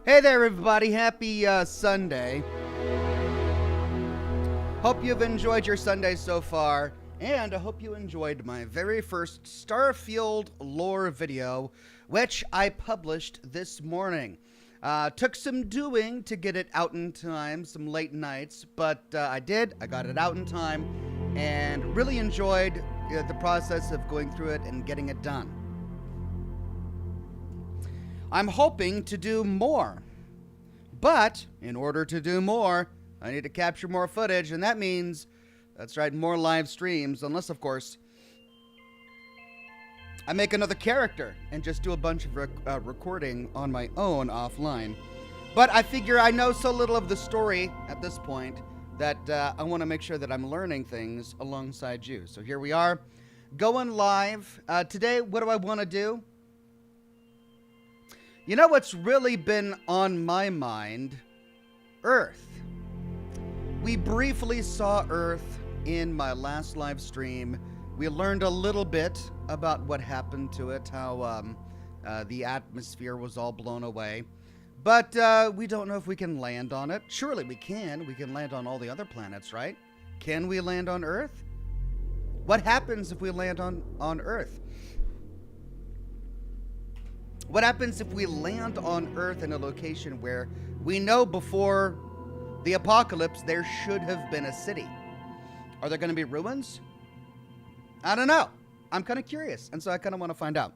Hey there, everybody. Happy Sunday. Hope you've enjoyed your Sunday so far, and I hope you enjoyed my very first Starfield lore video, which I published this morning. Took some doing to get it out in time, some late nights, but I did. I got it out in time, and really enjoyed the process of going through it and getting it done. I'm hoping to do more, but in order to do more, I need to capture more footage, and that means, that's right, more live streams, unless, of course, I make another character and just do a bunch of recording on my own offline. But I figure I know so little of the story at this point that I want to make sure that I'm learning things alongside you. So here we are, going live. Today, what do I want to do? You know what's really been on my mind? Earth. We briefly saw Earth in my last live stream. We learned a little bit about what happened to it, how the atmosphere was all blown away. But we don't know if we can land on it. Surely we can. We can land on all the other planets, right? Can we land on Earth? What happens if we land on Earth? What happens if we land on Earth in a location where we know before the apocalypse there should have been a city? Are there going to be ruins? I don't know. I'm kind of curious, and so I kind of want to find out.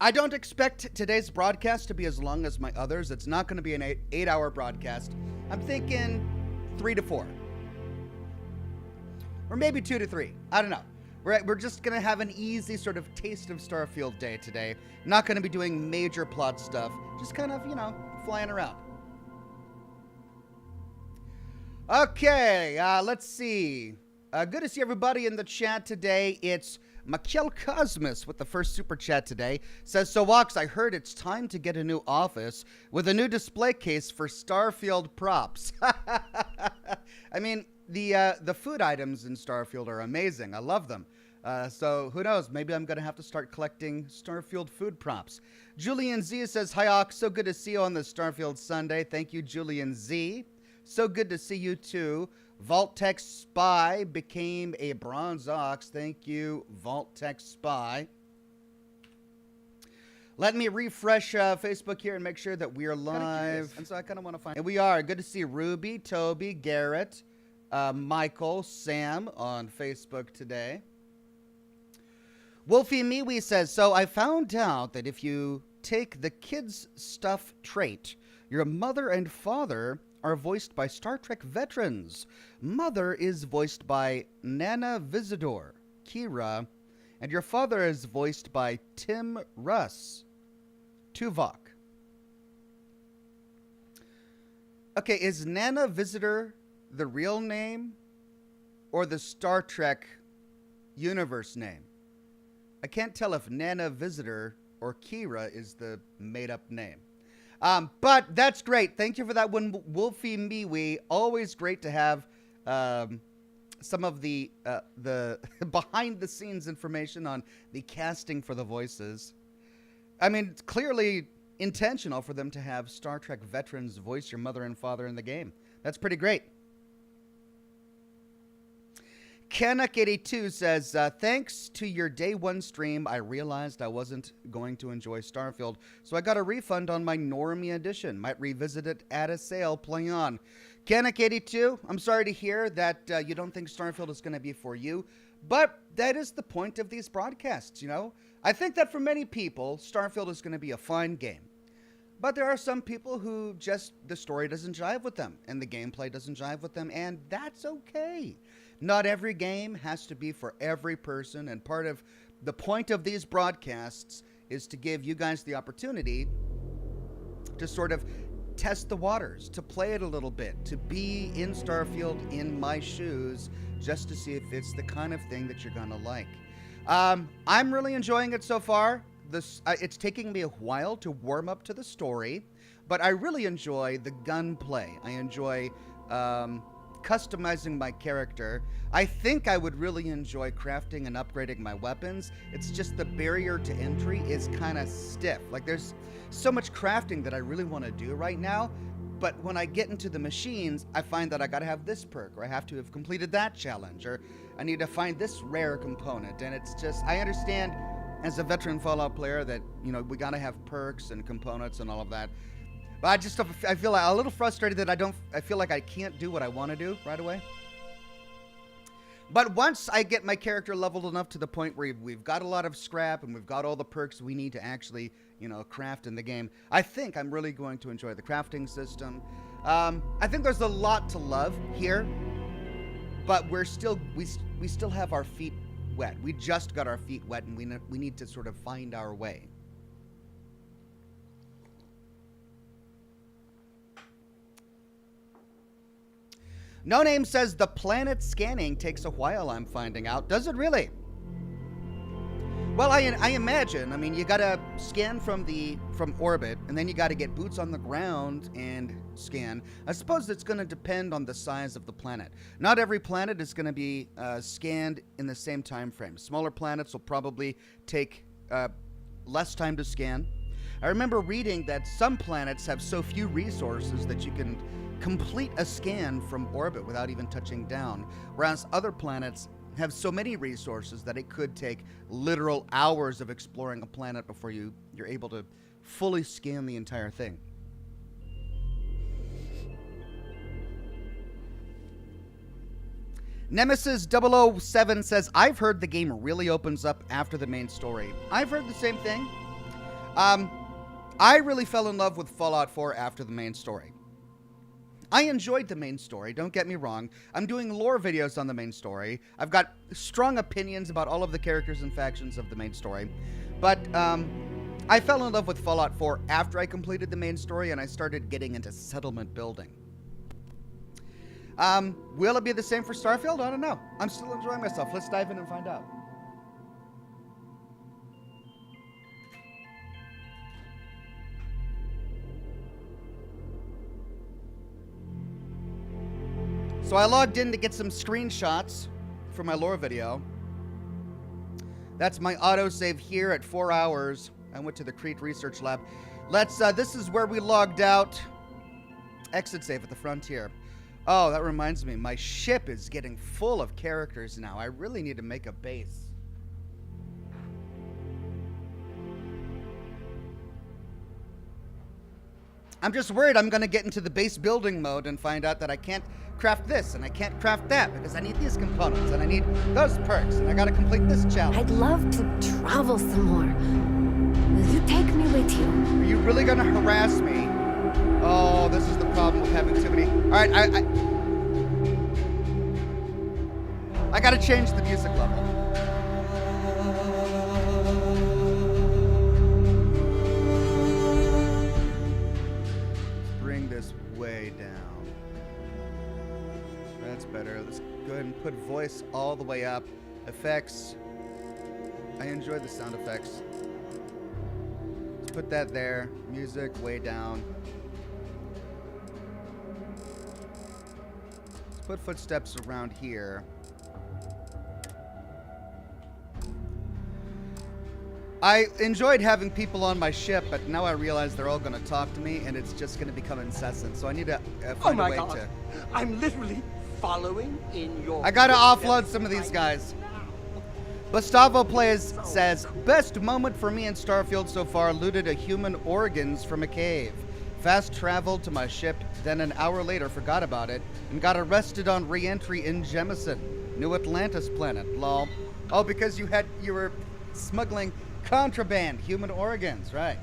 I don't expect today's broadcast to be as long as my others. It's not going to be an 8-hour broadcast. I'm thinking 3 to 4. Or maybe 2 to 3. I don't know. We're just going to have an easy sort of taste of Starfield day today. Not going to be doing major plot stuff. Just kind of, flying around. Okay, let's see. Good to see everybody in the chat today. It's Makel Cosmos with the first super chat today. Says, so Ox, I heard it's time to get a new office with a new display case for Starfield props. I mean, the food items in Starfield are amazing. I love them. So who knows? Maybe I'm going to have to start collecting Starfield food props. Julian Z says, hi Ox, so good to see you on this Starfield Sunday. Thank you, Julian Z. So good to see you too. Vault-Tech Spy became a bronze Ox. Thank you, Vault-Tech Spy. Let me refresh Facebook here and make sure that we are live. And so I kind of want to find... And we are. Good to see Ruby, Toby, Garrett, Michael, Sam on Facebook today. Wolfie Miwi says, so I found out that if you take the kids' stuff trait, your mother and father are voiced by Star Trek veterans. Mother is voiced by Nana Visitor, Kira, and your father is voiced by Tim Russ, Tuvok. Okay, is Nana Visitor the real name or the Star Trek universe name? I can't tell if Nana Visitor or Kira is the made-up name. But that's great. Thank you for that one, Wolfie Miwi. Always great to have some of the behind-the-scenes information on the casting for the voices. I mean, it's clearly intentional for them to have Star Trek veterans voice your mother and father in the game. That's pretty great. Canuck82 says, thanks to your day one stream, I realized I wasn't going to enjoy Starfield, so I got a refund on my Normie edition. Might revisit it at a sale. Play on. Canuck82, I'm sorry to hear that you don't think Starfield is going to be for you, but that is the point of these broadcasts, I think that for many people, Starfield is going to be a fine game. But there are some people who just, the story doesn't jive with them, and the gameplay doesn't jive with them, and that's okay. Not every game has to be for every person, and part of the point of these broadcasts is to give you guys the opportunity to sort of test the waters, to play it a little bit, to be in Starfield in my shoes, just to see if it's the kind of thing that you're going to like. I'm really enjoying it so far. It's taking me a while to warm up to the story, but I really enjoy the gunplay. I enjoy customizing my character. I think I would really enjoy crafting and upgrading my weapons. It's just the barrier to entry is kind of stiff. Like, there's so much crafting that I really want to do right now, but when I get into the machines, I find that I gotta have this perk, or I have to have completed that challenge, or I need to find this rare component. And it's just, I understand as a veteran Fallout player that, you know, we gotta have perks and components and all of that. But I feel a little frustrated that I feel like I can't do what I want to do right away. But once I get my character leveled enough to the point where we've got a lot of scrap and we've got all the perks we need to actually, you know, craft in the game, I think I'm really going to enjoy the crafting system. I think there's a lot to love here, but we still have our feet wet. We just got our feet wet, and we need to sort of find our way. No Name says the planet scanning takes a while, I'm finding out. Does it really? Well, I imagine. I mean, you gotta scan from orbit, and then you gotta get boots on the ground and scan. I suppose it's gonna depend on the size of the planet. Not every planet is gonna be scanned in the same time frame. Smaller planets will probably take less time to scan. I remember reading that some planets have so few resources that you can complete a scan from orbit without even touching down, whereas other planets have so many resources that it could take literal hours of exploring a planet before you're able to fully scan the entire thing. Nemesis 007 says, I've heard the game really opens up after the main story. I've heard the same thing. I really fell in love with Fallout 4 after the main story. I enjoyed the main story, don't get me wrong. I'm doing lore videos on the main story. I've got strong opinions about all of the characters and factions of the main story. But I fell in love with Fallout 4 after I completed the main story and I started getting into settlement building. Will it be the same for Starfield? I don't know. I'm still enjoying myself. Let's dive in and find out. So I logged in to get some screenshots for my lore video. That's my autosave here at 4 hours. I went to the Crete Research Lab. This is where we logged out. Exit save at the frontier. Oh, that reminds me. My ship is getting full of characters now. I really need to make a base. I'm just worried I'm going to get into the base building mode and find out that I can't craft this and I can't craft that because I need these components and I need those perks and I got to complete this challenge. I'd love to travel some more. Will you take me with you? Are you really going to harass me? Oh, this is the problem with having too many. All right, I got to change the music level. Way down. That's better. Let's go ahead and put voice all the way up. Effects. I enjoy the sound effects. Let's put that there. Music way down. Let's put footsteps around here. I enjoyed having people on my ship, but now I realize they're all going to talk to me, and it's just going to become incessant. So I need to find a way to... I'm literally following in your... I got to offload some of these guys. Gustavo Plays says, best moment for me in Starfield so far, looted a human organs from a cave. Fast traveled to my ship, then an hour later forgot about it, and got arrested on re-entry in Jemison, New Atlantis planet, lol. Oh, because you were smuggling... contraband, human organs, right.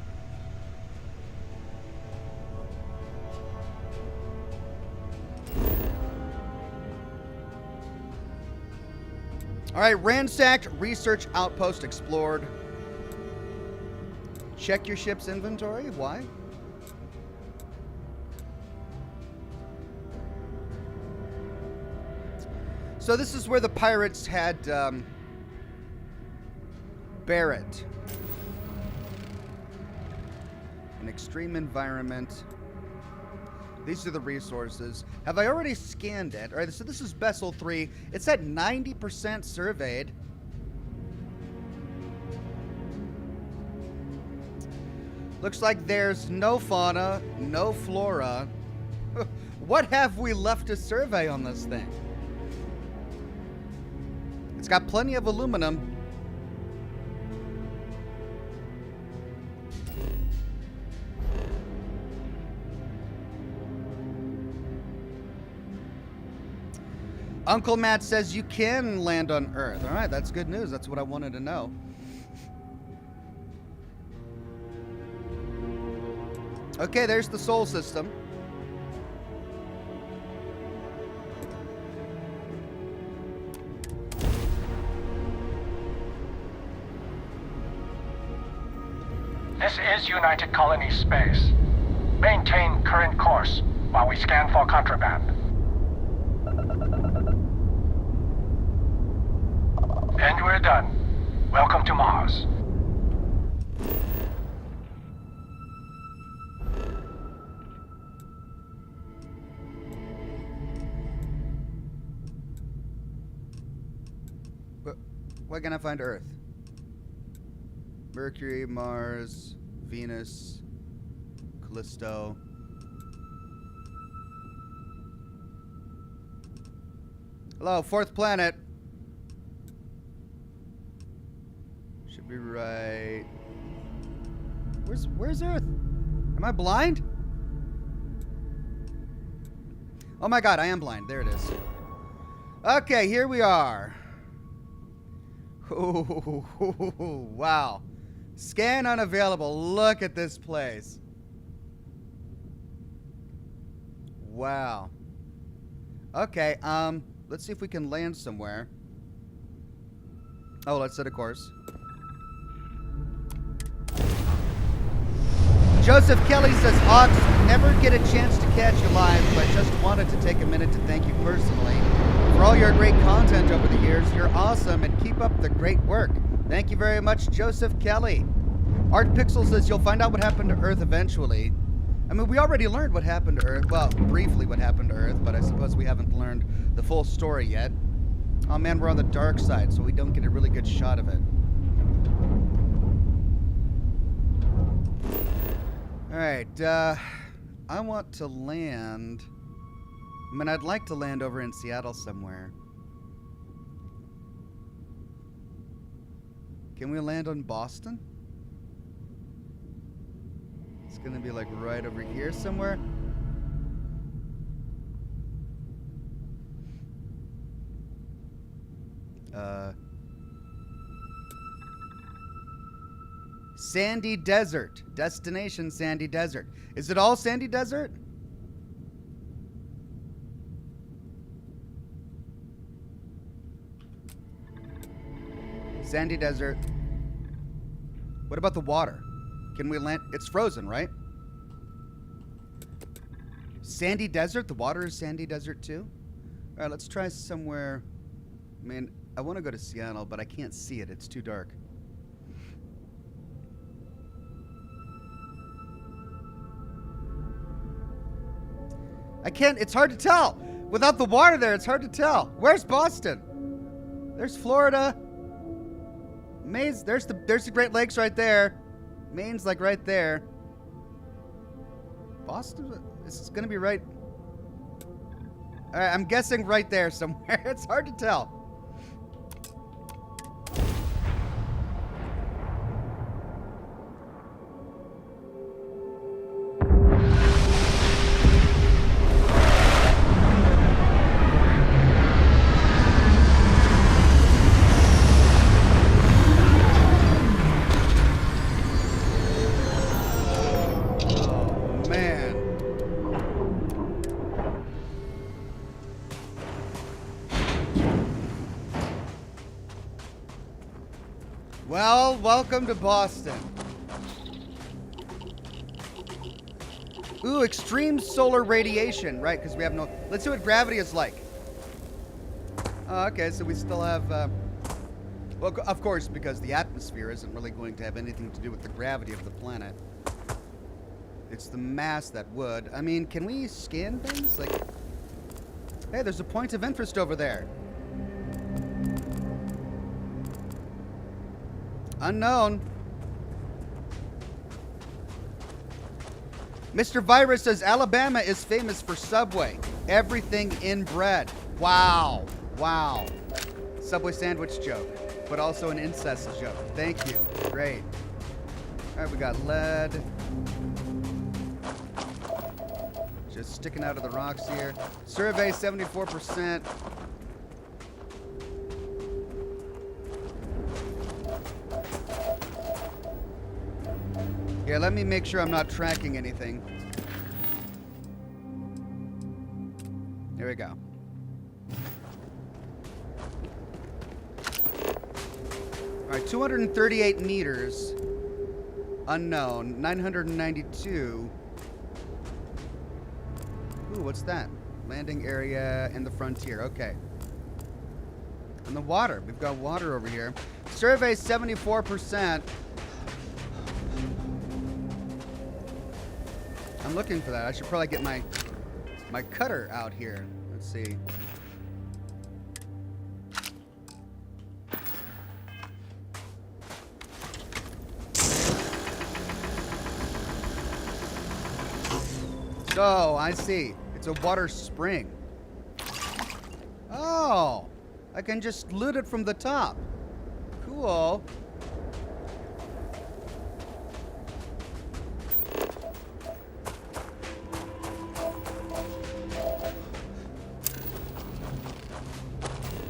All right, ransacked, research outpost explored. Check your ship's inventory. Why? So this is where the pirates had Barrett. An extreme environment. These are the resources. Have I already scanned it? All right, so this is Bessel 3. It's at 90% surveyed. Looks like there's no fauna, no flora. What have we left to survey on this thing? It's got plenty of aluminum. Uncle Matt says you can land on Earth. All right, that's good news. That's what I wanted to know. Okay, there's the Sol system. This is United Colony Space. Maintain current course while we scan for contraband. And we're done. Welcome to Mars. Where can I find Earth? Mercury, Mars, Venus, Callisto. Hello, fourth planet. Should be right. Where's Earth? Am I blind? Oh my god, I am blind. There it is. Okay, here we are. Ooh, wow. Scan unavailable. Look at this place. Wow. Okay, let's see if we can land somewhere. Oh, let's set a course. Joseph Kelly says, Ox, never get a chance to catch you live, but just wanted to take a minute to thank you personally for all your great content over the years. You're awesome, and keep up the great work. Thank you very much, Joseph Kelly. Art Pixel says, you'll find out what happened to Earth eventually. I mean, we already learned what happened to Earth. Well, briefly what happened to Earth, but I suppose we haven't learned the full story yet. Oh man, we're on the dark side, so we don't get a really good shot of it. Alright, I want to land... I mean, I'd like to land over in Seattle somewhere. Can we land on Boston? It's gonna be like right over here somewhere. Sandy Desert. Destination Sandy Desert. Is it all Sandy Desert? Sandy Desert. What about the water? Can we land? It's frozen, right? Sandy Desert? The water is Sandy Desert too? All right, let's try somewhere. I mean, I want to go to Seattle, but I can't see it. It's too dark. I can't, it's hard to tell. Without the water there, it's hard to tell. Where's Boston? There's Florida. Maine's, there's the Great Lakes right there. Maine's like right there. Boston, it's gonna be right. All right, I'm guessing right there somewhere. It's hard to tell. Well, welcome to Boston. Ooh, extreme solar radiation, right? Because we have no... Let's see what gravity is like. Oh, okay, so we still have... well, of course, because the atmosphere isn't really going to have anything to do with the gravity of the planet. It's the mass that would. I mean, can we scan things? Like, hey, there's a point of interest over there. Unknown. Mr. Virus says Alabama is famous for Subway. Everything inbred. Wow. Wow. Subway sandwich joke, but also an incest joke. Thank you. Great. All right, we got lead. Just sticking out of the rocks here. Survey 74%. Here, let me make sure I'm not tracking anything. Here we go. All right, 238 meters. Unknown. 992. Ooh, what's that? Landing area in the frontier. Okay. In the water. We've got water over here. Survey 74%. I'm looking for that. I should probably get my cutter out here. Let's see. So, I see. It's a water spring. Oh! I can just loot it from the top. Cool.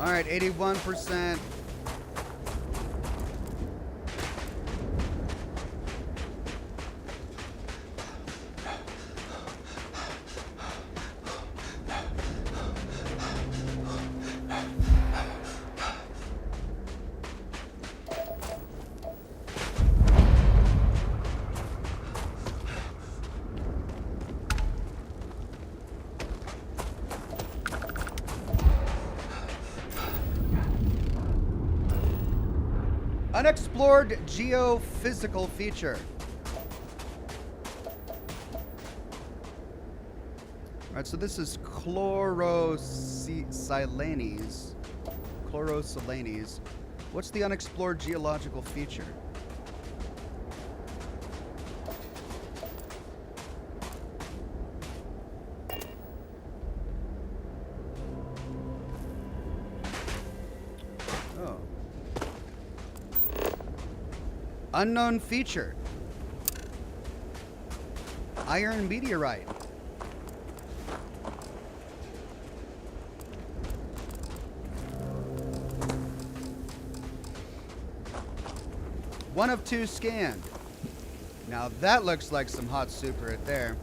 All right, 81%. Unexplored geophysical feature. All right, so this is chlorosilanes. Chlorosilanes. What's the unexplored geological feature? Unknown feature. Iron meteorite. One of two scanned. Now that looks like some hot soup right there.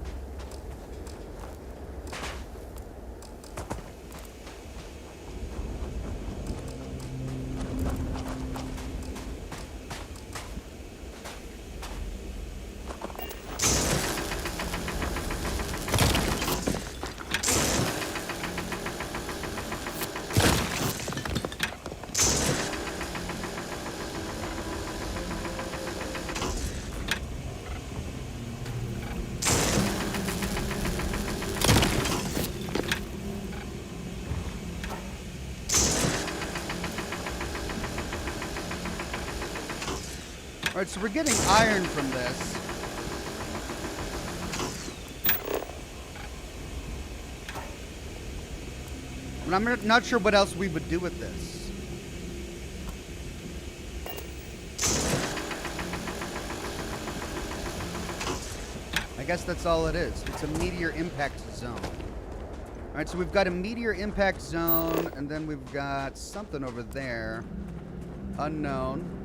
All right, so we're getting iron from this. And I'm not sure what else we would do with this. I guess that's all it is. It's a meteor impact zone. All right, so we've got a meteor impact zone, and then we've got something over there. Unknown.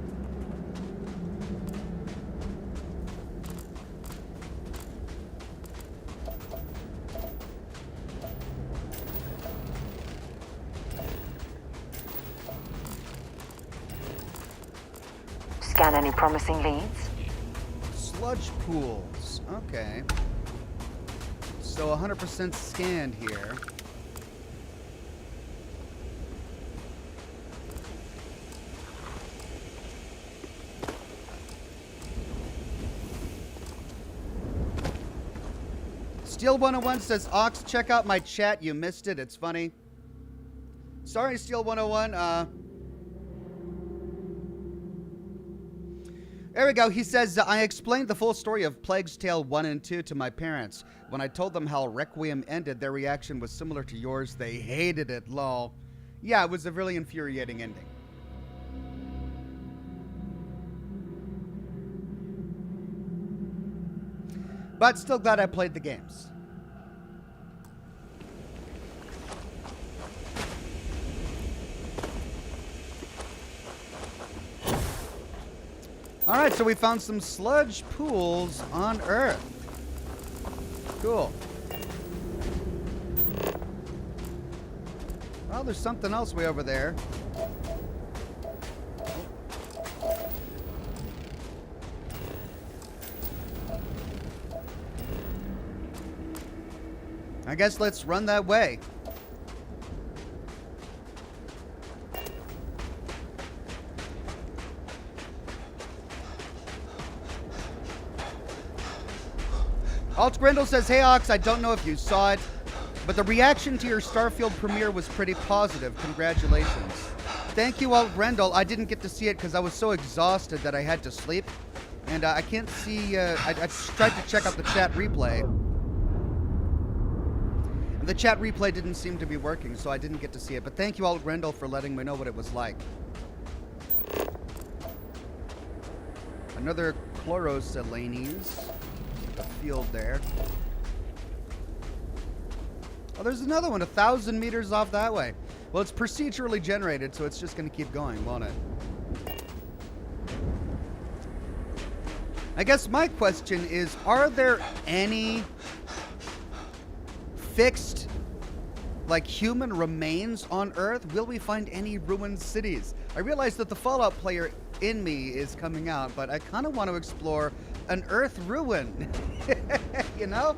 Scan any promising leads? Sludge pools. Okay. So 100% scanned here. Steel 101 says, Ox, check out my chat. You missed it. It's funny. Sorry, Steel 101. There we go. He says, I explained the full story of Plague's Tale 1 and 2 to my parents. When I told them how Requiem ended, their reaction was similar to yours. They hated it, lol. Yeah, it was a really infuriating ending. But still glad I played the games. Alright, so we found some sludge pools on Earth. Cool. Well, there's something else way over there. I guess let's run that way. Alt Grindle says, hey Ox, I don't know if you saw it, but the reaction to your Starfield premiere was pretty positive. Congratulations. Thank you, Alt Grindle. I didn't get to see it because I was so exhausted that I had to sleep. And I can't see, I tried to check out the chat replay. The chat replay didn't seem to be working, so I didn't get to see it. But thank you, Alt Grindle, for letting me know what it was like. Another chloroselenes. A field there. Oh, there's another one 1,000 meters off that way. Well, it's procedurally generated, so it's just going to keep going, won't it? I guess my question is, are there any fixed, like, human remains on Earth? Will we find any ruined cities? I realize that the Fallout player in me is coming out, but I kind of want to explore an Earth ruin. You know?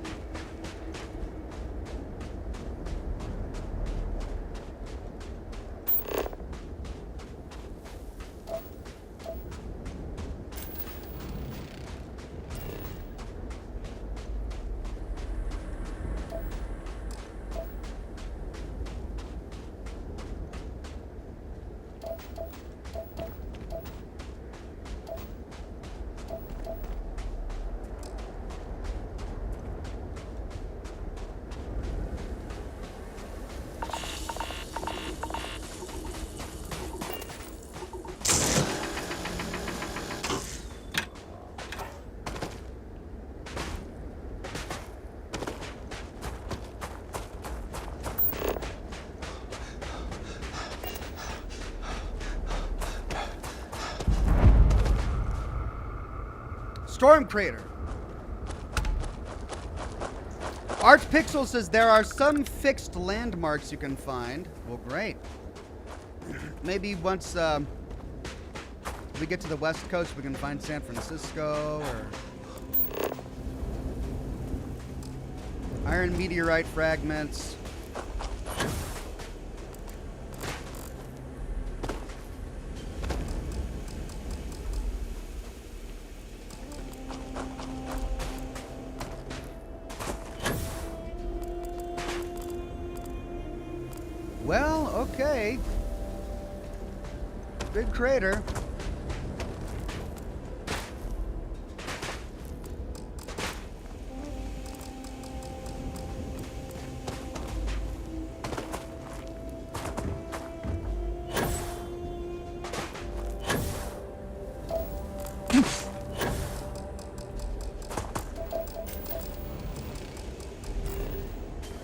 Storm Crater. Archpixel says there are some fixed landmarks you can find. Well, great. Maybe once we get to the West Coast, we can find San Francisco or iron meteorite fragments. Well, okay. Good crater.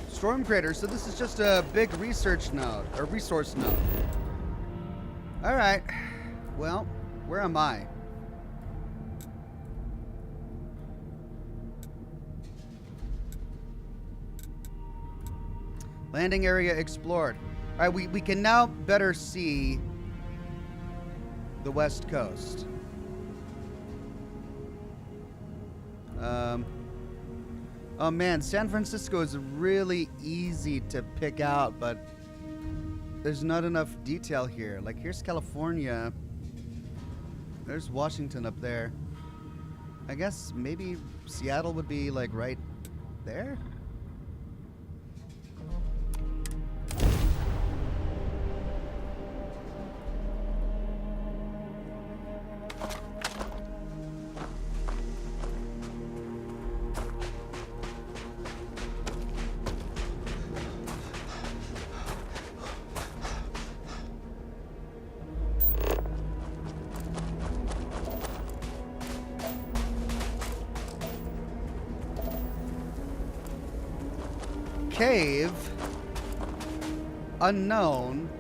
Storm crater, so this is just a big research node, or resource node. Alright, well, where am I? Landing area explored. Alright, we can now better see the West Coast. Oh man, San Francisco is really easy to pick out, but there's not enough detail here. Like, here's California. There's Washington up there. I guess maybe Seattle would be, like, right there? cave. Unknown.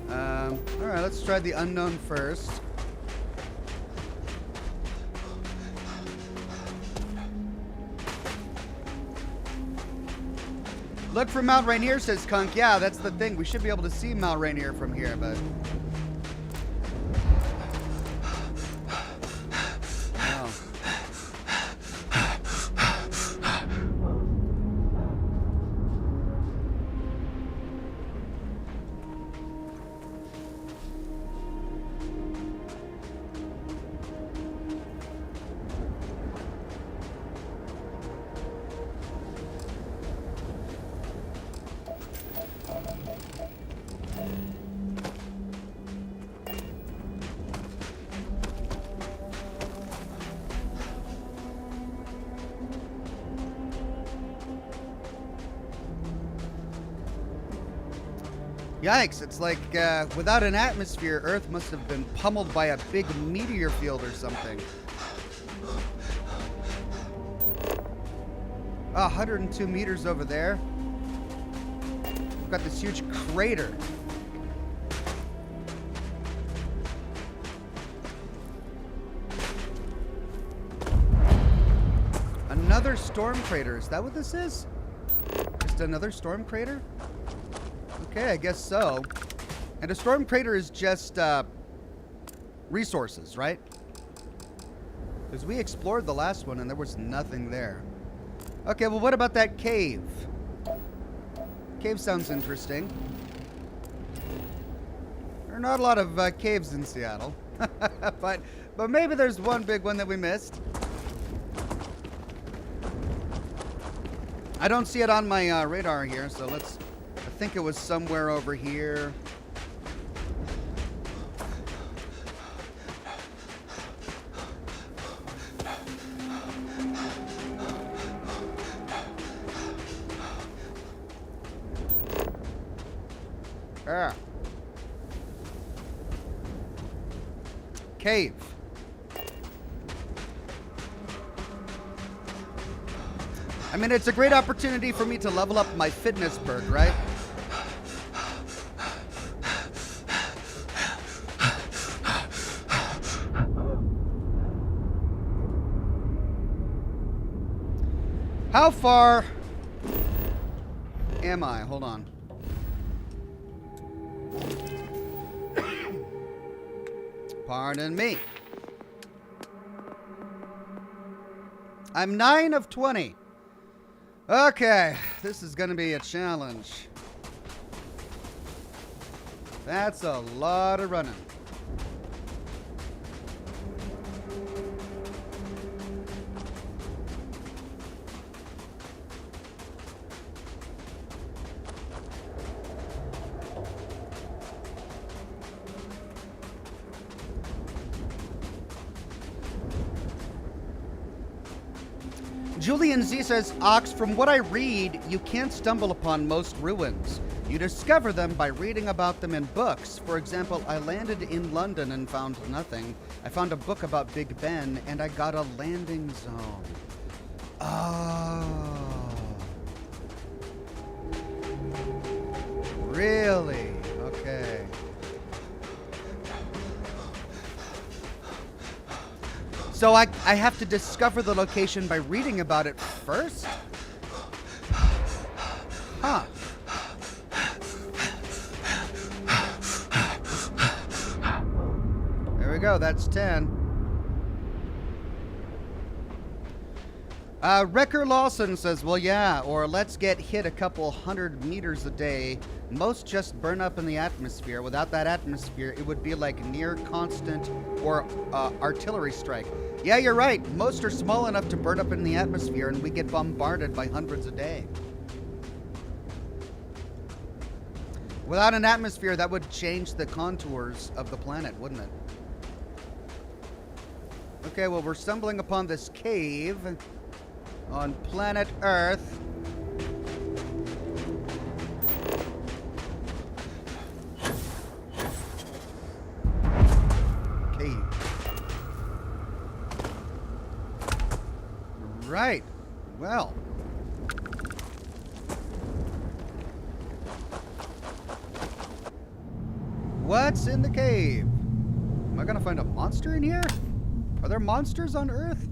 Alright, let's try the unknown first. Look for Mount Rainier, says Kunk. Yeah, that's the thing. We should be able to see Mount Rainier from here, but... no. Yikes, it's like without an atmosphere, Earth must have been pummeled by a big meteor field or something. 102 meters over there. We've got this huge crater. Another storm crater. Is that what this is? Just another storm crater? Okay, I guess so. And a storm crater is just resources, right? Because we explored the last one and there was nothing there. Okay, well, what about that cave? Cave sounds interesting. There are not a lot of caves in Seattle. but maybe there's one big one that we missed. I don't see it on my radar here, so let's... I think it was somewhere over here. Ah. Cave. I mean, it's a great opportunity for me to level up my fitness perk, right? How far am I? Hold on. Pardon me. I'm 9 of 20. Okay, this is going to be a challenge. That's a lot of running. Julian Z says, Ox, from what I read, you can't stumble upon most ruins. You discover them by reading about them in books. For example, I landed in London and found nothing. I found a book about Big Ben, and I got a landing zone. Oh. Really? Okay. So I have to discover the location by reading about it first? Huh. There we go, that's 10. Wrecker Lawson says, well, yeah, or let's get hit a couple 100 meters a day. Most just burn up in the atmosphere. Without that atmosphere, it would be like near constant or artillery strike. Yeah, you're right. Most are small enough to burn up in the atmosphere, and we get bombarded by hundreds a day. Without an atmosphere, that would change the contours of the planet, wouldn't it? Okay, well, we're stumbling upon this cave on planet Earth. Cave. right. Well. What's in the cave? Am I gonna find a monster in here? Are there monsters on Earth?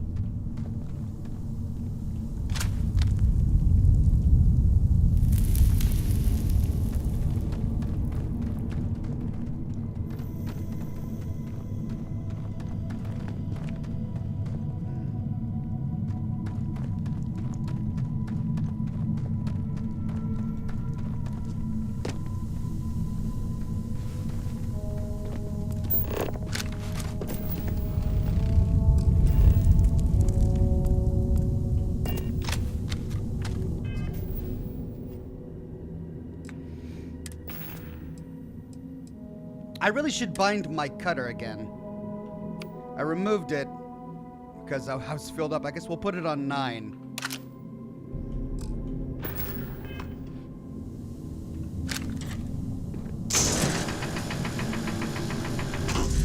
I really should bind my cutter again. I removed it because I was filled up. I guess we'll put it on 9.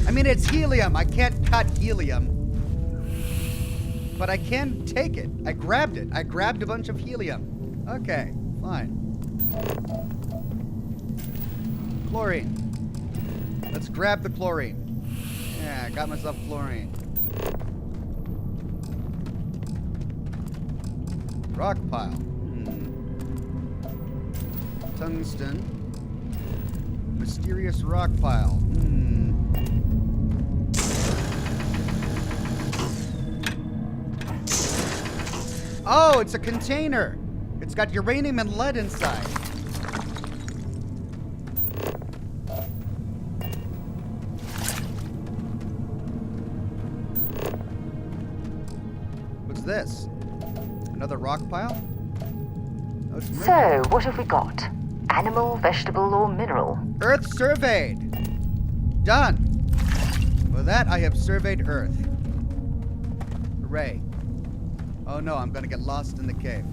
I mean, it's helium. I can't cut helium. But I can take it. I grabbed it. I grabbed a bunch of helium. Okay, fine. Chlorine. Let's grab the chlorine. Yeah, I got myself chlorine. Rock pile. Tungsten. Mysterious rock pile. Oh, it's a container. It's got uranium and lead inside. This? Another rock pile? Oh, so, what have we got? Animal, vegetable, or mineral? Earth surveyed. Done. With that, I have surveyed Earth. Hooray. Oh no, I'm gonna get lost in the cave.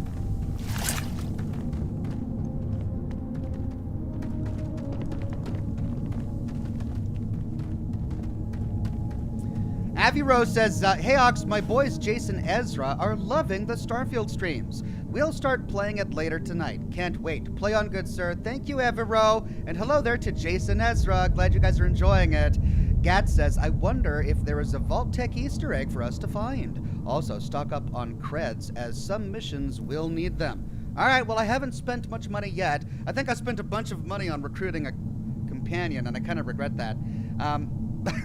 Avi Rose says, hey Ox, my boys Jason Ezra are loving the Starfield streams. We'll start playing it later tonight. Can't wait. Play on, good sir. Thank you, Evero. And hello there to Jason Ezra. Glad you guys are enjoying it. Gat says, I wonder if there is a Vault Tech Easter egg for us to find. Also, stock up on creds, as some missions will need them. Alright, well, I haven't spent much money yet. I think I spent a bunch of money on recruiting a companion, and I kind of regret that.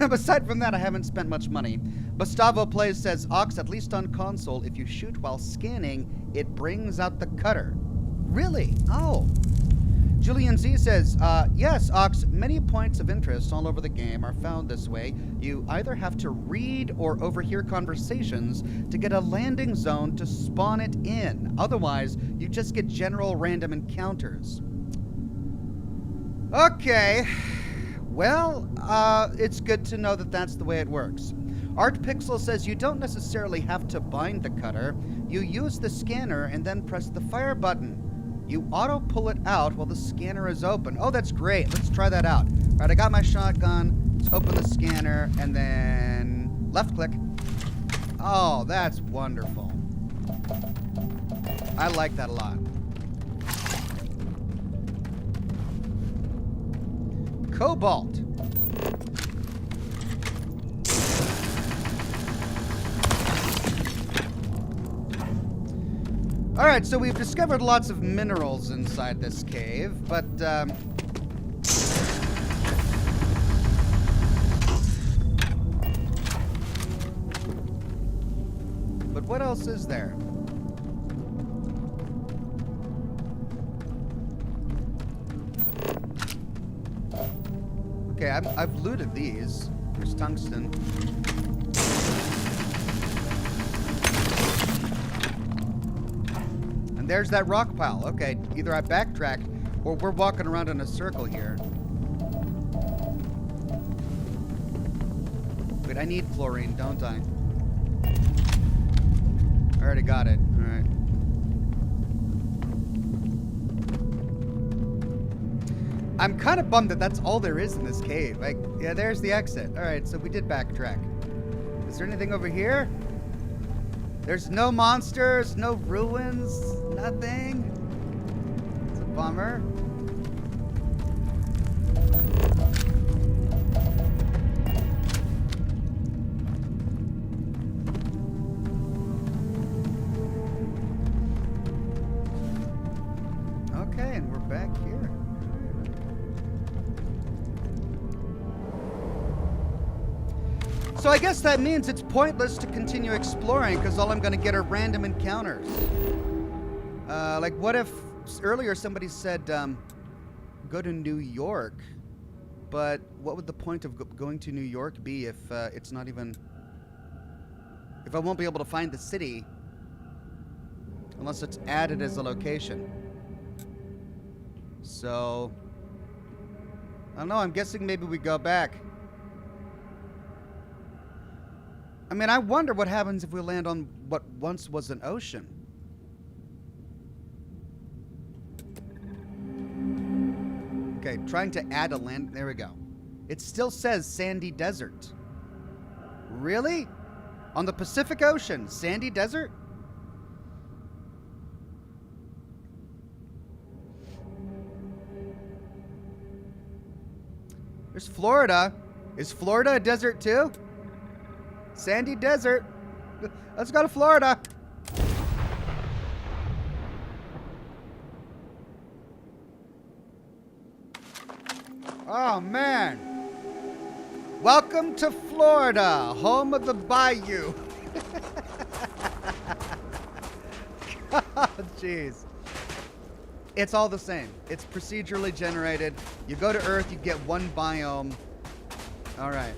Aside from that, I haven't spent much money. Gustavo Plays says, Ox, at least on console, if you shoot while scanning, it brings out the cutter. Really? Oh. Julian Z says, yes, Ox, many points of interest all over the game are found this way. You either have to read or overhear conversations to get a landing zone to spawn it in. Otherwise, you just get general random encounters. Okay. Well, it's good to know that that's the way it works. Art Pixel says you don't necessarily have to bind the cutter. You use the scanner and then press the fire button. You auto-pull it out while the scanner is open. Oh, that's great. Let's try that out. All right, I got my shotgun. Let's open the scanner and then left click. Oh, that's wonderful. I like that a lot. Cobalt. All right, so we've discovered lots of minerals inside this cave, but what else is there? Okay, I've looted these. There's tungsten. And there's that rock pile. Okay, either I backtracked or we're walking around in a circle here. Wait, I need chlorine, don't I? I already got it. All right. I'm kind of bummed that that's all there is in this cave. Yeah, there's the exit. All right, so we did backtrack. Is there anything over here? There's no monsters, no ruins, nothing. It's a bummer. Okay, and we're back here. So I guess that means it's pointless to continue exploring because all I'm going to get are random encounters. Like what if earlier somebody said go to New York, but what would the point of going to New York be if it's not even... if I won't be able to find the city unless it's added as a location. So, I don't know, I'm guessing maybe we go back. I mean, I wonder what happens if we land on what once was an ocean. Okay, trying to add a land. There we go. It still says sandy desert. Really? On the Pacific Ocean, sandy desert? There's Florida. Is Florida a desert too? Sandy desert. Let's go to Florida. Oh, man. Welcome to Florida, home of the bayou. Oh, jeez. It's all the same. It's procedurally generated. You go to Earth, you get one biome. All right.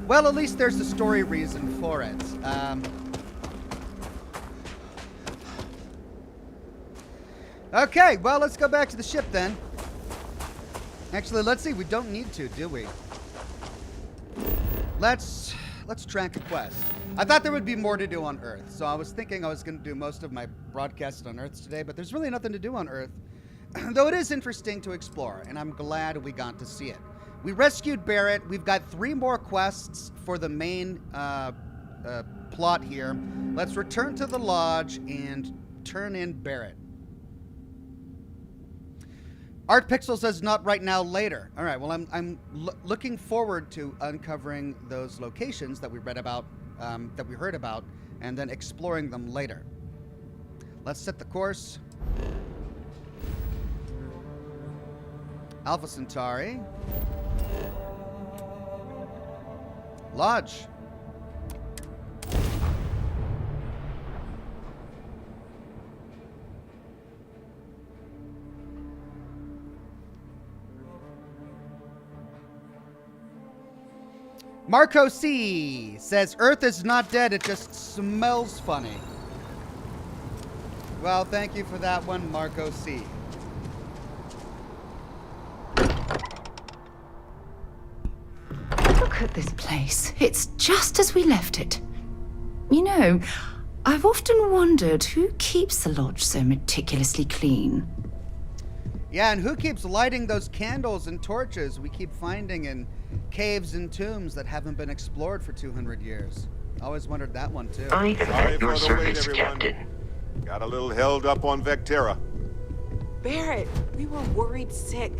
Well, at least there's a story reason for it. Okay, well, let's go back to the ship then. Actually, let's see. We don't need to, do we? Let's track a quest. I thought there would be more to do on Earth, so I was thinking I was going to do most of my broadcasts on Earth today, but there's really nothing to do on Earth. Though it is interesting to explore, and I'm glad we got to see it. We rescued Barrett. We've got 3 more quests for the main plot here. Let's return to the lodge and turn in Barrett. Art Pixel says not right now, later. All right, well, I'm looking forward to uncovering those locations that we read about, that we heard about, and then exploring them later. Let's set the course. Alpha Centauri. Lodge. Marco C says Earth is not dead, it just smells funny. Well, thank you for that one, Marco C. Look at this place. It's just as we left it. You know, I've often wondered who keeps the lodge so meticulously clean. Yeah, and who keeps lighting those candles and torches we keep finding in caves and tombs that haven't been explored for 200 years? Always wondered that one, too. Sorry Your for the wait, service, everyone. Captain. Got a little held up on Vectera. Barrett, we were worried sick.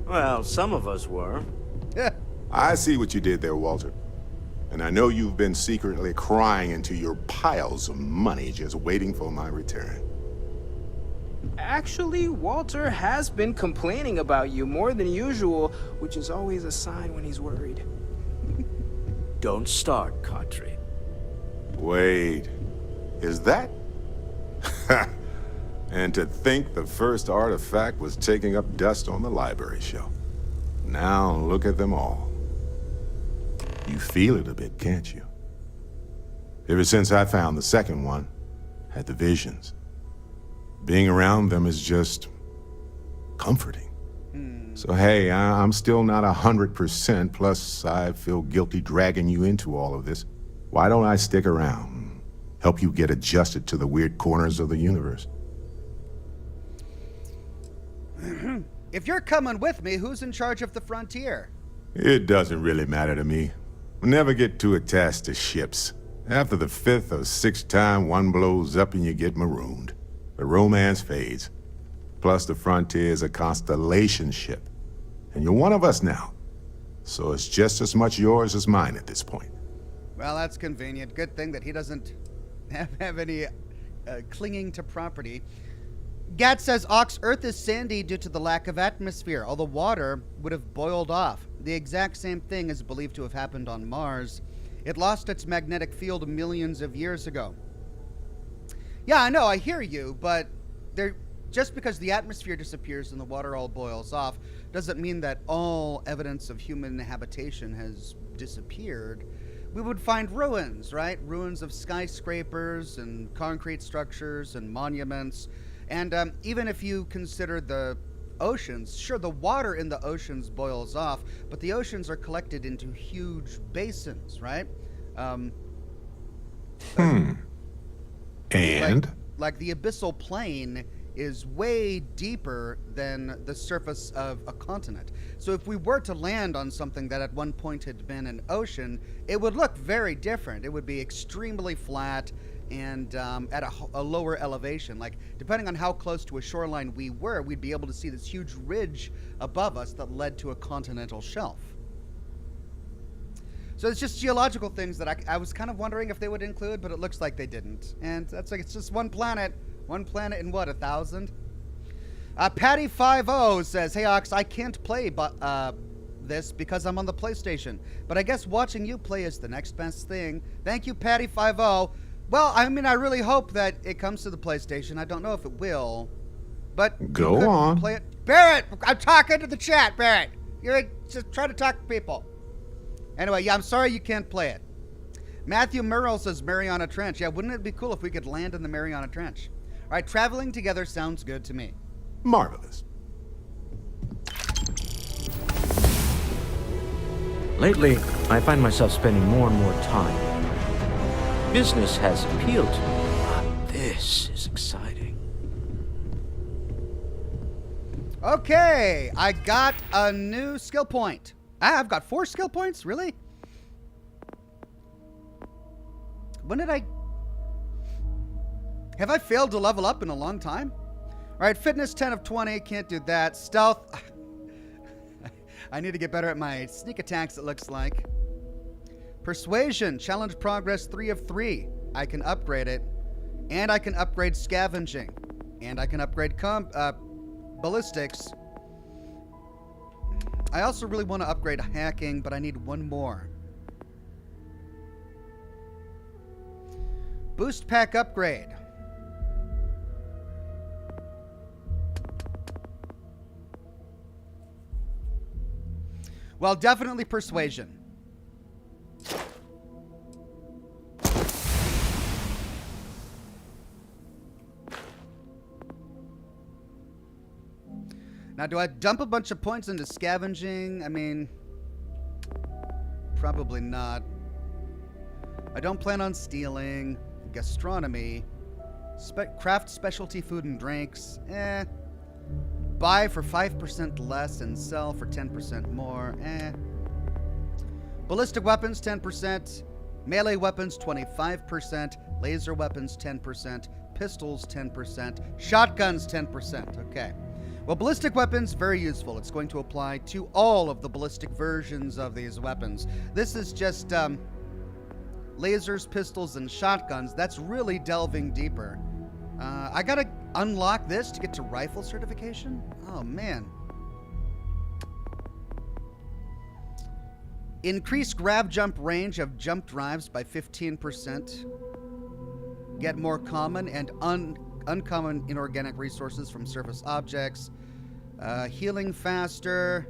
Well, some of us were. I see what you did there, Walter. And I know you've been secretly crying into your piles of money just waiting for my return. Actually, Walter has been complaining about you more than usual, which is always a sign when he's worried. Don't start, Kadri. Wait, is that? And to think the first artifact was taking up dust on the library shelf. Now look at them all. You feel it a bit, can't you? Ever since I found the second one, had the visions. Being around them is just comforting. So hey, I'm still not 100%, plus I feel guilty dragging you into all of this. Why don't I stick around? Help you get adjusted to the weird corners of the universe. If you're coming with me, who's in charge of the frontier? It doesn't really matter to me. Never get too attached to ships. After the 5th or 6th time one blows up and you get marooned, the romance fades. Plus the Frontier's a constellation ship. And you're one of us now. So it's just as much yours as mine at this point. Well, that's convenient. Good thing that he doesn't have any clinging to property. Gat says Earth is sandy due to the lack of atmosphere. All the water would have boiled off. The exact same thing is believed to have happened on Mars. It lost its magnetic field millions of years ago. Yeah, I know, I hear you, but just because the atmosphere disappears and the water all boils off doesn't mean that all evidence of human habitation has disappeared. We would find ruins, right? Ruins of skyscrapers and concrete structures and monuments. And even if you consider the oceans, sure, the water in the oceans boils off, but the oceans are collected into huge basins, right? And? Like the abyssal plain is way deeper than the surface of a continent. So if we were to land on something that at one point had been an ocean, it would look very different. It would be extremely flat and at a lower elevation. Like, depending on how close to a shoreline we were, we'd be able to see this huge ridge above us that led to a continental shelf. So it's just geological things that I was kind of wondering if they would include, but it looks like they didn't. And that's like, it's just one planet. One planet in what, 1,000? Patty50 says, hey Ox, I can't play this because I'm on the PlayStation. But I guess watching you play is the next best thing. Thank you, Patty50. Well, I mean, I really hope that it comes to the PlayStation. I don't know if it will. But go on. Play it. Barrett, I'm talking to the chat, Barrett. You're just trying to talk to people. Anyway, yeah, I'm sorry you can't play it. Matthew Merrill says Mariana Trench. Yeah, wouldn't it be cool if we could land in the Mariana Trench? All right, traveling together sounds good to me. Marvelous. Lately, I find myself spending more and more time. Business has appealed to me, but this is exciting. Okay, I got a new skill point. I've got 4 skill points? Really? When did I... Have I failed to level up in a long time? All right, fitness 10 of 20. Can't do that. Stealth. I need to get better at my sneak attacks, it looks like. Persuasion. Challenge progress 3 of 3. I can upgrade it. And I can upgrade scavenging. And I can upgrade ballistics. I also really want to upgrade hacking, but I need 1 more. Boost pack upgrade. Well, definitely persuasion. Now, do I dump a bunch of points into scavenging? I mean, probably not. I don't plan on stealing. Gastronomy. Craft specialty food and drinks. Buy for 5% less and sell for 10% more. Ballistic weapons, 10%. Melee weapons, 25%. Laser weapons, 10%. Pistols, 10%. Shotguns, 10%. Okay. Well, ballistic weapons, very useful. It's going to apply to all of the ballistic versions of these weapons. This is just lasers, pistols, and shotguns. That's really delving deeper. I gotta unlock this to get to rifle certification? Oh, man. Increase grab jump range of jump drives by 15%. Get more common and uncommon inorganic resources from surface objects. Healing faster.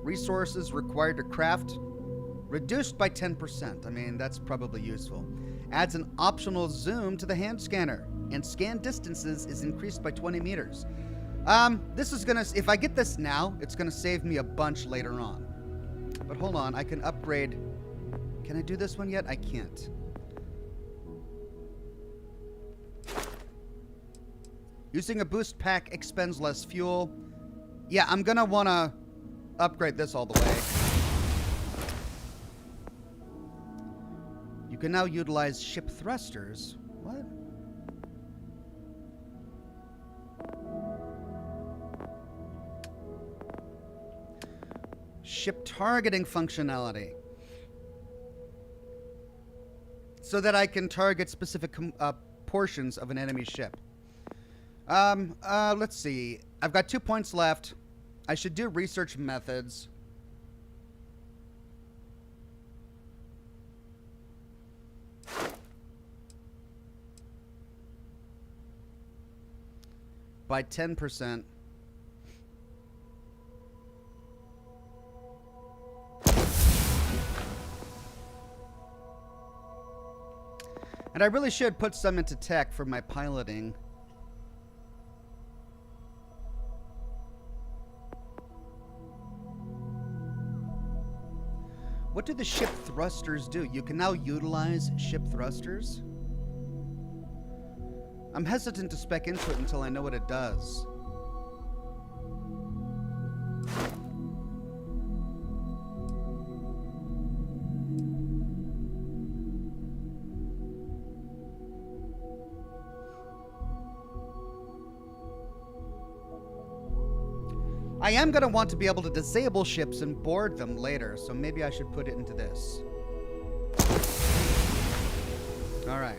Resources required to craft reduced by 10%. I mean, that's probably useful. Adds an optional zoom to the hand scanner. And scan distances is increased by 20 meters. This is gonna, if I get this now, it's gonna save me a bunch later on. But hold on, I can upgrade. Can I do this one yet? I can't. Using a boost pack expends less fuel. Yeah, I'm gonna wanna upgrade this all the way. You can now utilize ship thrusters. What? Ship targeting functionality. So that I can target specific portions of an enemy ship. Let's see. I've got 2 points left. I should do research methods. By 10%. And I really should put some into tech for my piloting. What do the ship thrusters do? You can now utilize ship thrusters? I'm hesitant to spec into it until I know what it does. I am going to want to be able to disable ships and board them later, so maybe I should put it into this. All right.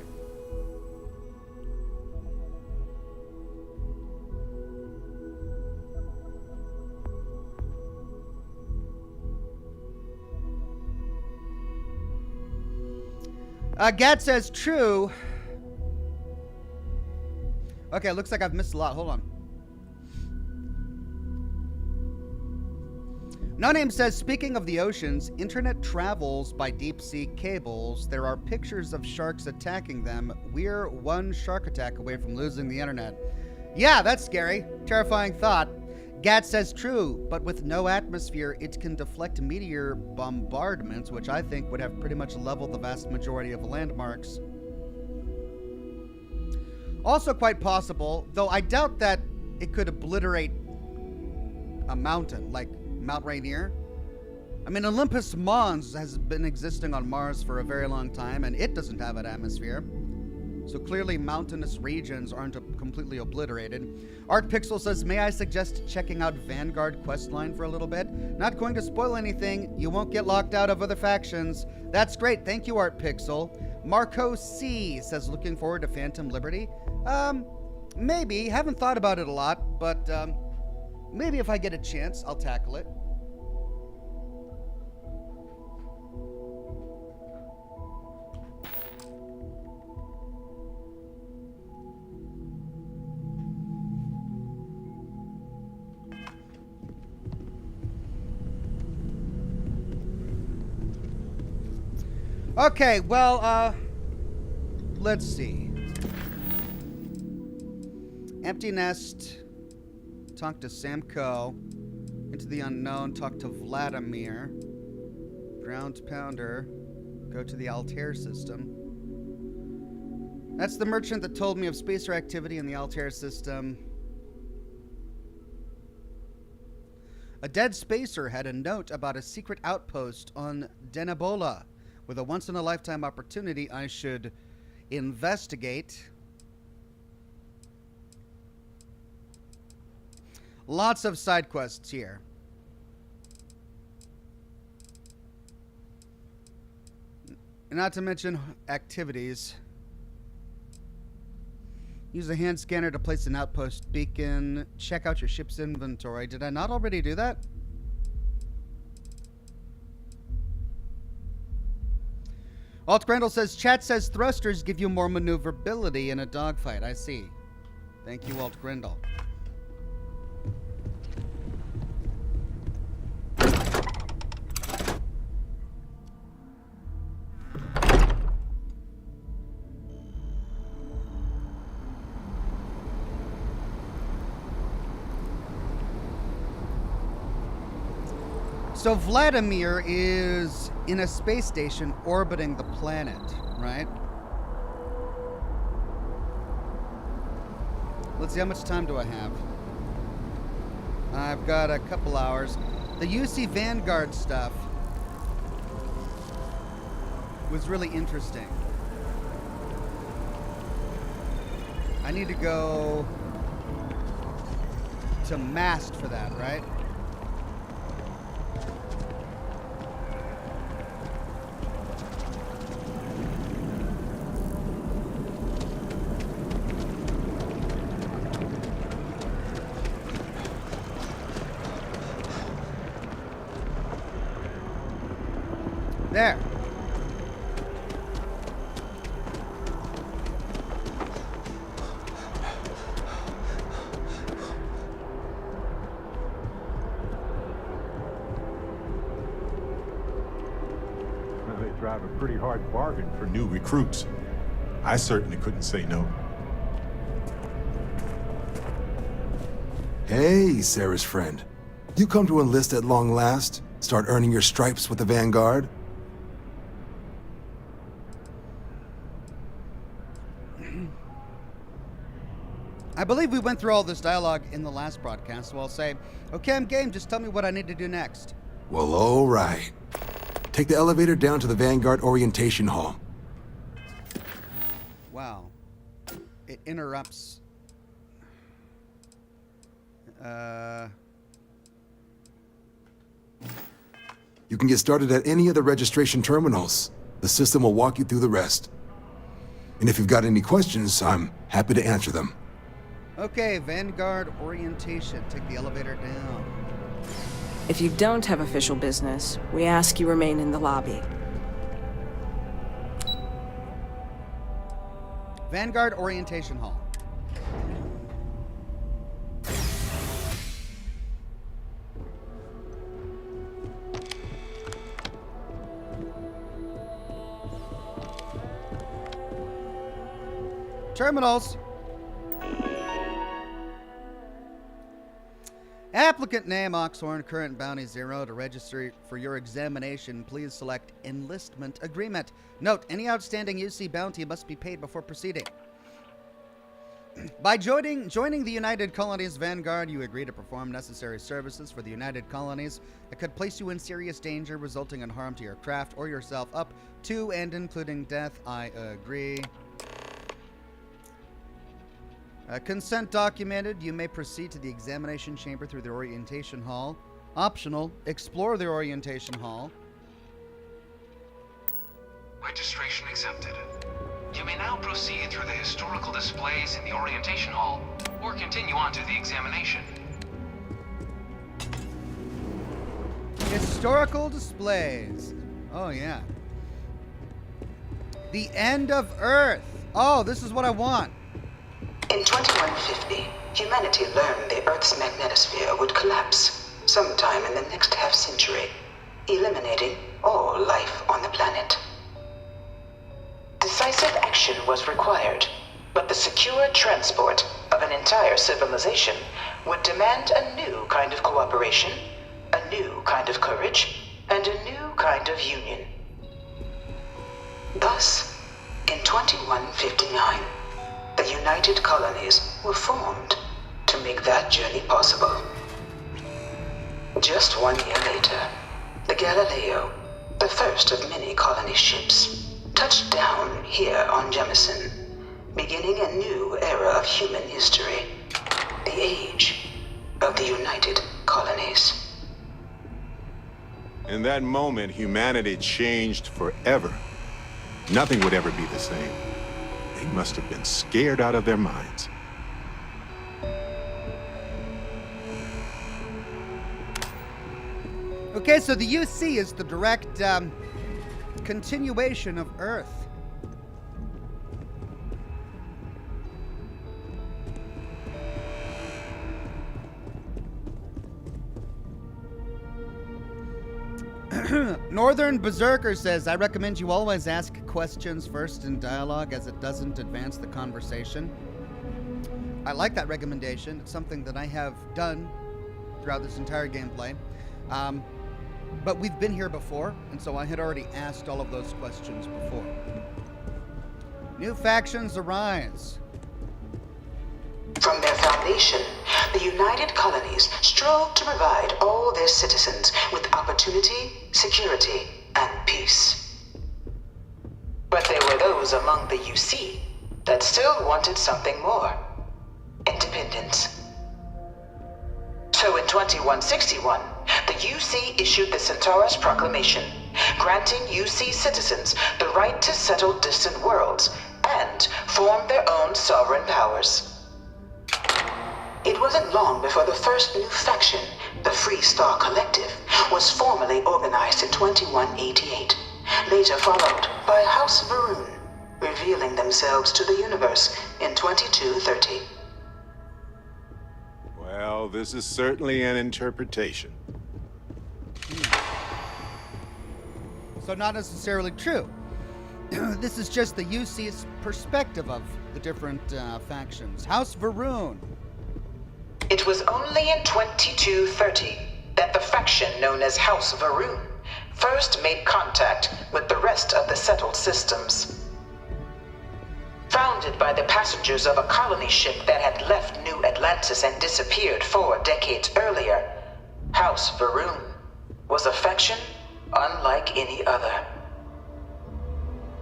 Gad says true. Okay, looks like I've missed a lot. Hold on. No Name says, speaking of the oceans, internet travels by deep sea cables. There are pictures of sharks attacking them. We're one shark attack away from losing the internet. Yeah, that's scary. Terrifying thought. Gat says true, but with no atmosphere, it can deflect meteor bombardments, which I think would have pretty much leveled the vast majority of landmarks. Also quite possible, though I doubt that it could obliterate a mountain, like Mount Rainier. I mean, Olympus Mons has been existing on Mars for a very long time, and it doesn't have an atmosphere. So clearly mountainous regions aren't completely obliterated. Art Pixel says, may I suggest checking out Vanguard questline for a little bit? Not going to spoil anything. You won't get locked out of other factions. That's great. Thank you, Art Pixel. Marco C says, looking forward to Phantom Liberty. Maybe. Haven't thought about it a lot, but maybe if I get a chance, I'll tackle it. Okay, well, let's see. Empty Nest. Talk to Samco. Into the Unknown. Talk to Vladimir. Ground Pounder. Go to the Altair system. That's the merchant that told me of spacer activity in the Altair system. A dead spacer had a note about a secret outpost on Denebola. With a once-in-a-lifetime opportunity, I should investigate. Lots of side quests here. Not to mention activities. Use a hand scanner to place an outpost beacon. Check out your ship's inventory. Did I not already do that? Alt Grendel says, chat says thrusters give you more maneuverability in a dogfight. I see. Thank you, Alt Grendel. So Vladimir is in a space station orbiting the planet, right? Let's see, how much time do I have? I've got a couple hours. The UC Vanguard stuff, was really interesting. I need to go to Mast for that, right? There. Well, they drive a pretty hard bargain for new recruits. I certainly couldn't say no. Hey, Sarah's friend. You come to enlist at long last? Start earning your stripes with the Vanguard? I believe we went through all this dialogue in the last broadcast, so I'll say, okay, I'm game, just tell me what I need to do next. Well, all right. Take the elevator down to the Vanguard Orientation Hall. Wow. It interrupts. You can get started at any of the registration terminals. The system will walk you through the rest. And if you've got any questions, I'm happy to answer them. Okay, Vanguard orientation. Take the elevator down. If you don't have official business, we ask you remain in the lobby. Vanguard orientation hall. Terminals. Applicant name Oxhorn, current bounty 0. To register for your examination, please select enlistment agreement. Note, any outstanding UC bounty must be paid before proceeding. By joining the United Colonies Vanguard, you agree to perform necessary services for the United Colonies that could place you in serious danger, resulting in harm to your craft or yourself, up to and including death. I agree. Consent documented. You may proceed to the examination chamber through the orientation hall. Optional, explore the orientation hall. Registration accepted. You may now proceed through the historical displays in the orientation hall, or continue on to the examination. Historical displays. Oh, yeah. The end of Earth. Oh, this is what I want. In 2150, humanity learned the Earth's magnetosphere would collapse sometime in the next half-century, eliminating all life on the planet. Decisive action was required, but the secure transport of an entire civilization would demand a new kind of cooperation, a new kind of courage, and a new kind of union. Thus, in 2159, the United Colonies were formed to make that journey possible. Just 1 year later, the Galileo, the first of many colony ships, touched down here on Jemison, beginning a new era of human history, the age of the United Colonies. In that moment, humanity changed forever. Nothing would ever be the same. They must have been scared out of their minds. Okay, so the UC is the direct continuation of Earth. Northern Berserker says, I recommend you always ask questions first in dialogue, as it doesn't advance the conversation. I like that recommendation. It's something that I have done throughout this entire gameplay. But we've been here before, and so I had already asked all of those questions before. New factions arise. From their foundation, the United Colonies strove to provide all their citizens with opportunity, security, and peace. among the UC that still wanted something more: independence. So in 2161, the UC issued the Centaurus Proclamation, granting UC citizens the right to settle distant worlds and form their own sovereign powers. It wasn't long before the first new faction, the Free Star Collective, was formally organized in 2188, later followed by House Varun, revealing themselves to the universe in 2230. Well, this is certainly an interpretation. So not necessarily true. This is just the UC's perspective of the different factions. House Varun. It was only in 2230 that the faction known as House Varun first made contact with the rest of the settled systems. Founded by the passengers of a colony ship that had left New Atlantis and disappeared 4 decades earlier, House Varun was a faction unlike any other.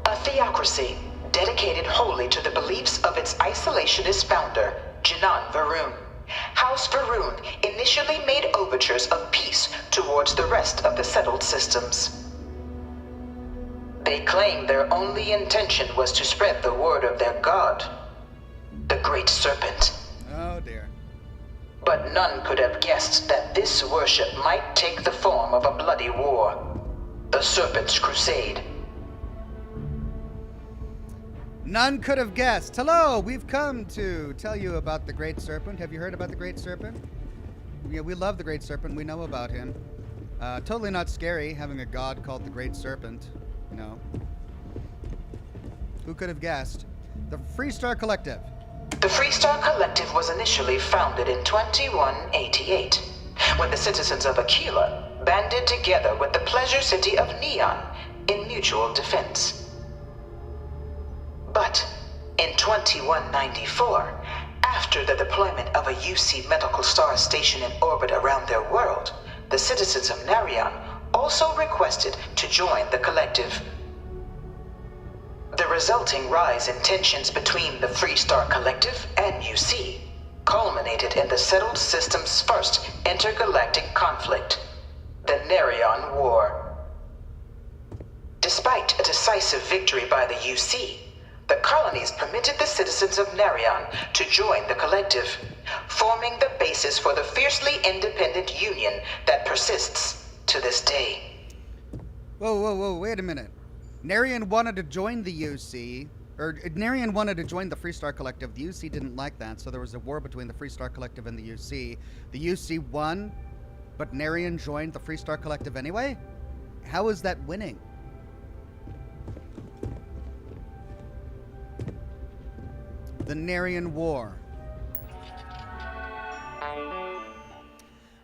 A theocracy dedicated wholly to the beliefs of its isolationist founder, Janan Varun. House Varun initially made overtures of peace towards the rest of the settled systems. They claimed their only intention was to spread the word of their god, the Great Serpent. Oh dear. But none could have guessed that this worship might take the form of a bloody war, the Serpent's Crusade. None could have guessed. Hello, we've come to tell you about the Great Serpent. Have you heard about the Great Serpent? Yeah, we love the Great Serpent. We know about him. Totally not scary, having a god called the Great Serpent. No. Who could have guessed? The Free Star Collective. The Free Star Collective was initially founded in 2188, when the citizens of Aquila banded together with the pleasure city of Neon in mutual defense. But in 2194, after the deployment of a UC medical star station in orbit around their world, the citizens of Narion also requested to join the collective. The resulting rise in tensions between the Free Star Collective and UC culminated in the settled system's first intergalactic conflict, the Narion War. Despite a decisive victory by the UC, the colonies permitted the citizens of Narion to join the collective, forming the basis for the fiercely independent union that persists to this day. Whoa, wait a minute. Narion wanted to join the UC, or Narion wanted to join the Free Star Collective. The UC didn't like that, so there was a war between the Free Star Collective and the UC. The UC won, but Narion joined the Free Star Collective anyway? How is that winning? The Narion War.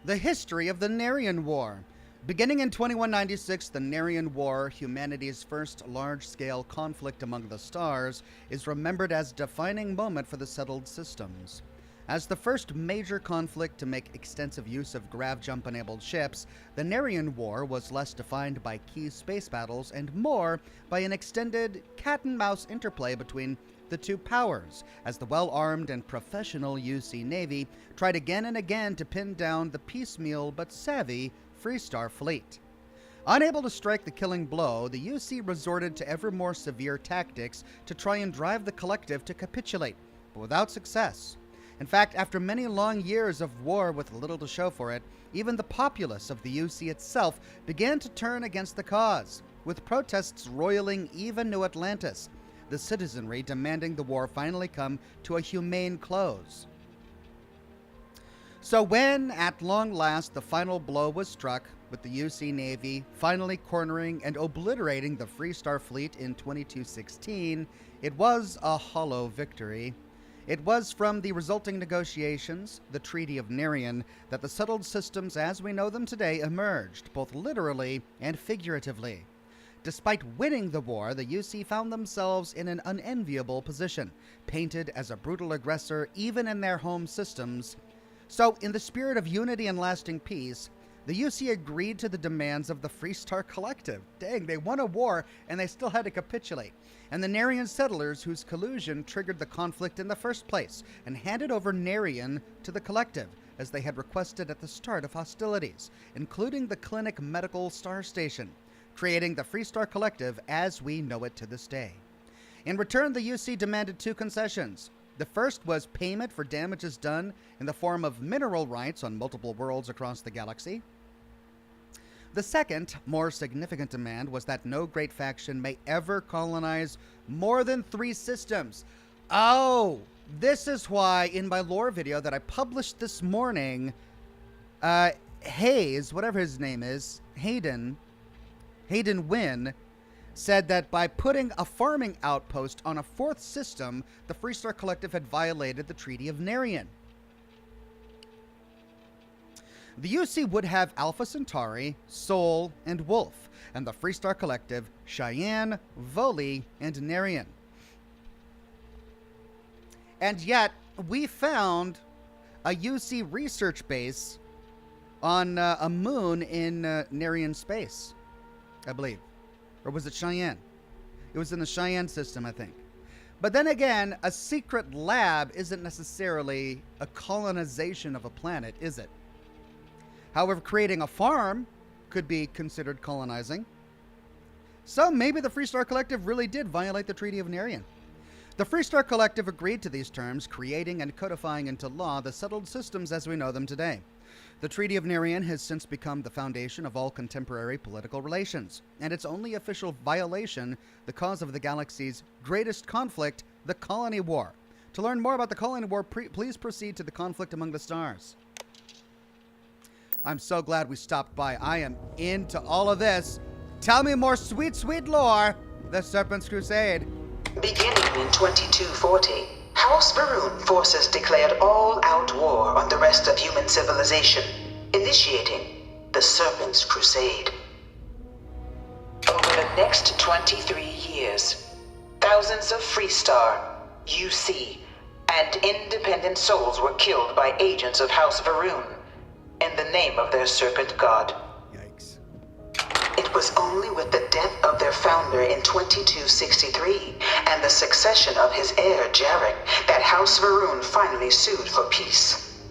The history of the Narion War. Beginning in 2196, the Narion War, humanity's first large-scale conflict among the stars, is remembered as a defining moment for the settled systems. As the first major conflict to make extensive use of grav-jump-enabled ships, the Narion War was less defined by key space battles and more by an extended cat-and-mouse interplay between the two powers, as the well-armed and professional UC Navy tried again and again to pin down the piecemeal but savvy Free Star fleet. Unable to strike the killing blow, the UC resorted to ever more severe tactics to try and drive the collective to capitulate, but without success. In fact, after many long years of war with little to show for it, even the populace of the UC itself began to turn against the cause, with protests roiling even New Atlantis, the citizenry demanding the war finally come to a humane close. So when, at long last, the final blow was struck, with the UC Navy finally cornering and obliterating the Free Star fleet in 2216, it was a hollow victory. It was from the resulting negotiations, the Treaty of Narion, that the settled systems as we know them today emerged, both literally and figuratively. Despite winning the war, the UC found themselves in an unenviable position, painted as a brutal aggressor even in their home systems. So, in the spirit of unity and lasting peace, The UC agreed to the demands of the Freestar Collective. Dang, they won a war and they still had to capitulate. And the Narian settlers, whose collusion triggered the conflict in the first place, and handed over Narian to the Collective, as they had requested at the start of hostilities, including the Clinic Medical Star Station, creating the Freestar Collective as we know it to this day. In return, the UC demanded 2 concessions. The first was payment for damages done in the form of mineral rights on multiple worlds across the galaxy. The second, more significant demand was that no great faction may ever colonize more than 3 systems. Oh, this is why in my lore video that I published this morning, Hayes, whatever his name is, Hayden Wynn, said that by putting a farming outpost on a 4th system, the Freestar Collective had violated the Treaty of Narian. The UC would have Alpha Centauri, Sol, and Wolf, and the Freestar Collective, Cheyenne, Voli, and Narian. And yet, we found a UC research base on a moon in Narian space, I believe. Or was it Cheyenne? It was in the Cheyenne system, I think. But then again, a secret lab isn't necessarily a colonization of a planet, is it? However, creating a farm could be considered colonizing. So maybe the Freestar Collective really did violate the Treaty of Narian. The Freestar Collective agreed to these terms, creating and codifying into law the settled systems as we know them today. The Treaty of Narian has since become the foundation of all contemporary political relations, and its only official violation, the cause of the galaxy's greatest conflict, the Colony War. To learn more about the Colony War, please proceed to the conflict among the stars. I'm so glad we stopped by. I am into all of this. Tell me more sweet, sweet lore. The Serpent's Crusade. Beginning in 2240, House Varun forces declared all-out war on the rest of human civilization, initiating the Serpent's Crusade. Over the next 23 years, thousands of Freestar, UC, and independent souls were killed by agents of House Varun in the name of their serpent god. Yikes. It was only with the death of their founder in 2263 and the succession of his heir, Jarek, that House Varun finally sued for peace.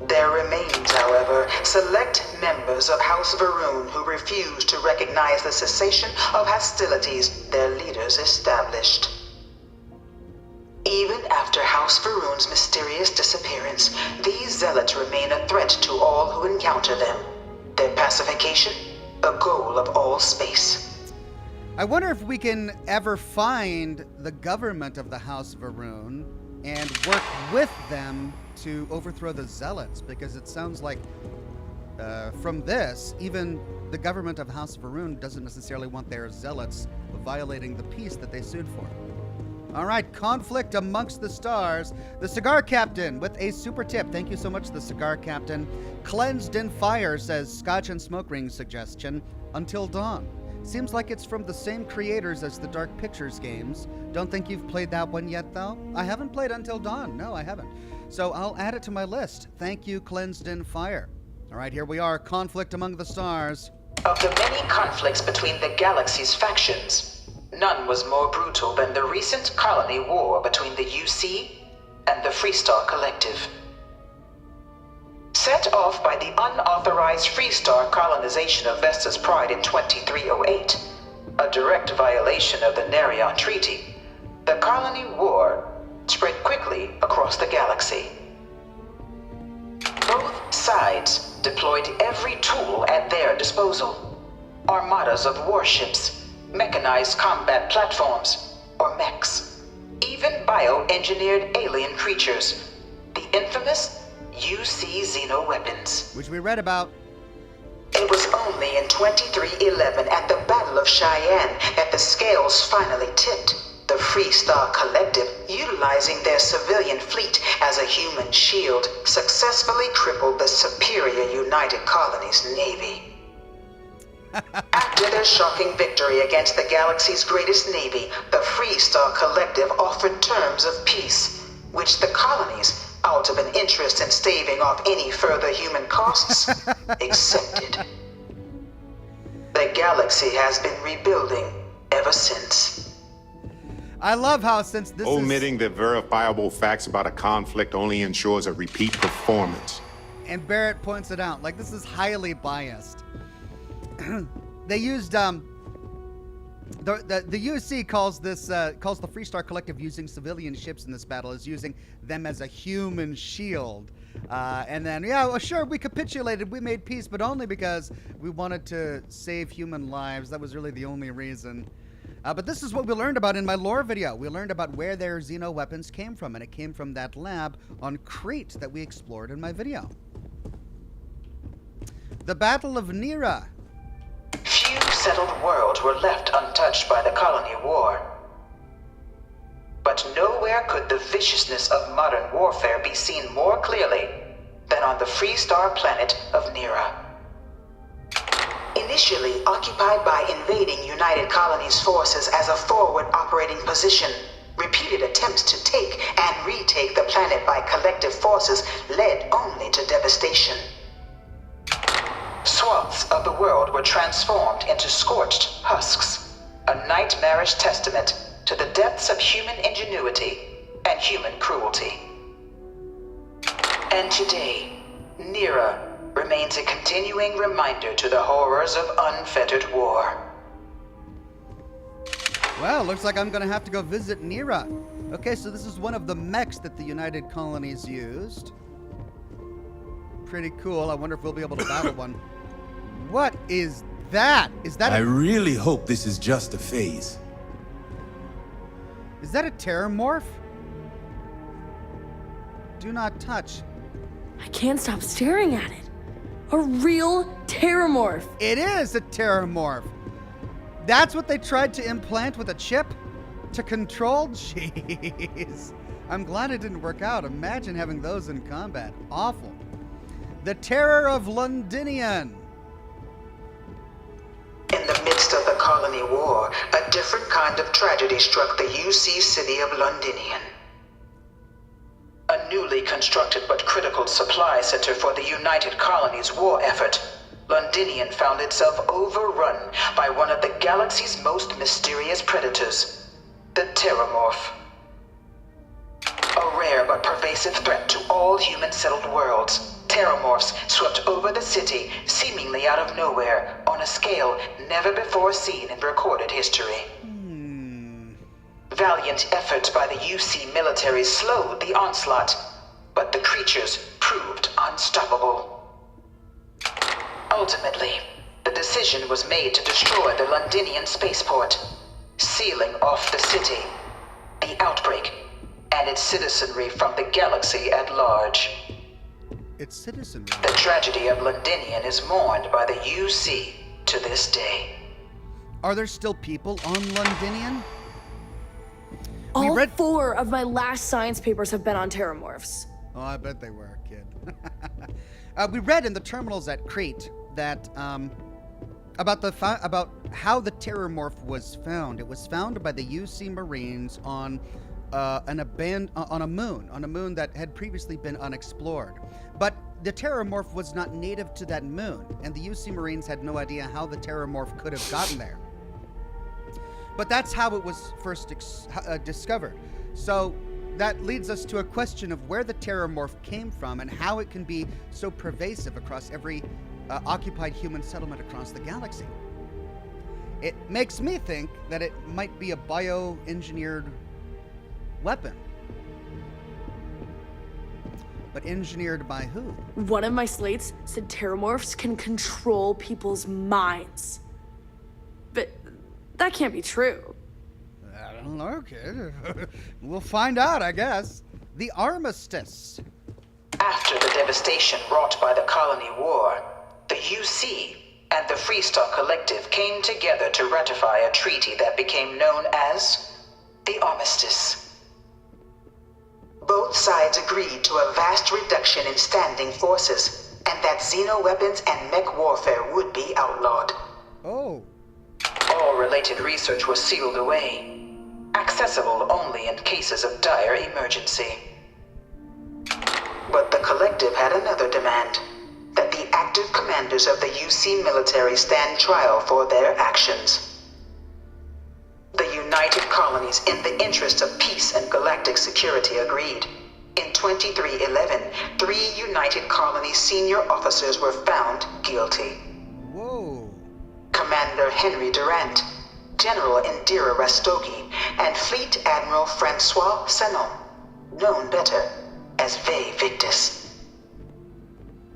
There remains, however, select members of House Varun who refuse to recognize the cessation of hostilities their leaders established. Even after House Varun's mysterious disappearance, these zealots remain a threat to all who encounter them. Their pacification, a goal of all space. I wonder if we can ever find the government of the House Varun and work with them to overthrow the zealots, because it sounds like from this, even the government of House Varun doesn't necessarily want their zealots violating the peace that they sued for. All right, conflict amongst the stars. The Cigar Captain with a super tip. Thank you so much, the Cigar Captain. Cleansed in Fire says, Scotch and Smoke Ring suggestion, Until Dawn. Seems like it's from the same creators as the Dark Pictures games. Don't think you've played that one yet, though? I haven't played Until Dawn. No, I haven't. So I'll add it to my list. Thank you, Cleansed in Fire. All right, here we are. Conflict among the stars. Of the many conflicts between the galaxy's factions, none was more brutal than the recent colony war between the UC and the Freestar Collective. Set off by the unauthorized Freestar colonization of Vesta's Pride in 2308, a direct violation of the Narian Treaty, the colony war spread quickly across the galaxy. Both sides deployed every tool at their disposal. Armadas of warships, mechanized combat platforms, or mechs, even bioengineered alien creatures, the infamous UC Xeno weapons. Which we read about. It was only in 2311 at the Battle of Cheyenne that the scales finally tipped. The Freestar Collective, utilizing their civilian fleet as a human shield, successfully crippled the superior United Colonies Navy. After their shocking victory against the galaxy's greatest navy, the Freestar Collective offered terms of peace, which the colonies out of an interest in staving off any further human costs, accepted. The galaxy has been rebuilding ever since. I love how since this Omitting the verifiable facts about a conflict only ensures a repeat performance. And Barrett points it out, like this is highly biased. They used the UC calls this calls the Freestar Collective using civilian ships in this battle as using them as a human shield. And then, yeah, well, sure, we capitulated, we made peace, but only because we wanted to save human lives. That was really the only reason. But this is what we learned about in my lore video. We learned about where their Xeno weapons came from, and it came from that lab on Crete that we explored in my video. The Battle of Nira. Few settled worlds were left untouched by the colony war. But nowhere could the viciousness of modern warfare be seen more clearly than on the Freestar planet of Nira. Initially occupied by invading United Colonies forces as a forward operating position, repeated attempts to take and retake the planet by collective forces led only to devastation. Swaths of the world were transformed into scorched husks, a nightmarish testament to the depths of human ingenuity and human cruelty. And today, Nira remains a continuing reminder to the horrors of unfettered war. Well, looks like I'm gonna have to go visit Nira. Okay, so this is one of the mechs that the United Colonies used. Pretty cool. I wonder if we'll be able to battle one. What is that? Is that I really hope this is just a phase. Is that a terramorph? Do not touch. I can't stop staring at it. A real terramorph. It is a terramorph. That's what they tried to implant with a chip to control? Jeez. I'm glad it didn't work out. Imagine having those in combat. Awful. The Terror of Londinian. In the midst of the colony war, a different kind of tragedy struck the UC city of Londinian. A newly constructed but critical supply center for the United Colonies' war effort, Londinian found itself overrun by one of the galaxy's most mysterious predators, the Terramorph. A rare but pervasive threat to all human-settled worlds, Terramorphs swept over the city, seemingly out of nowhere, on a scale never before seen in recorded history. Valiant efforts by the UC military slowed the onslaught, but the creatures proved unstoppable. Ultimately, the decision was made to destroy the Londinian spaceport, sealing off the city, the outbreak, and its citizenry from the galaxy at large. Its citizenry? The tragedy of Londinian is mourned by the UC to this day. Are there still people on Londinian? All 4 of my last science papers have been on terramorphs. Oh, I bet they were, kid. We read in the terminals at Crete that about how the terramorph was found. It was found by the UC Marines on a moon that had previously been unexplored. But the terramorph was not native to that moon, and the UC Marines had no idea how the terramorph could have gotten there. But that's how it was first discovered. So that leads us to a question of where the terramorph came from and how it can be so pervasive across every occupied human settlement across the galaxy. It makes me think that it might be a bioengineered weapon. But engineered by who? One of my slates said terramorphs can control people's minds. But that can't be true. I don't know, kid. We'll find out, I guess. The Armistice. After the devastation wrought by the colony war, the UC and the Freestar Collective came together to ratify a treaty that became known as the Armistice. Both sides agreed to a vast reduction in standing forces, and that Xeno weapons and mech warfare would be outlawed. Oh. All related research was sealed away, accessible only in cases of dire emergency. But the Collective had another demand. That the active commanders of the UC military stand trial for their actions. The United Colonies, in the interest of peace and galactic security, agreed. In 2311, 3 United Colonies senior officers were found guilty. Whoa. Commander Henry Durant, General Indira Rastogi, and Fleet Admiral Francois Sanon, known better as Ve Victus.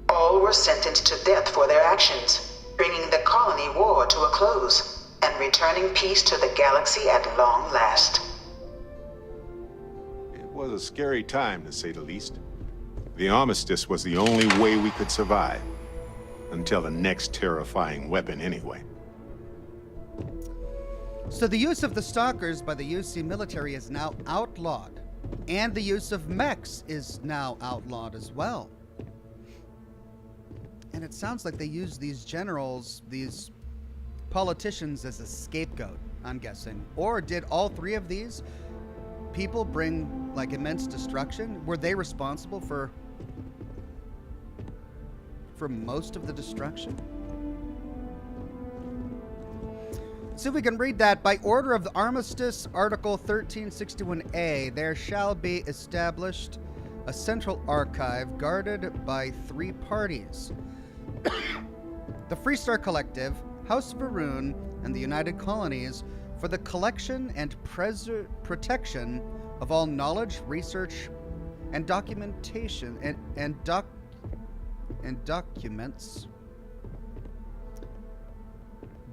All were sentenced to death for their actions, bringing the colony war to a close and returning peace to the galaxy at long last. It was a scary time, to say the least. The armistice was the only way we could survive. Until the next terrifying weapon, anyway. So the use of the Stalkers by the UC military is now outlawed. And the use of mechs is now outlawed as well. And it sounds like they use these generals, these politicians, as a scapegoat, I'm guessing. Or did all 3 of these people bring, like, immense destruction? Were they responsible for most of the destruction? So we can read that. By order of the Armistice, Article 1361A, there shall be established a central archive guarded by 3 parties. The Freestar Collective, House of Varun, and the United Colonies for the collection and protection of all knowledge, research, and documentation and documents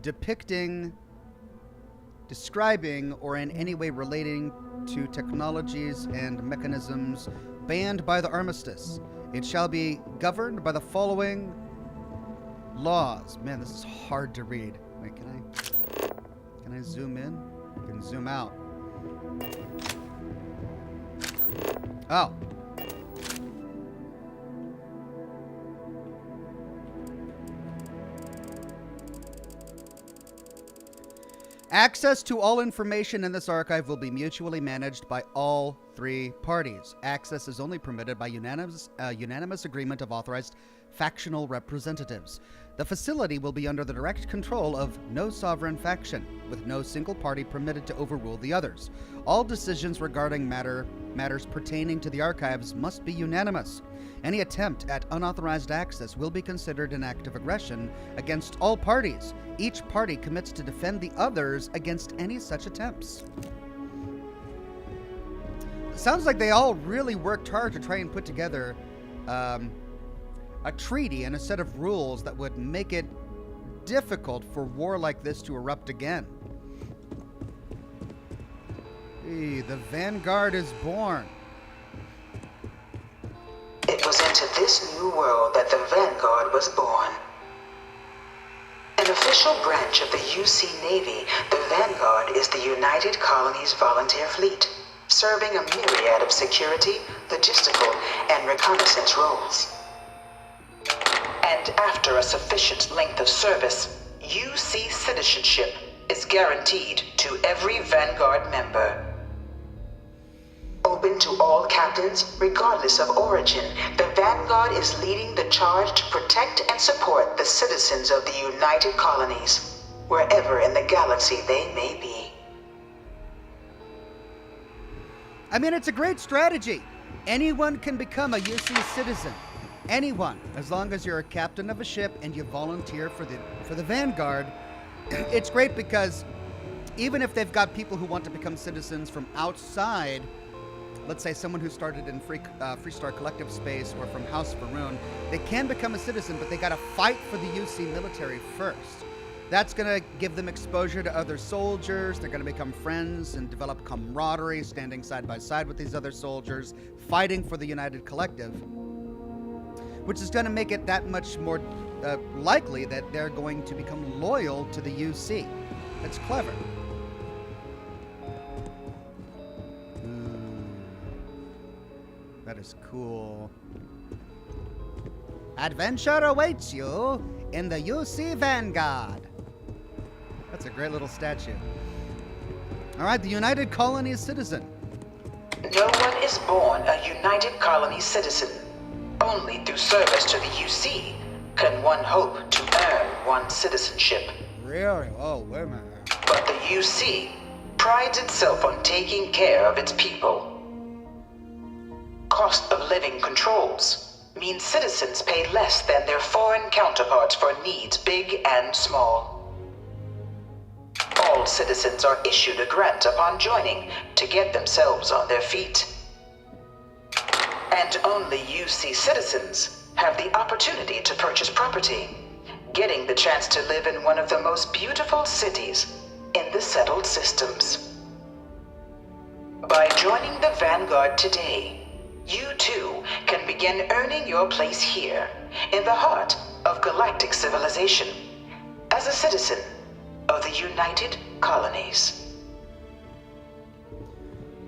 depicting, describing, or in any way relating to technologies and mechanisms banned by the Armistice. It shall be governed by the following laws. Man, this is hard to read. Wait, can I zoom in? I can zoom out. Oh. Access to all information in this archive will be mutually managed by all 3 parties. Access is only permitted by unanimous agreement of authorized factional representatives. The facility will be under the direct control of no sovereign faction, with no single party permitted to overrule the others. All decisions regarding matters pertaining to the archives must be unanimous. Any attempt at unauthorized access will be considered an act of aggression against all parties. Each party commits to defend the others against any such attempts. Sounds like they all really worked hard to try and put together a treaty and a set of rules that would make it difficult for war like this to erupt again. Hey, the Vanguard is born. It was into this new world that the Vanguard was born. An official branch of the UC Navy, the Vanguard is the United Colonies Volunteer Fleet, serving a myriad of security, logistical, and reconnaissance roles. And after a sufficient length of service, UC citizenship is guaranteed to every Vanguard member. Open to all captains, regardless of origin, the Vanguard is leading the charge to protect and support the citizens of the United Colonies, wherever in the galaxy they may be. I mean, it's a great strategy. Anyone can become a UC citizen. Anyone, as long as you're a captain of a ship and you volunteer for the Vanguard. It's great because even if they've got people who want to become citizens from outside, let's say someone who started in Freestar Collective space or from House of Varun, they can become a citizen, but they got to fight for the UC military first. That's going to give them exposure to other soldiers. They're going to become friends and develop camaraderie, standing side by side with these other soldiers, fighting for the United Collective, which is going to make it that much more likely that they're going to become loyal to the UC. That's clever. That is cool. Adventure awaits you in the UC Vanguard. That's a great little statue. All right, the United Colonies citizen. No one is born a United Colonies citizen. Only through service to the UC can one hope to earn one's citizenship. Really? Oh, wait a minute. But the UC prides itself on taking care of its people. Cost of living controls mean citizens pay less than their foreign counterparts for needs big and small. All citizens are issued a grant upon joining to get themselves on their feet. And only UC citizens have the opportunity to purchase property, getting the chance to live in one of the most beautiful cities in the settled systems. By joining the Vanguard today, you too can begin earning your place here, in the heart of galactic civilization, as a citizen of the United Colonies.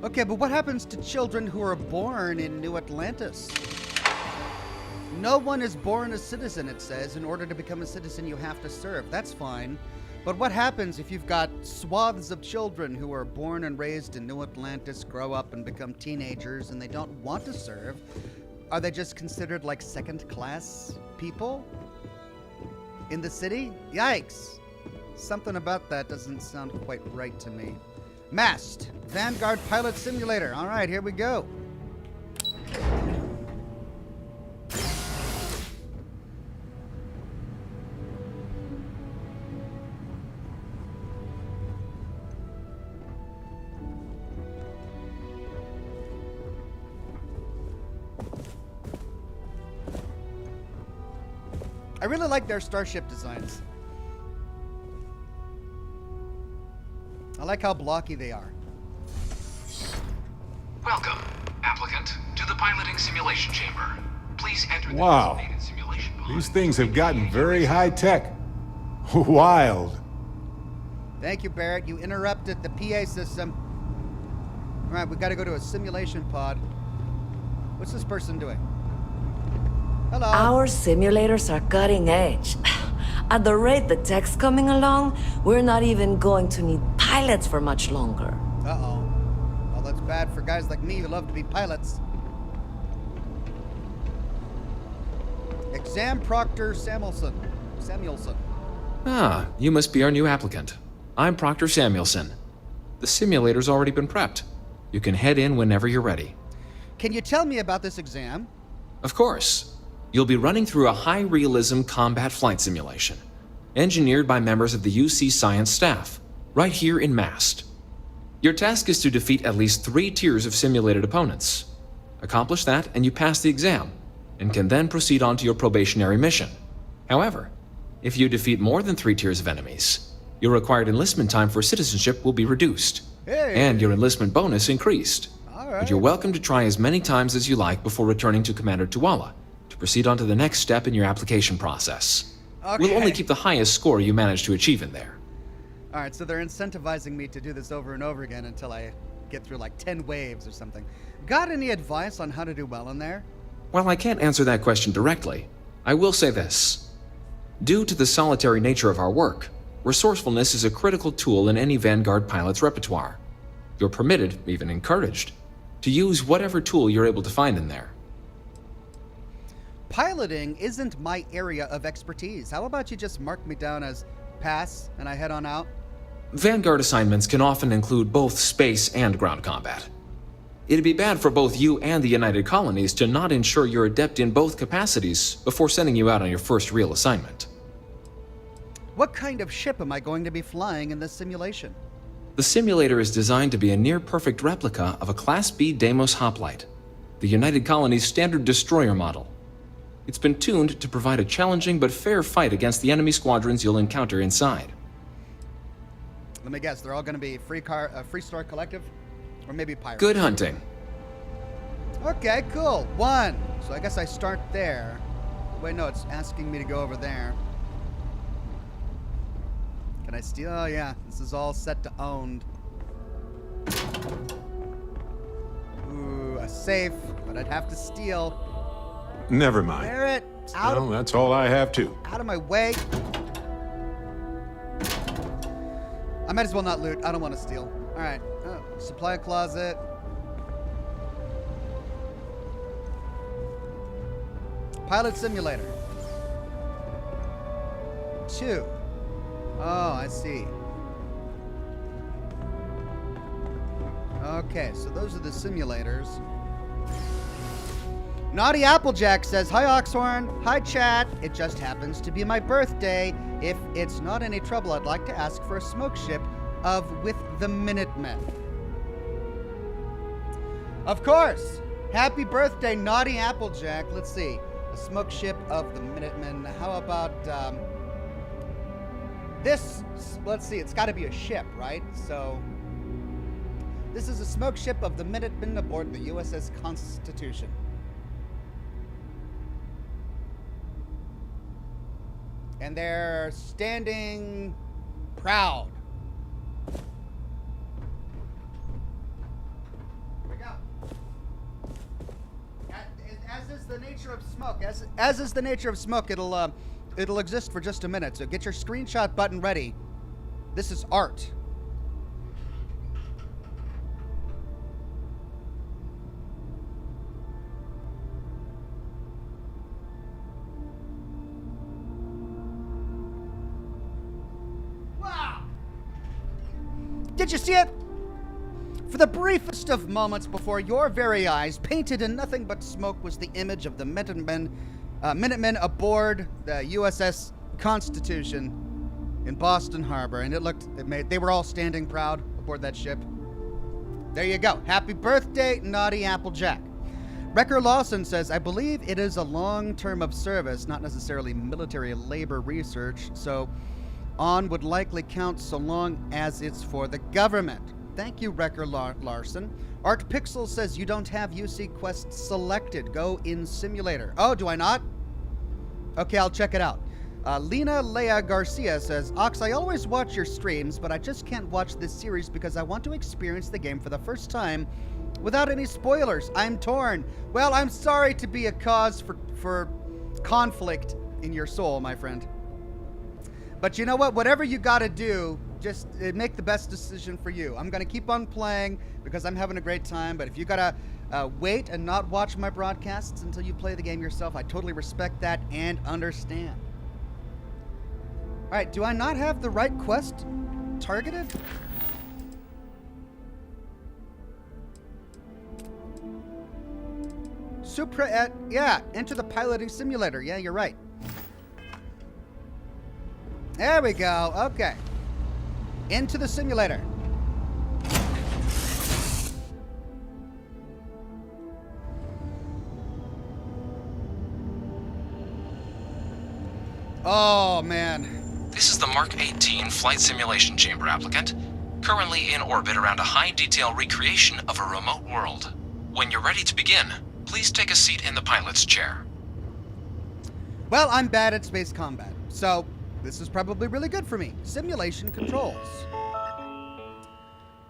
Okay, but what happens to children who are born in New Atlantis? No one is born a citizen, it says. In order to become a citizen, you have to serve. That's fine. But what happens if you've got swaths of children who are born and raised in New Atlantis, grow up and become teenagers, and they don't want to serve? Are they just considered like second-class people in the city? Yikes. Something about that doesn't sound quite right to me. Mast, Vanguard Pilot Simulator. All right, here we go. I really like their starship designs. I like how blocky they are. Welcome, applicant, to the piloting simulation chamber. Please enter the Wow. designated simulation pod. These things have gotten very high-tech. Wild. Thank you, Barrett. You interrupted the PA system. All right, we got to go to a simulation pod. What's this person doing? Hello. Our simulators are cutting edge. At the rate the tech's coming along, we're not even going to need pilots for much longer. Uh-oh. Well, that's bad for guys like me who love to be pilots. Exam Proctor Samuelson. Ah, you must be our new applicant. I'm Proctor Samuelson. The simulator's already been prepped. You can head in whenever you're ready. Can you tell me about this exam? Of course. You'll be running through a high-realism combat flight simulation, engineered by members of the UC science staff, right here in Mast. Your task is to defeat at least 3 tiers of simulated opponents. Accomplish that, and you pass the exam, and can then proceed on to your probationary mission. However, if you defeat more than 3 tiers of enemies, your required enlistment time for citizenship will be reduced, and your enlistment bonus increased. But you're welcome to try as many times as you like before returning to Commander Tuala to proceed on to the next step in your application process. We'll only keep the highest score you manage to achieve in there. All right, so they're incentivizing me to do this over and over again until I get through like 10 waves or something. Got any advice on how to do well in there? While I can't answer that question directly, I will say this. Due to the solitary nature of our work, resourcefulness is a critical tool in any Vanguard pilot's repertoire. You're permitted, even encouraged, to use whatever tool you're able to find in there. Piloting isn't my area of expertise. How about you just mark me down as pass and I head on out? Vanguard assignments can often include both space and ground combat. It'd be bad for both you and the United Colonies to not ensure you're adept in both capacities before sending you out on your first real assignment. What kind of ship am I going to be flying in this simulation? The simulator is designed to be a near-perfect replica of a Class B Deimos hoplite, the United Colony's standard destroyer model. It's been tuned to provide a challenging but fair fight against the enemy squadrons you'll encounter inside. Let me guess, they're all going to be Free Star Collective? Or maybe Pirates? Good hunting. Okay, cool. 1. So I guess I start there. Wait, no, it's asking me to go over there. Can I steal? Oh, yeah. This is all set to owned. Ooh, a safe, but I'd have to steal. Never mind. Barrett, Well, that's all I have too. out of my way. I might as well not loot. I don't want to steal. All right. Oh, supply closet. Pilot simulator. 2. Oh, I see. Okay, so those are the simulators. Naughty Applejack says, "Hi Oxhorn, hi chat. It just happens to be my birthday. If it's not any trouble, I'd like to ask for a smoke ship of With the Minutemen." Of course. Happy birthday, Naughty Applejack. Let's see. A smoke ship of the Minutemen. How about this? Let's see. It's got to be a ship, right? So this is a smoke ship of the Minutemen aboard the USS Constitution. And they're standing proud. Here we go. As is the nature of smoke, as is the nature of smoke, it'll exist for just a minute. So get your screenshot button ready. This is art. Did you see it? For the briefest of moments before your very eyes, painted in nothing but smoke, was the image of the Minutemen aboard the USS Constitution in Boston Harbor, and they were all standing proud aboard that ship. There you go. Happy birthday, Naughty Applejack. Wrecker Lawson says, "I believe it is a long term of service, not necessarily military labor research, so on would likely count so long as it's for the government." Thank you, Wrecker Larson. Art Pixel says, "You don't have UC Quest selected. Go in simulator." Oh, do I not? Okay, I'll check it out. Lena Leia Garcia says, "Ox, I always watch your streams, but I just can't watch this series because I want to experience the game for the first time without any spoilers. I'm torn." Well, I'm sorry to be a cause for conflict in your soul, my friend. But you know what? Whatever you got to do, just make the best decision for you. I'm going to keep on playing because I'm having a great time. But if you got to wait and not watch my broadcasts until you play the game yourself, I totally respect that and understand. All right, do I not have the right quest targeted? Yeah, enter the piloting simulator. Yeah, you're right. There we go. Okay. Into the simulator. Oh, man. This is the Mark 18 Flight Simulation Chamber applicant, currently in orbit around a high-detail recreation of a remote world. When you're ready to begin, please take a seat in the pilot's chair. Well, I'm bad at space combat, so this is probably really good for me. Simulation controls.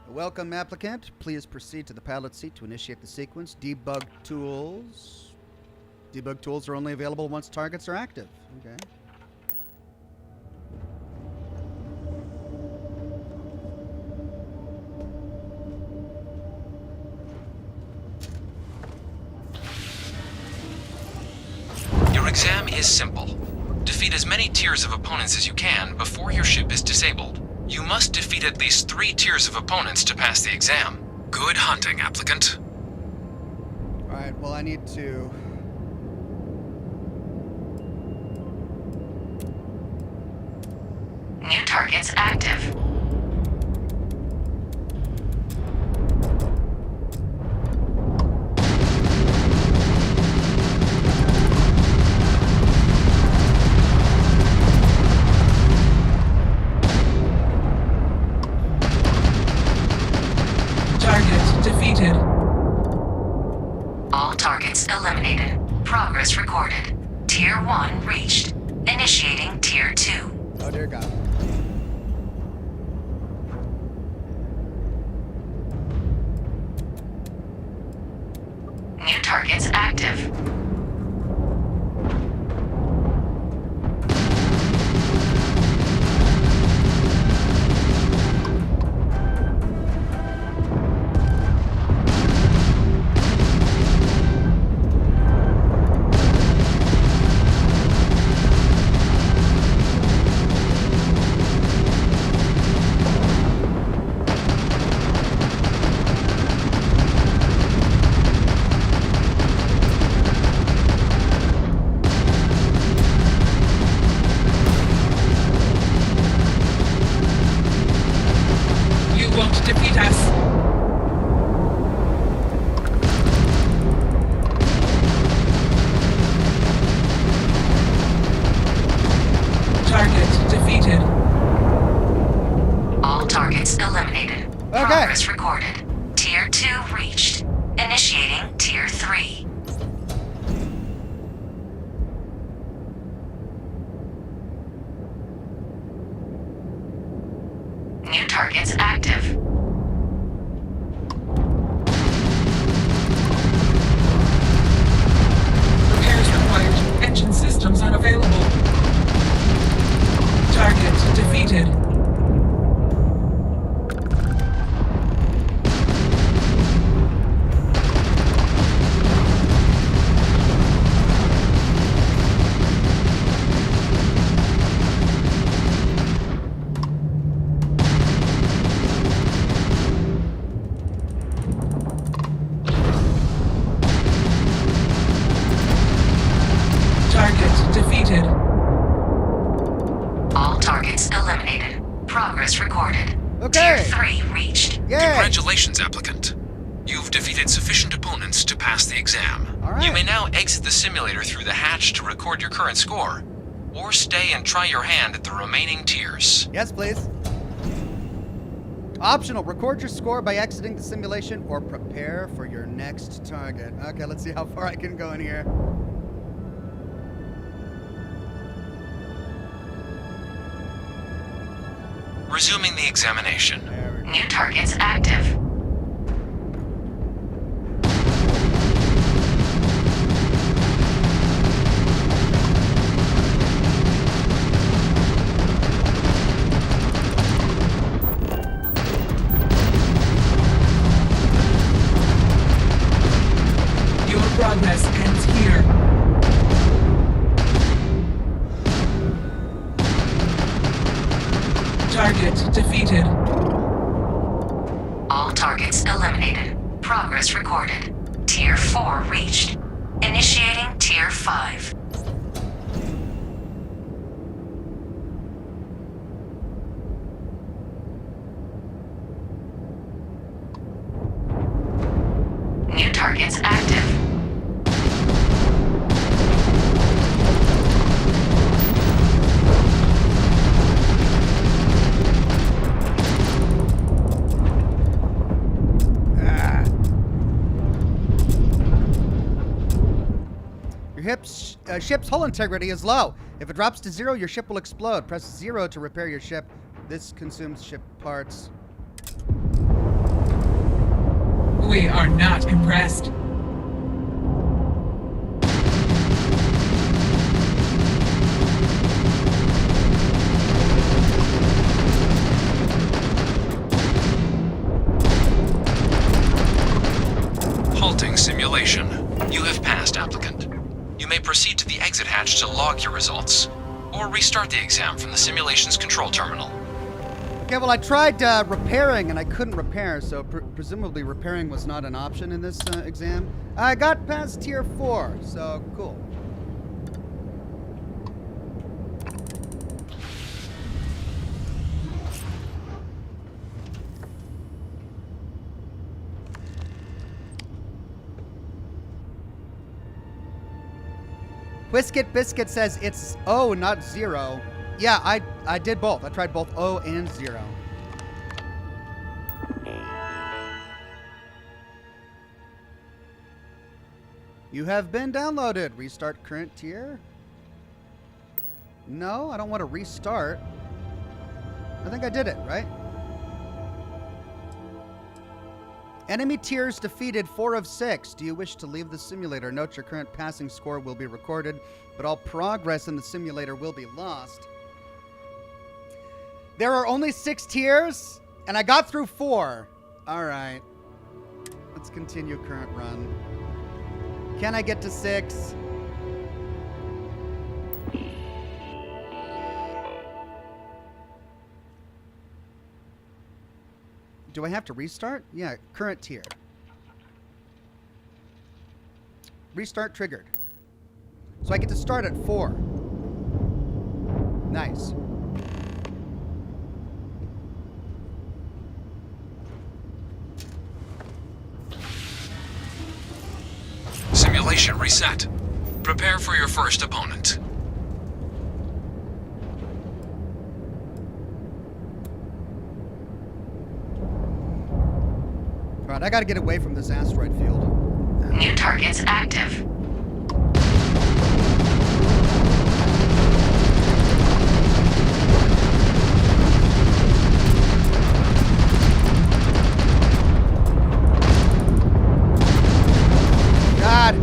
Welcome, applicant. Please proceed to the pilot seat to initiate the sequence. Debug tools. Debug tools are only available once targets are active. Okay. Your exam is simple. Defeat as many tiers of opponents as you can before your ship is disabled. You must defeat at least 3 tiers of opponents to pass the exam. Good hunting, applicant. Alright, well, I need to... New targets active. Defeated. All targets eliminated. Progress recorded. Tier 1 reached. Initiating Tier 2. Oh, dear God. New targets active. Tess. Target defeated. All targets eliminated. Okay. Progress recorded. Tier 2 reached. Initiating Tier 3. New targets active. Repairs required. Engine systems unavailable. Target defeated. Target defeated. All targets eliminated. Progress recorded. Okay. Tier 3 reached. Yay. Congratulations, applicant. You've defeated sufficient opponents to pass the exam. All right. You may now exit the simulator through the hatch to record your current score, or stay and try your hand at the remaining tiers. Yes, please. Optional. Record your score by exiting the simulation or prepare for your next target. Okay, let's see how far I can go in here. Resuming the examination. New targets active. Your progress ends here. Target defeated. All targets eliminated. Progress recorded. Tier 4 reached. Initiating Tier 5. New targets active. Your ship's hull integrity is low. If it drops to 0, your ship will explode. Press 0 to repair your ship. This consumes ship parts. We are not impressed. Halting simulation. You have passed, applicant. You may proceed to the exit hatch to log your results, or restart the exam from the simulation's control terminal. Okay, well, I tried repairing and I couldn't repair, so presumably repairing was not an option in this exam. I got past Tier 4, so cool. Whisket Biscuit says it's O, not 0. Yeah, I did both. I tried both O and 0. You have been downloaded. Restart current tier? No, I don't want to restart. I think I did it, right? Enemy tiers defeated 4 of 6. Do you wish to leave the simulator? Note your current passing score will be recorded, but all progress in the simulator will be lost. There are only 6 tiers, and I got through 4. All right. Let's continue current run. Can I get to 6? Do I have to restart? Yeah, current tier. Restart triggered. So I get to start at 4. Nice. Simulation reset. Prepare for your first opponent. Alright, I gotta get away from this asteroid field. New targets active. God!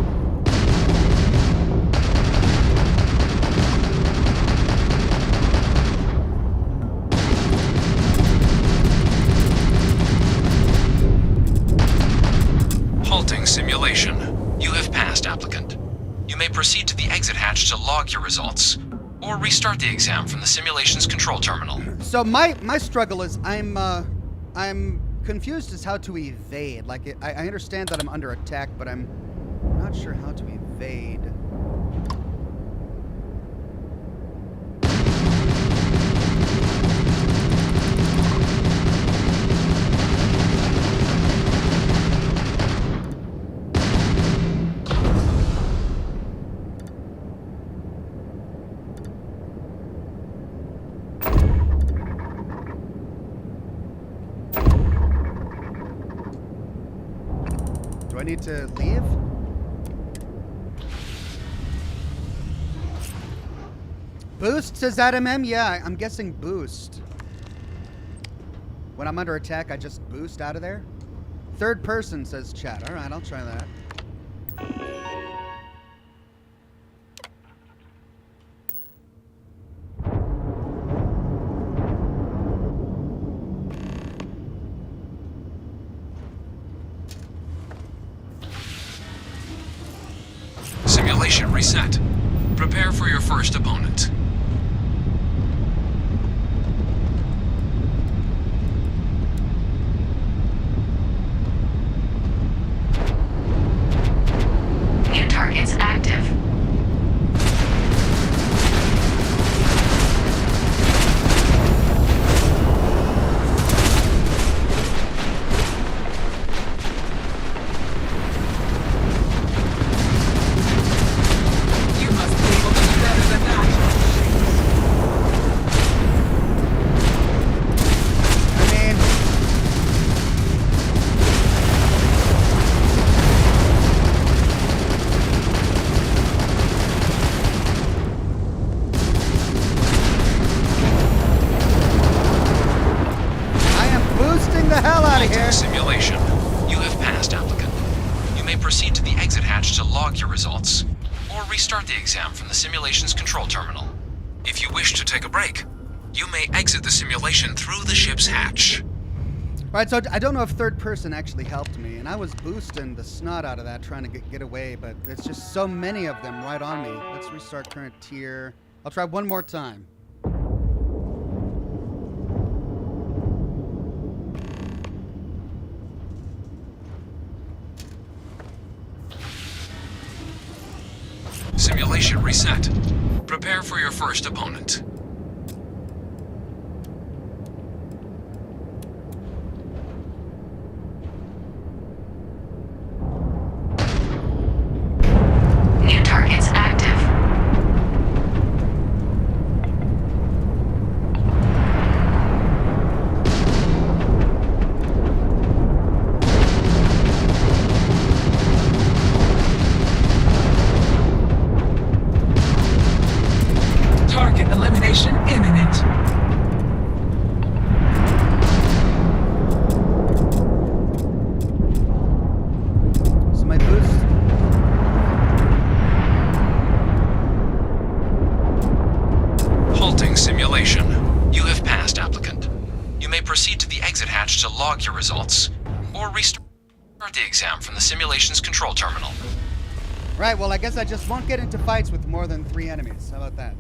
Halting simulation. You have passed, applicant. You may proceed to the exit hatch to log your results, or restart the exam from the simulation's control terminal. So my struggle is I'm confused as how to evade. Like I understand that I'm under attack, but I'm not sure how to evade. Do I need to leave? Boost, says Adam M? Yeah, I'm guessing boost. When I'm under attack, I just boost out of there? Third person, says chat. Alright, I'll try that. Simulation reset. Prepare for your first opponent. New targets active. You must be able to do better than that. I am boosting the hell out of here. Simulation. You have passed, applicant. You may proceed to the exit hatch to log your results, or restart the exam from the simulation's control terminal. If you wish to take a break, you may exit the simulation through the ship's hatch. Right, so I don't know if third person actually helped me, and I was boosting the snot out of that trying to get away, but there's just so many of them right on me. Let's restart current tier. I'll try one more time. Simulation reset. Prepare for your first opponent. New targets active. Target elimination imminent. So my boost. Halting simulation. You have passed, applicant. You may proceed to the exit hatch to log your results, or restart the exam from the simulation's control terminal. Right, well, I guess I just won't get into fights with more than 3 enemies. How about that?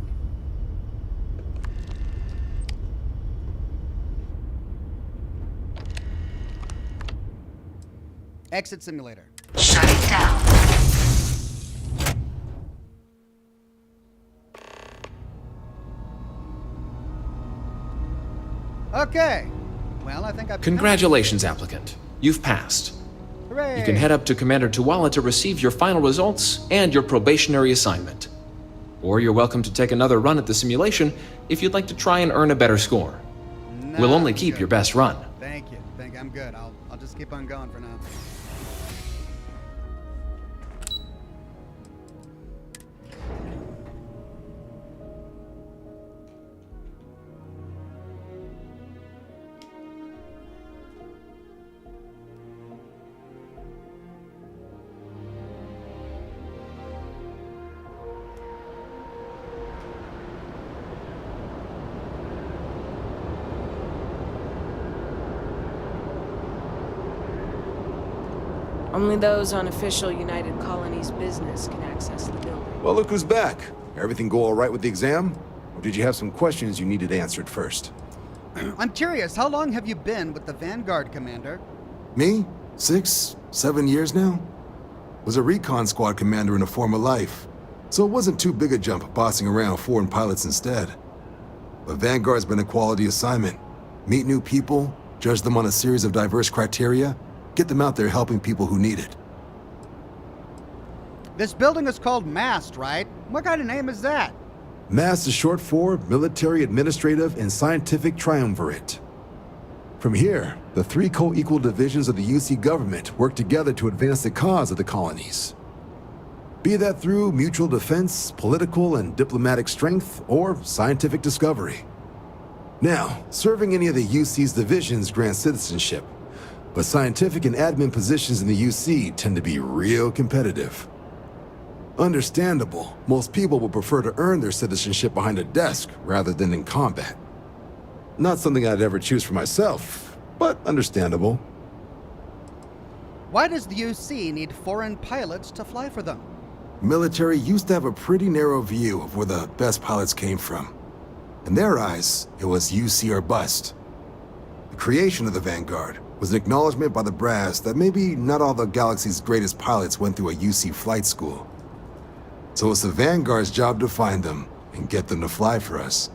Exit simulator. Shutting down. Okay. Well, I think I've... Congratulations, applicant. You've passed. Hooray! You can head up to Commander Tuwala to receive your final results and your probationary assignment. Or you're welcome to take another run at the simulation if you'd like to try and earn a better score. We'll only keep your best run. Thank you. I'm good. I'll just keep on going for now. Only those on official United Colonies business can access the building. Well, look who's back. Everything go all right with the exam? Or did you have some questions you needed answered first? I'm curious, how long have you been with the Vanguard, Commander? Me? 6, 7 years now? Was a recon squad commander in a former life, so it wasn't too big a jump bossing around foreign pilots instead. But Vanguard's been a quality assignment. Meet new people, judge them on a series of diverse criteria, get them out there helping people who need it. This building is called MAST, right? What kind of name is that? MAST is short for Military, Administrative, and Scientific Triumvirate. From here, the 3 co-equal divisions of the UC government work together to advance the cause of the colonies. Be that through mutual defense, political and diplomatic strength, or scientific discovery. Now, serving any of the UC's divisions grants citizenship, but scientific and admin positions in the UC tend to be real competitive. Understandable, most people would prefer to earn their citizenship behind a desk rather than in combat. Not something I'd ever choose for myself, but understandable. Why does the UC need foreign pilots to fly for them? Military used to have a pretty narrow view of where the best pilots came from. In their eyes, it was UC or bust. The creation of the Vanguard was an acknowledgement by the brass that maybe not all the galaxy's greatest pilots went through a UC flight school. So it's the Vanguard's job to find them and get them to fly for us.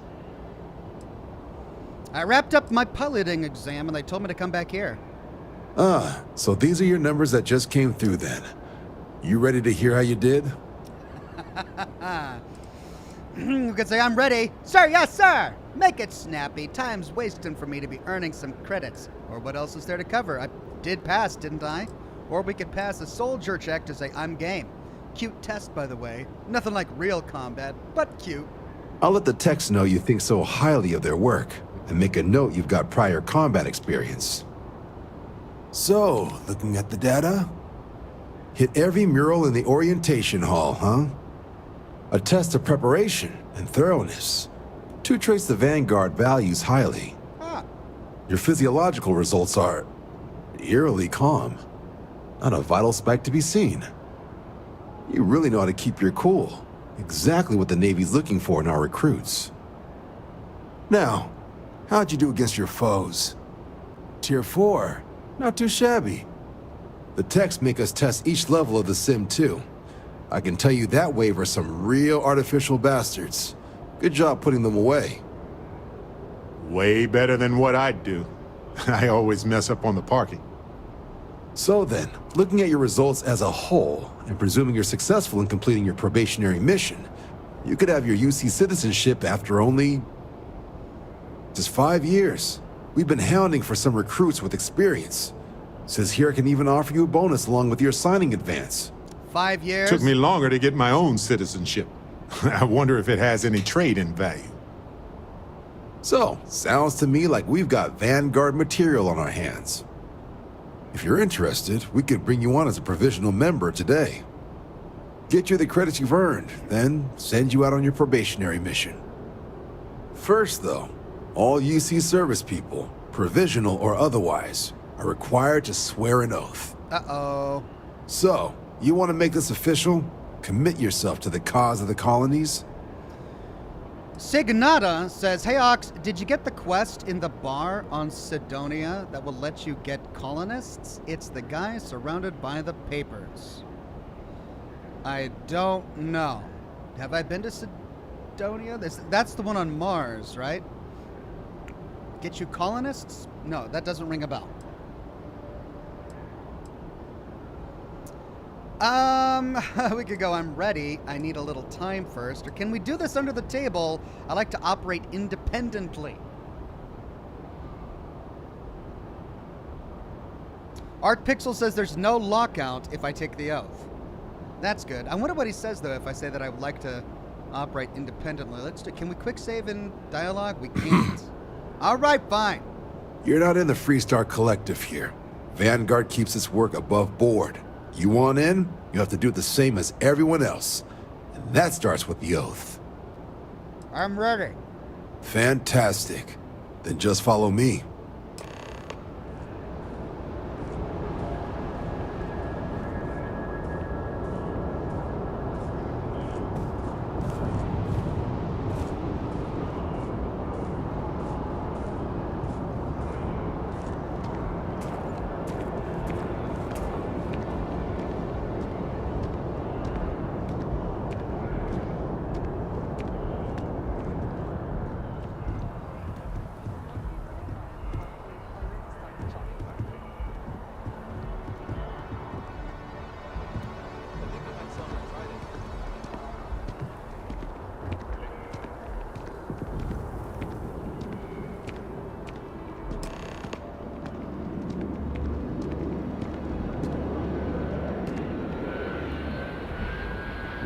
I wrapped up my piloting exam and they told me to come back here. Ah, so these are your numbers that just came through then. You ready to hear how you did? You could say I'm ready. Sir, yes, sir! Make it snappy. Time's wasting for me to be earning some credits. Or what else is there to cover? I did pass, didn't I? Or we could pass a soldier check to say I'm game. Cute test, by the way. Nothing like real combat, but cute. I'll let the techs know you think so highly of their work, and make a note you've got prior combat experience. So, looking at the data? Hit every mural in the orientation hall, huh? A test of preparation and thoroughness. 2 traits the Vanguard values highly. Your physiological results are eerily calm. Not a vital spike to be seen. You really know how to keep your cool. Exactly what the Navy's looking for in our recruits. Now, how'd you do against your foes? Tier 4. Not too shabby. The techs make us test each level of the sim too. I can tell you that waiver some real artificial bastards. Good job putting them away. Way better than what I'd do. I always mess up on the parking. So then, looking at your results as a whole, and presuming you're successful in completing your probationary mission, you could have your UC citizenship after only just 5 years. We've been hounding for some recruits with experience. Says here I can even offer you a bonus along with your signing advance. 5 years? Took me longer to get my own citizenship. I wonder if it has any trade-in value. So, sounds to me like we've got Vanguard material on our hands. If you're interested, we could bring you on as a provisional member today. Get you the credits you've earned, then send you out on your probationary mission. First, though, all UC service people, provisional or otherwise, are required to swear an oath. Uh-oh. So, you want to make this official? Commit yourself to the cause of the colonies? Signata says, hey Ox, did you get the quest in the bar on Sidonia that will let you get colonists? It's the guy surrounded by the papers. I don't know. Have I been to Sidonia? That's the one on Mars, right? Get you colonists? No, that doesn't ring a bell. We could go, I'm ready. I need a little time first. Or can we do this under the table? I like to operate independently. Art Pixel says there's no lockout if I take the oath. That's good. I wonder what he says, though, if I say that I would like to operate independently. Let's do. Can we quick save in dialogue? We can't. All right, fine. You're not in the Freestar Collective here. Vanguard keeps its work above board. You want in, you have to do the same as everyone else. And that starts with the oath. I'm ready. Fantastic. Then just follow me.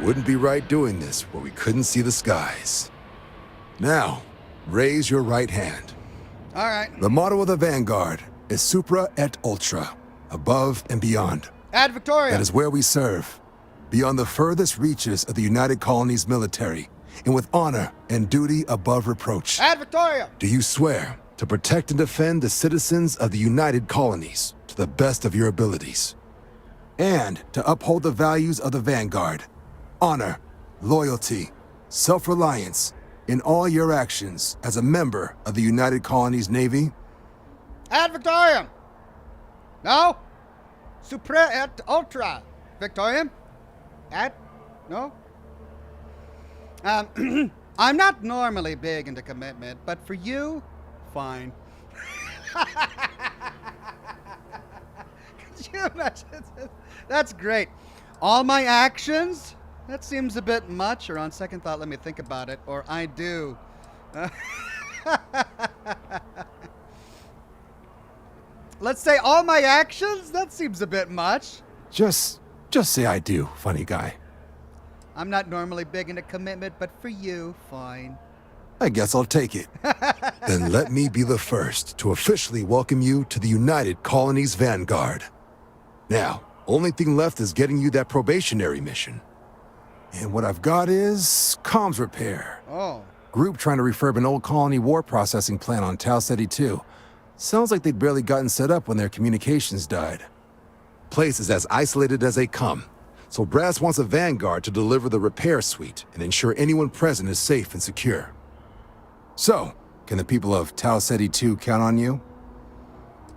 Wouldn't be right doing this where we couldn't see the skies. Now, raise your right hand. All right. The motto of the Vanguard is Supra et Ultra, above and beyond. Ad Victoria. That is where we serve, beyond the furthest reaches of the United Colonies military, and with honor and duty above reproach. Ad Victoria. Do you swear to protect and defend the citizens of the United Colonies to the best of your abilities, and to uphold the values of the Vanguard, honor, loyalty, self-reliance, in all your actions as a member of the United Colonies Navy? Ad Victoriam. No? Supra et Ultra. Victoriam? Ad? No? I'm not normally big into commitment, but for you, fine. Could you imagine? That's great. All my actions? That seems a bit much, or on second thought, let me think about it, or I do. Let's say all my actions? That seems a bit much. Just say I do, funny guy. I'm not normally big into commitment, but for you, fine. I guess I'll take it. Then let me be the first to officially welcome you to the United Colonies Vanguard. Now, only thing left is getting you that probationary mission. And what I've got is comms repair. Oh. Group trying to refurb an old colony war processing plant on Tau Ceti 2. Sounds like they'd barely gotten set up when their communications died. Place is as isolated as they come, so Brass wants a Vanguard to deliver the repair suite and ensure anyone present is safe and secure. So, can the people of Tau Ceti 2 count on you?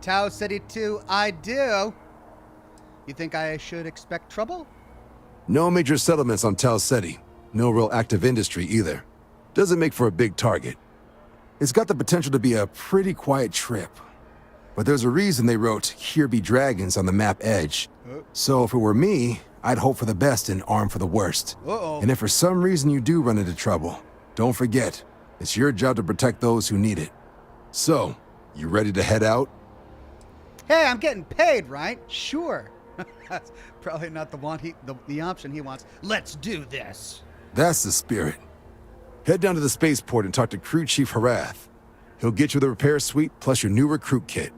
Tau Ceti 2, I do. You think I should expect trouble? No major settlements on Tau Ceti. No real active industry either. Doesn't make for a big target. It's got the potential to be a pretty quiet trip. But there's a reason they wrote, "Here be dragons" on the map edge. So if it were me, I'd hope for the best and arm for the worst. And if for some reason you do run into trouble, don't forget, it's your job to protect those who need it. So, you ready to head out? Hey, I'm getting paid, right? Sure. That's probably not the option he wants. Let's do this. That's the spirit. Head down to the spaceport and talk to Crew Chief Harath. He'll get you the repair suite plus your new recruit kit.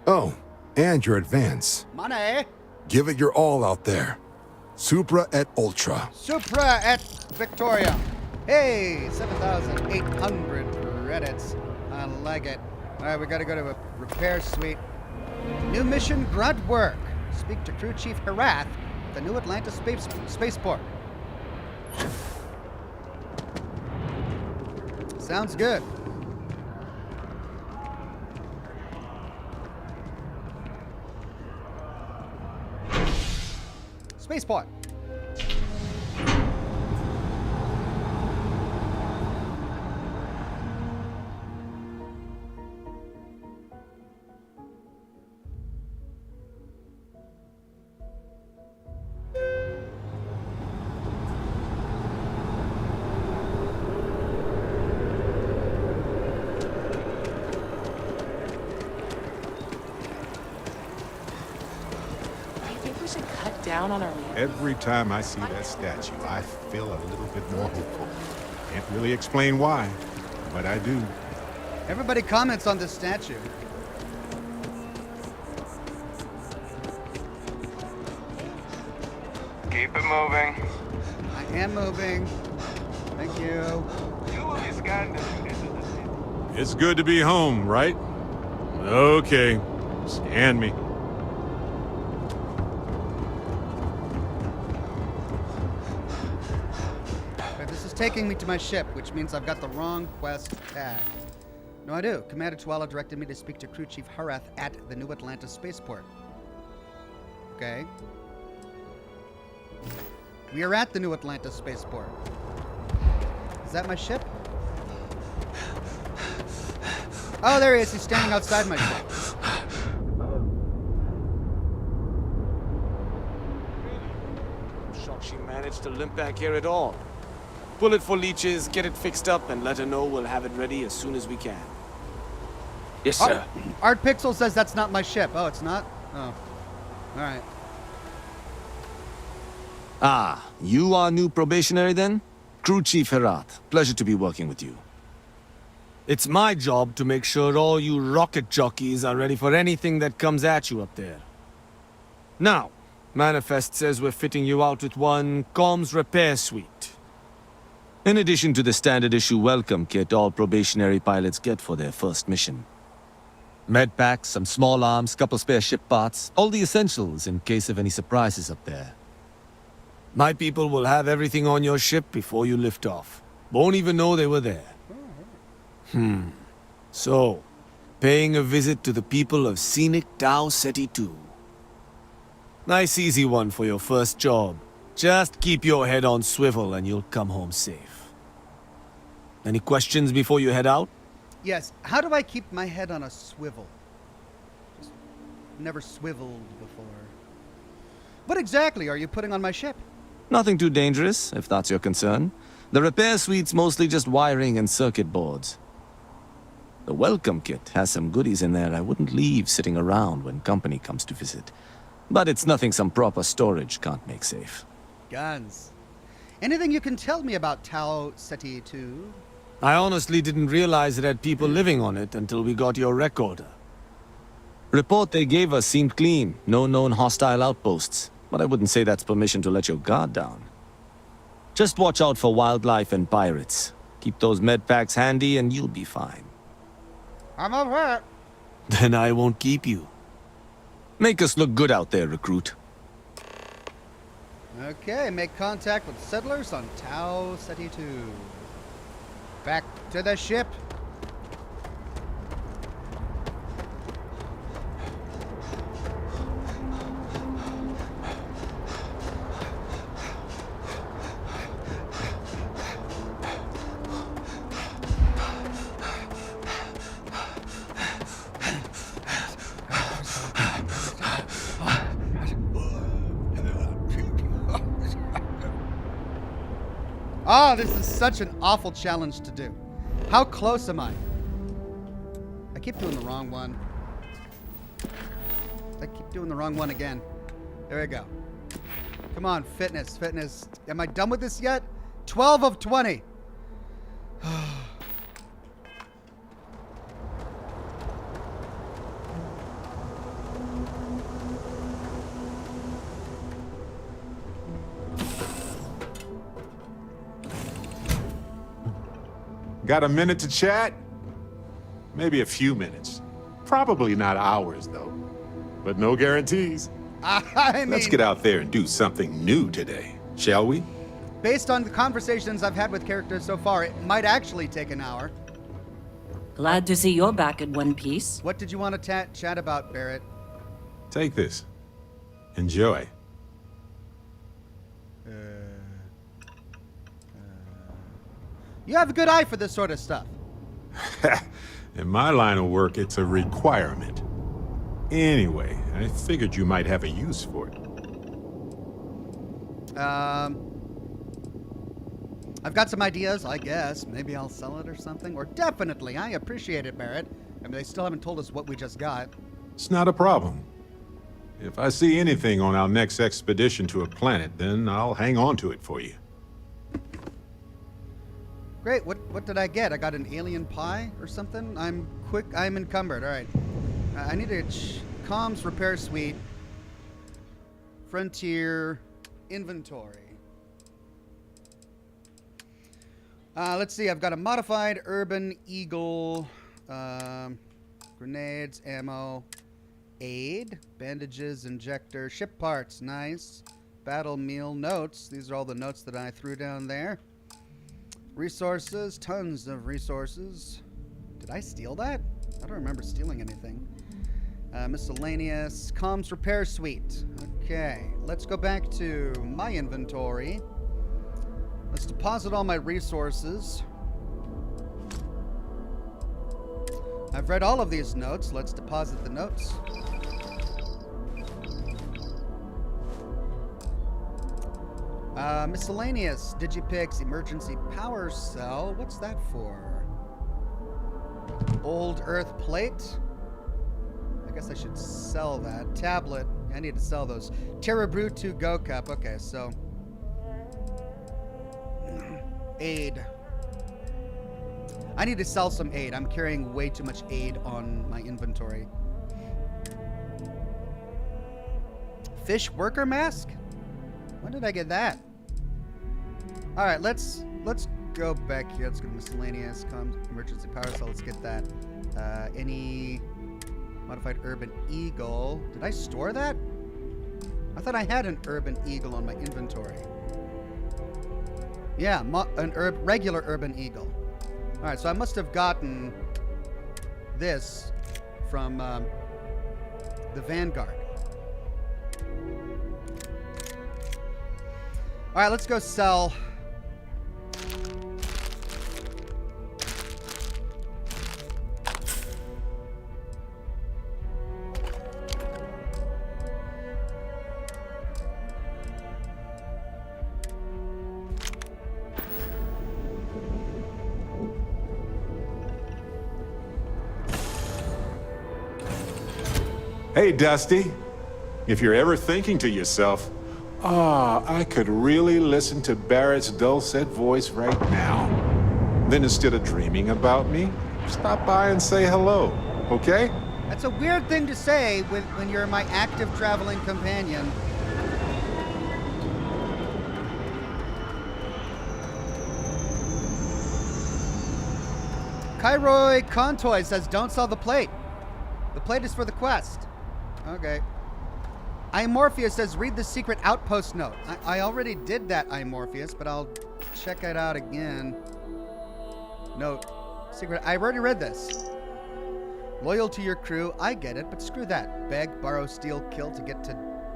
Oh, and your advance. Money. Give it your all out there. Supra et Ultra. Supra et Victoria. Hey, 7,800 credits. I like it. All right, we gotta go to a repair suite. New mission, grunt work. Speak to Crew Chief Harath at the New Atlanta Spaceport. Sounds good. Spaceport. down on our lead. Every time I see that statue, I feel a little bit more hopeful. Can't really explain why, but I do. Everybody comments on this statue. Keep it moving. I am moving. Thank you. You will be scanned. It's good to be home, right? Okay, scan me. Okay, this is taking me to my ship, which means I've got the wrong quest tag. No, I do. Commander Tuala directed me to speak to Crew Chief Harath at the New Atlantis spaceport. Okay. We are at the New Atlantis spaceport. Is that my ship? Oh, there he is. He's standing outside my ship. I'm shocked she managed to limp back here at all. Pull it for leeches, get it fixed up, and let her know we'll have it ready as soon as we can. Yes, sir. Art Pixel says that's not my ship. Oh, it's not? Oh. All right. Ah, you are new probationary then? Crew Chief Herath, pleasure to be working with you. It's my job to make sure all you rocket jockeys are ready for anything that comes at you up there. Now, Manifest says we're fitting you out with one comms repair suite. In addition to the standard issue welcome kit all probationary pilots get for their first mission. Medpacks, some small arms, couple spare ship parts, all the essentials in case of any surprises up there. My people will have everything on your ship before you lift off. Won't even know they were there. So, paying a visit to the people of scenic Tau Ceti 2. Nice easy one for your first job. Just keep your head on swivel and you'll come home safe. Any questions before you head out? Yes. How do I keep my head on a swivel? Just never swiveled before. What exactly are you putting on my ship? Nothing too dangerous, if that's your concern. The repair suite's mostly just wiring and circuit boards. The welcome kit has some goodies in there I wouldn't leave sitting around when company comes to visit. But it's nothing some proper storage can't make safe. Guns. Anything you can tell me about Tau Ceti 2? I honestly didn't realize it had people living on it until we got your recorder. Report they gave us seemed clean. No known hostile outposts. But I wouldn't say that's permission to let your guard down. Just watch out for wildlife and pirates. Keep those medpacks handy and you'll be fine. I'm over it. Then I won't keep you. Make us look good out there, recruit. Okay, make contact with settlers on Tau Ceti 2. Back to the ship. Oh, this is such an awful challenge to do. How close am I? I keep doing the wrong one. I keep doing the wrong one again. There we go. Come on, fitness, fitness. Am I done with this yet? 12 of 20. Got a minute to chat? Maybe a few minutes. Probably not hours, though. But no guarantees. I mean, Let's get out there and do something new today, shall we? based on the conversations I've had with characters so far, it might actually take an hour. Glad to see you're back in one piece. What did you want to chat about, Barrett? Take this. Enjoy. You have a good eye for this sort of stuff. In my line of work, it's a requirement. Anyway, I figured you might have a use for it. I've got some ideas, I guess. Maybe I'll sell it or something. Or definitely, I appreciate it, Barrett. I mean, they still haven't told us what we just got. It's not a problem. If I see anything on our next expedition to a planet, then I'll hang on to it for you. Great. What did I get? I got an alien pie or something? I'm encumbered. All right. I need a comms repair suite. Frontier inventory. Let's see. I've got a modified urban eagle, grenades, ammo, aid, bandages, injector, ship parts. Nice. Battle meal, notes. These are all the notes that I threw down there. Resources, tons of resources. Did I steal that? I don't remember stealing anything. Miscellaneous, comms repair suite. Okay, let's go back to my inventory. Let's deposit all my resources. I've read all of these notes. Let's deposit the notes. Miscellaneous, Digipix, emergency power cell. What's that for? Old earth plate. I guess I should sell that. Tablet. I need to sell those. Terra Brew 2 Go Cup. Okay, so. Aid. I need to sell some aid. I'm carrying way too much aid on my inventory. Fish worker mask? When did I get that? All right, let's go back here. Let's go to miscellaneous, emergency power cell. Let's get that. Any modified urban eagle? Did I store that? I thought I had an urban eagle on my inventory. Yeah, regular urban eagle. All right, so I must have gotten this from the Vanguard. All right, let's go sell. Hey, Dusty. If you're ever thinking to yourself, I could really listen to Barrett's dulcet voice right now, then instead of dreaming about me, stop by and say hello, okay? That's a weird thing to say when you're my active traveling companion. Kairoi Contoy says, don't sell the plate. The plate is for the quest. Okay. Imorpheus says, read the secret outpost note. I already did that, Imorpheus, but I'll check it out again. Note. Secret. I already read this. Loyal to your crew. I get it, but screw that. Beg, borrow, steal, kill to get to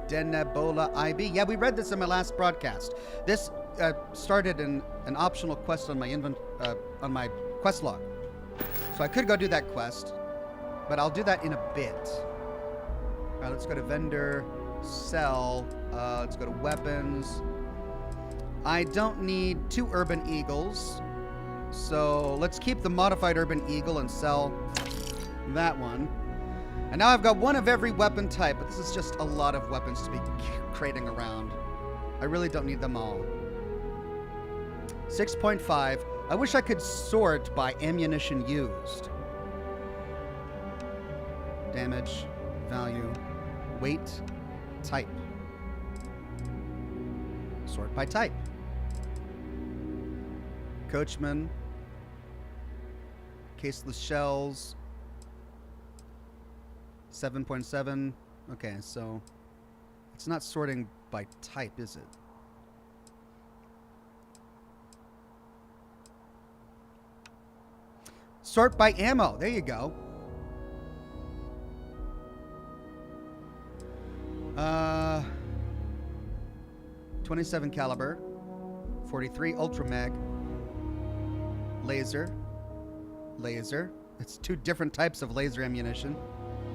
Denebola IB. Yeah, we read this in my last broadcast. This started an optional quest on my quest log. So I could go do that quest, but I'll do that in a bit. All right, let's go to vendor, sell. Let's go to weapons. I don't need 2 urban eagles, so let's keep the modified urban eagle and sell that one. And now I've got 1 of every weapon type, but this is just a lot of weapons to be crating around. I really don't need them all. 6.5. I wish I could sort by ammunition used. Damage, value, weight, type. Sort by type. Coachman. Caseless shells. 7.7. Okay, so it's not sorting by type, is it? Sort by ammo. There you go. 27 caliber, 43 ultra mag, laser. It's 2 different types of laser ammunition.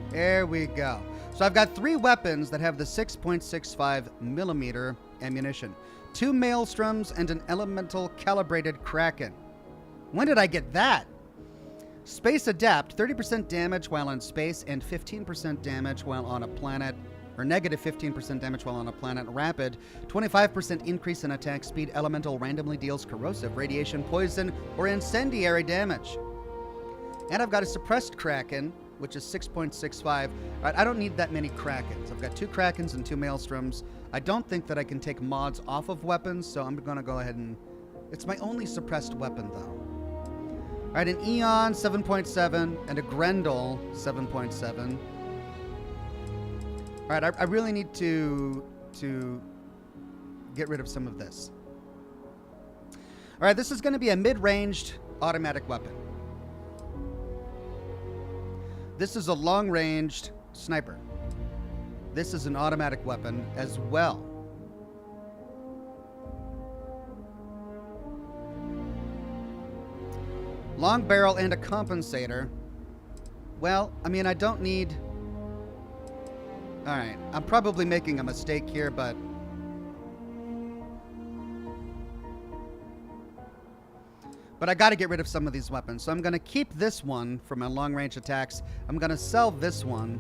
There we go. So I've got 3 weapons that have the 6.65 millimeter ammunition, 2 maelstroms, and an elemental calibrated Kraken. When did I get that? Space Adapt, 30% damage while in space and 15% damage while on a planet. or negative 15% damage while on a planet. Rapid, 25% increase in attack speed. Elemental randomly deals corrosive, radiation, poison, or incendiary damage. And I've got a suppressed Kraken, which is 6.65. All right, I don't need that many Krakens. I've got 2 Krakens and 2 Maelstroms. I don't think that I can take mods off of weapons, so I'm going to go ahead and... It's my only suppressed weapon, though. All right, an Eon, 7.7, and a Grendel, 7.7. All right, I really need to get rid of some of this. All right, this is going to be a mid-ranged automatic weapon. This is a long-ranged sniper. This is an automatic weapon as well. Long barrel and a compensator. Well, I mean, I don't need... Alright, I'm probably making a mistake here, but... But I gotta get rid of some of these weapons. So I'm gonna keep this one for my long-range attacks. I'm gonna sell this one.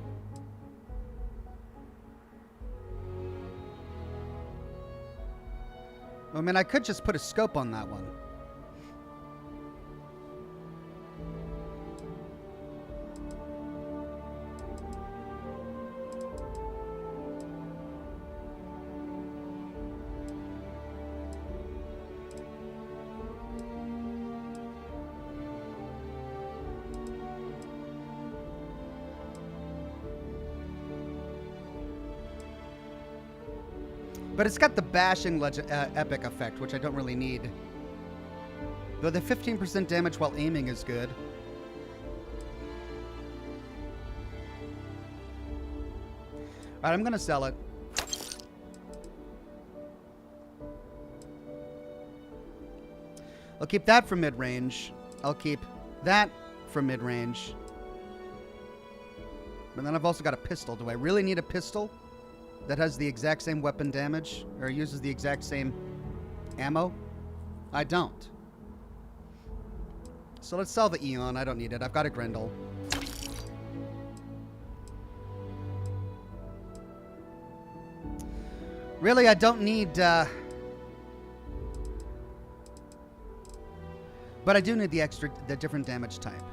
I mean, I could just put a scope on that one. But it's got the bashing epic effect, which I don't really need. Though the 15% damage while aiming is good. Alright, I'm going to sell it. I'll keep that for mid-range. I'll keep that for mid-range. But then I've also got a pistol. Do I really need a pistol that has the exact same weapon damage or uses the exact same ammo? I don't. So let's sell the Eon. I don't need it. I've got a Grendel. Really, I don't need... But I do need the different damage type.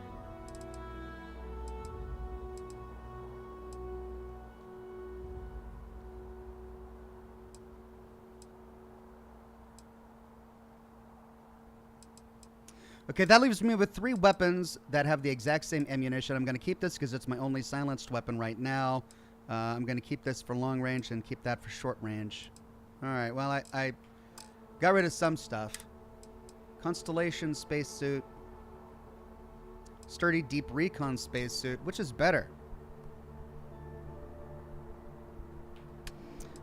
Okay, that leaves me with 3 weapons that have the exact same ammunition. I'm going to keep this because it's my only silenced weapon right now. I'm going to keep this for long range and keep that for short range. All right, well, I got rid of some stuff. Constellation spacesuit. Sturdy deep recon spacesuit. Which is better?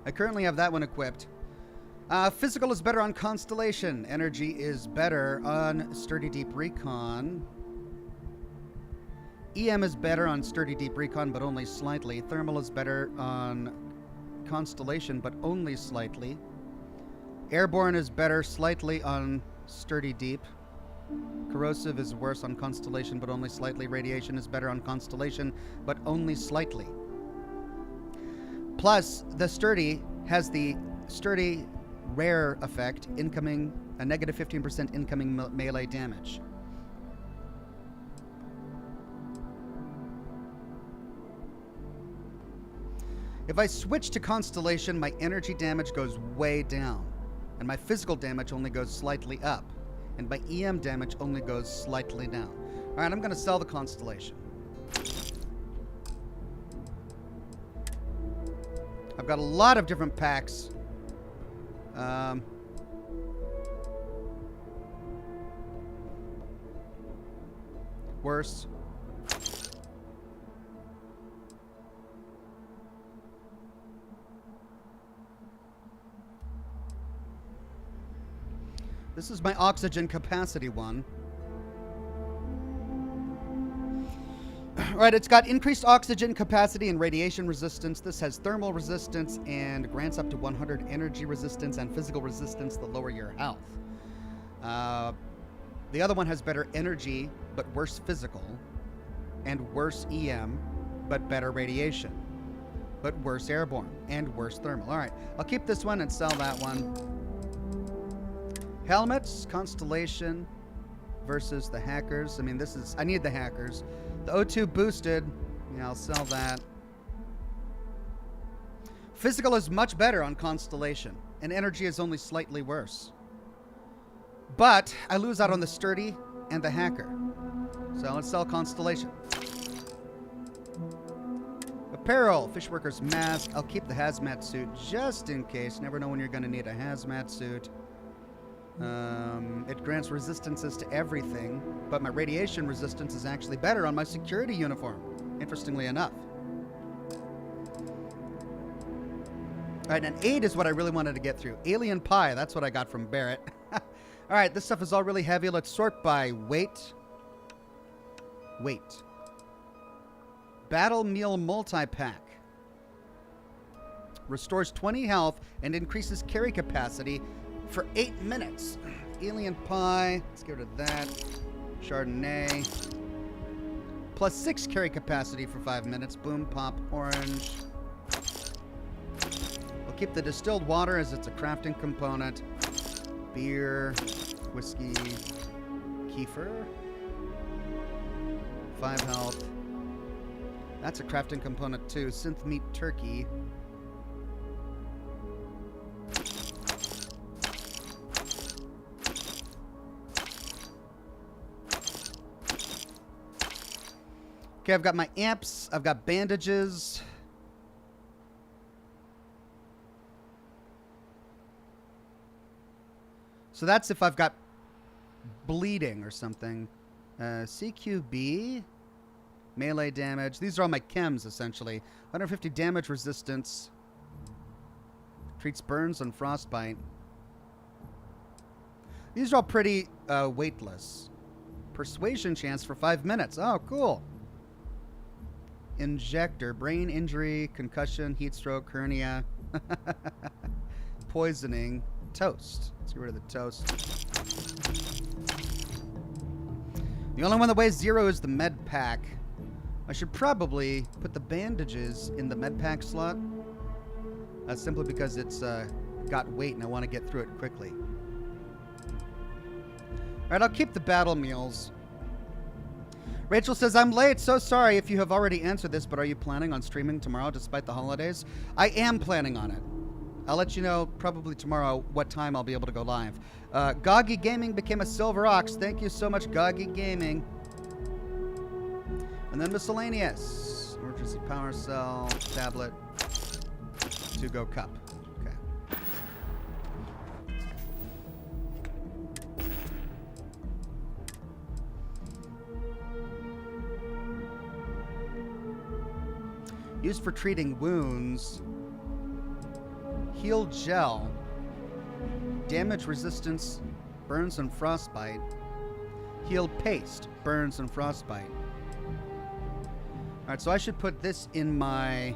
I currently have that one equipped. Physical is better on Constellation. Energy is better on Sturdy Deep Recon. EM is better on Sturdy Deep Recon, but only slightly. Thermal is better on Constellation, but only slightly. Airborne is better slightly on Sturdy Deep. Corrosive is worse on Constellation, but only slightly. Radiation is better on Constellation, but only slightly. Plus, the Sturdy has the Sturdy rare effect, incoming, a negative 15% incoming melee damage. If I switch to Constellation, my energy damage goes way down, and my physical damage only goes slightly up, and my EM damage only goes slightly down. All right, I'm going to sell the Constellation. I've got a lot of different packs. Worse. This is my oxygen capacity one. Right, it's got increased oxygen capacity and radiation resistance. This has thermal resistance and grants up to 100 energy resistance and physical resistance the lower your health. The other one has better energy, but worse physical, and worse EM, but better radiation. but worse airborne and worse thermal. All right, I'll keep this one and sell that one. Helmets, Constellation versus the hackers. I mean, I need the hackers. The O2 boosted, yeah, I'll sell that. Physical is much better on Constellation, and energy is only slightly worse. But I lose out on the sturdy and the hacker. So let's sell Constellation. Apparel, Fishworker's mask. I'll keep the hazmat suit just in case. Never know when you're going to need a hazmat suit. It grants resistances to everything, but my radiation resistance is actually better on my security uniform, interestingly enough. All right, and 8 is what I really wanted to get through. Alien Pie, that's what I got from Barrett. All right, this stuff is all really heavy. Let's sort by weight. Weight. Battle Meal Multi-Pack. Restores 20 health and increases carry capacity for 8 minutes. Alien Pie, let's get rid of that. Chardonnay. Plus 6 carry capacity for 5 minutes. Boom, pop, orange. We'll keep the distilled water as it's a crafting component. Beer, whiskey, kefir. 5 health. That's a crafting component too. Synth meat turkey. Okay, I've got my amps. I've got bandages. So that's if I've got bleeding or something. CQB. Melee damage. These are all my chems, essentially. 150 damage resistance. Treats burns and frostbite. These are all pretty weightless. Persuasion chance for 5 minutes. Oh, cool. Injector. Brain injury, concussion, heat stroke, hernia. Poisoning. Toast. Let's get rid of the toast. The only one that weighs 0 is the med pack. I should probably put the bandages in the med pack slot. Simply because it's got weight and I want to get through it quickly. Alright, I'll keep the battle meals. Rachel says, I'm late. So sorry if you have already answered this, but are you planning on streaming tomorrow despite the holidays? I am planning on it. I'll let you know probably tomorrow what time I'll be able to go live. Goggy Gaming became a Silver Ox. Thank you so much, Goggy Gaming. And then miscellaneous. Emergency power cell, tablet, to-go cup. Okay. Used for treating wounds. Heal gel. Damage resistance, burns and frostbite. Heal paste, burns and frostbite. Alright, so I should put this in my...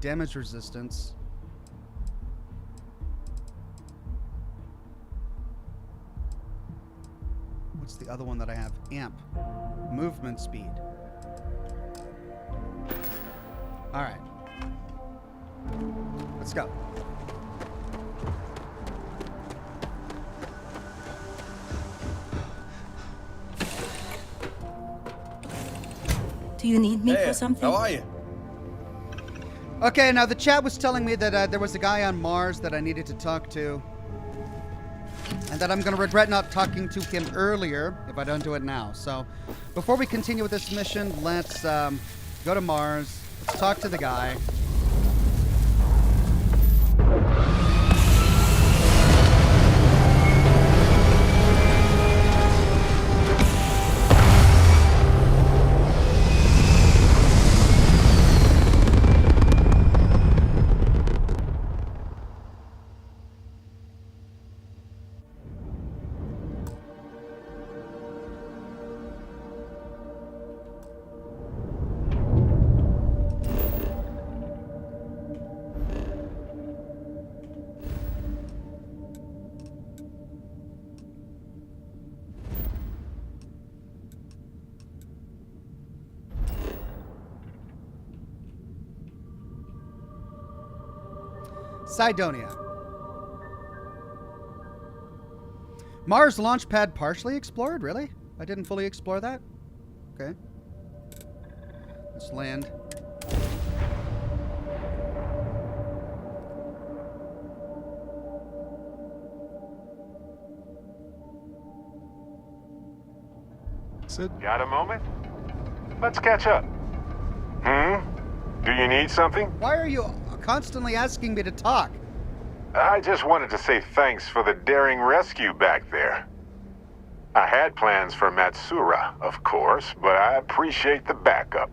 damage resistance. What's the other one that I have? Amp. Movement speed. Alright. Let's go. Do you need me for something? How are you? Okay, now the chat was telling me that there was a guy on Mars that I needed to talk to. And that I'm going to regret not talking to him earlier if I don't do it now. So, before we continue with this mission, let's go to Mars. Let's talk to the guy. Cydonia. Mars launch pad partially explored? Really? I didn't fully explore that? Okay. Let's land. Got a moment? Let's catch up. Do you need something? Why are you constantly asking me to talk? I just wanted to say thanks for the daring rescue back there. I had plans for Matsura, of course, but I appreciate the backup.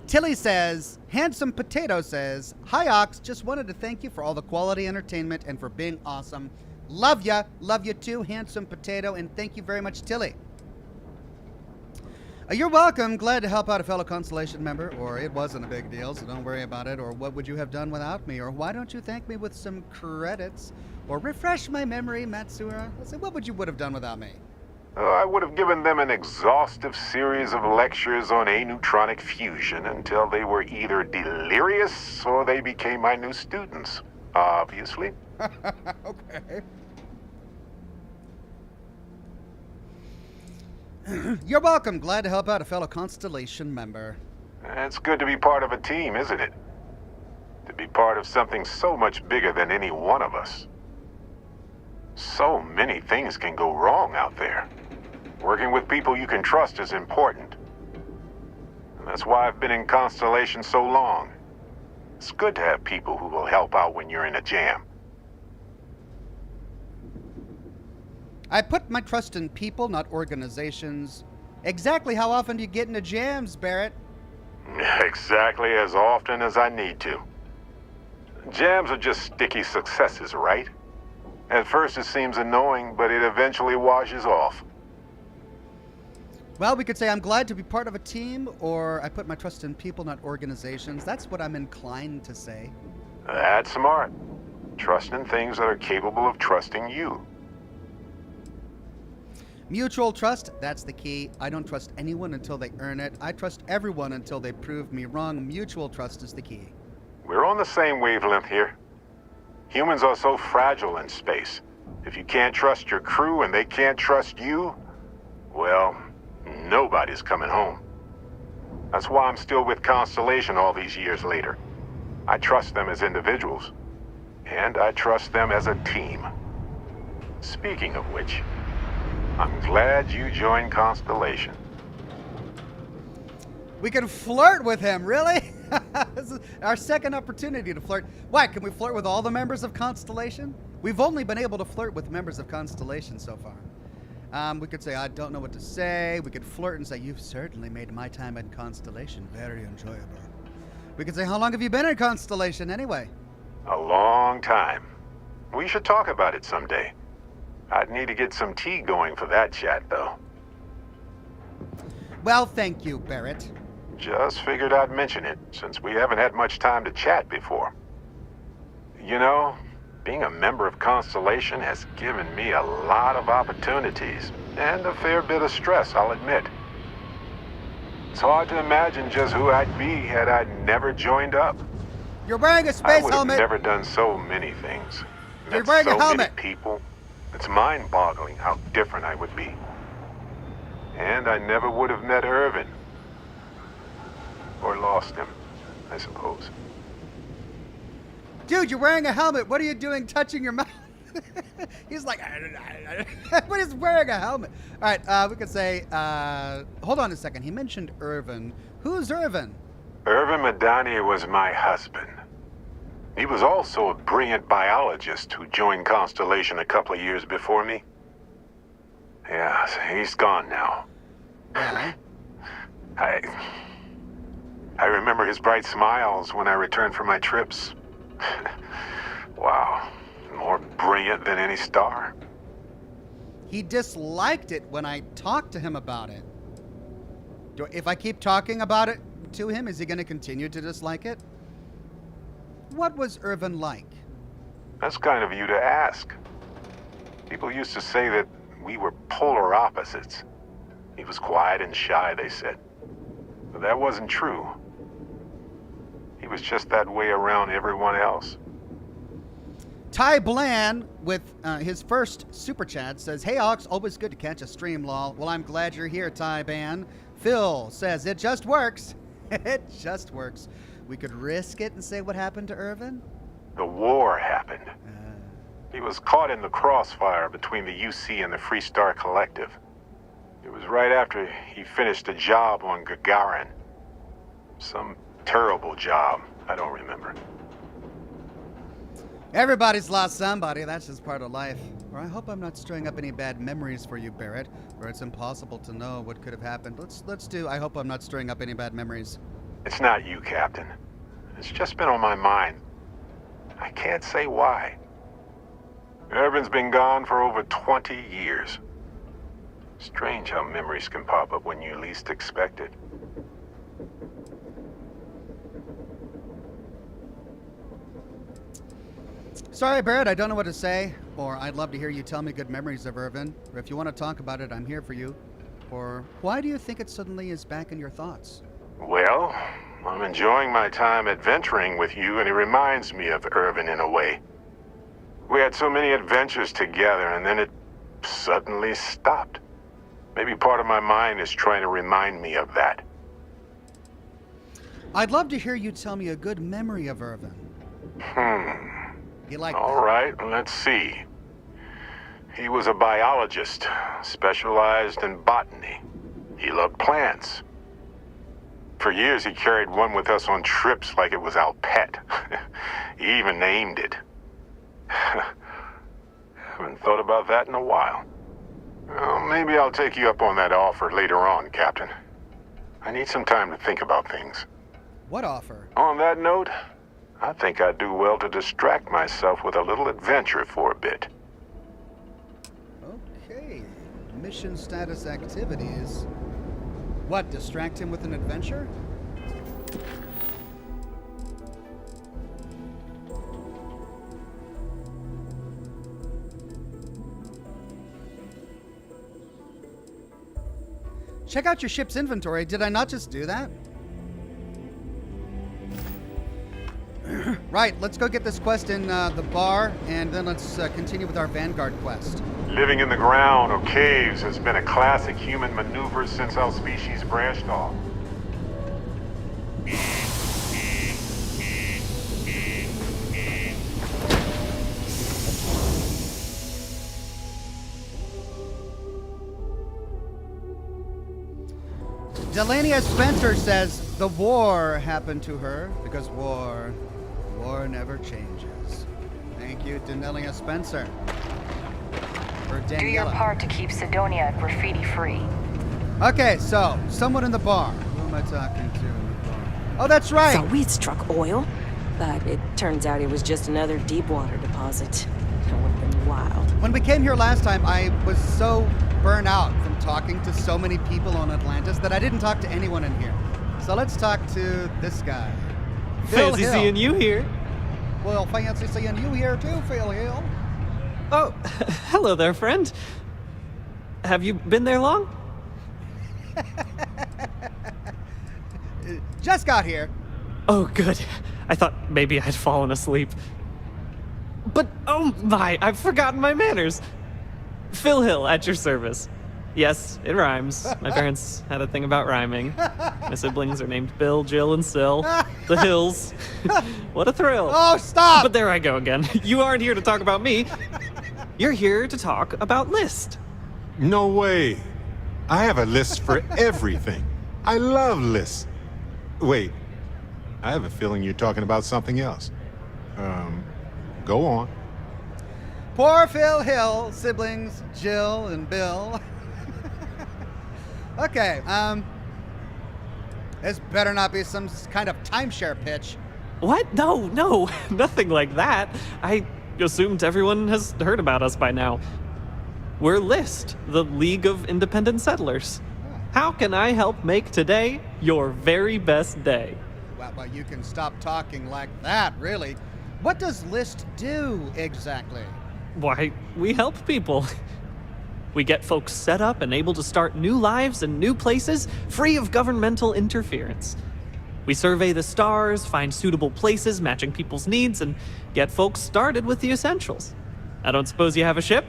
Tilly says, Handsome Potato says, Hi Ox, just wanted to thank you for all the quality entertainment and for being awesome. Love ya. Love you too, Handsome Potato, and thank you very much, Tilly. You're welcome. Glad to help out a fellow Constellation member, or it wasn't a big deal, so don't worry about it, or what would you have done without me, or why don't you thank me with some credits, or refresh my memory, Matsura. Let's say, what would you have done without me? I would have given them an exhaustive series of lectures on aneutronic fusion until they were either delirious or they became my new students, obviously. Okay. You're welcome. Glad to help out a fellow Constellation member. It's good to be part of a team, isn't it? To be part of something so much bigger than any one of us. So many things can go wrong out there. Working with people you can trust is important. And that's why I've been in Constellation so long. It's good to have people who will help out when you're in a jam. I put my trust in people, not organizations. Exactly how often do you get into jams, Barrett? Exactly as often as I need to. Jams are just sticky successes, right? At first it seems annoying, but it eventually washes off. Well, we could say I'm glad to be part of a team, or I put my trust in people, not organizations. That's what I'm inclined to say. That's smart. Trust in things that are capable of trusting you. Mutual trust, that's the key. I don't trust anyone until they earn it. I trust everyone until they prove me wrong. Mutual trust is the key. We're on the same wavelength here. Humans are so fragile in space. If you can't trust your crew and they can't trust you, well, nobody's coming home. That's why I'm still with Constellation all these years later. I trust them as individuals, and I trust them as a team. Speaking of which, I'm glad you joined Constellation. We can flirt with him, really? This is our second opportunity to flirt. Why, can we flirt with all the members of Constellation? We've only been able to flirt with members of Constellation so far. We could say, I don't know what to say. We could flirt and say, you've certainly made my time in Constellation very enjoyable. We could say, how long have you been in Constellation anyway? A long time. We should talk about it someday. I'd need to get some tea going for that chat, though. Well, thank you, Barrett. Just figured I'd mention it, since we haven't had much time to chat before. You know, being a member of Constellation has given me a lot of opportunities, and a fair bit of stress, I'll admit. It's hard to imagine just who I'd be had I never joined up. You're wearing a space helmet. I would have never done so many things. You're wearing a helmet. Many people. It's mind-boggling how different I would be. And I never would have met Irvin. Or lost him, I suppose. Dude, you're wearing a helmet. What are you doing touching your mouth? He's like, but he's wearing a helmet. All right, we could say, hold on a second. He mentioned Irvin. Who's Irvin? Irvin Madani was my husband. He was also a brilliant biologist who joined Constellation a couple of years before me. Yeah, he's gone now. Really? I remember his bright smiles when I returned from my trips. Wow, more brilliant than any star. He disliked it when I talked to him about it. If I keep talking about it to him, is he going to continue to dislike it? What was Irvin like? That's kind of you to ask. People used to say that we were polar opposites. He was quiet and shy, they said. But that wasn't true. He was just that way around everyone else. Ty Bland, with his first super chat, says, "Hey Ox, always good to catch a stream, lol. Well, I'm glad you're here, Ty Band." Phil says, "It just works." It just works. We could risk it and say what happened to Irvin? The war happened. He was caught in the crossfire between the UC and the Freestar Collective. It was right after he finished a job on Gagarin. Some terrible job. I don't remember. Everybody's lost somebody. That's just part of life. Or I hope I'm not stirring up any bad memories for you, Barrett, or it's impossible to know what could have happened. Let's do I hope I'm not stirring up any bad memories. It's not you, Captain. It's just been on my mind. I can't say why. Irvin's been gone for over 20 years. Strange how memories can pop up when you least expect it. Sorry, Barrett, I don't know what to say. Or I'd love to hear you tell me good memories of Irvin. Or if you want to talk about it, I'm here for you. Or why do you think it suddenly is back in your thoughts? Well, I'm enjoying my time adventuring with you, and it reminds me of Irvin in a way. We had so many adventures together, and then it suddenly stopped. Maybe part of my mind is trying to remind me of that. I'd love to hear you tell me a good memory of Irvin. You like All right, let's see. He was a biologist, specialized in botany. He loved plants. For years, he carried one with us on trips like it was our pet. He even named it. Haven't thought about that in a while. Well, maybe I'll take you up on that offer later on, Captain. I need some time to think about things. What offer? On that note, I think I'd do well to distract myself with a little adventure for a bit. Okay. Mission status activities. What, distract him with an adventure? Check out your ship's inventory. Did I not just do that? Right, let's go get this quest in the bar, and then let's continue with our Vanguard quest. Living in the ground or caves has been a classic human maneuver since our species branched off. Delania Spencer says the war happened to her because war never changes. Thank you, Delania Spencer. Or Daniela. Do your part to keep Sidonia graffiti-free. Okay, so someone in the bar. Who am I talking to in the bar? Oh, that's right. Thought we'd struck oil, but it turns out it was just another deep water deposit. That would have been wild. When we came here last time, I was so burnt out from talking to so many people on Atlantis that I didn't talk to anyone in here. So let's talk to this guy. Phil Fancy Hill. seeing you here. Well, fancy seeing you here too, Phil Hill. Oh, hello there, friend. Have you been there long? Just got here. Oh, good. I thought maybe I'd fallen asleep. But, oh my, I've forgotten my manners. Phil Hill, at your service. Yes, it rhymes. My parents had a thing about rhyming. My siblings are named Bill, Jill, and Sil. The Hills. What a thrill. Oh, stop! But there I go again. You aren't here to talk about me. You're here to talk about List. No way. I have a list for everything. I love lists. Wait, I have a feeling you're talking about something else. Go on. Poor Phil Hill, siblings Jill and Bill. Okay, this better not be some kind of timeshare pitch. What? No, nothing like that. I assumed everyone has heard about us by now. We're List, the League of Independent Settlers. How can I help make today your very best day? Well, you can stop talking like that, really. What does List do exactly? Why, we help people. We get folks set up and able to start new lives in new places, free of governmental interference. We survey the stars, find suitable places matching people's needs, and get folks started with the essentials. I don't suppose you have a ship?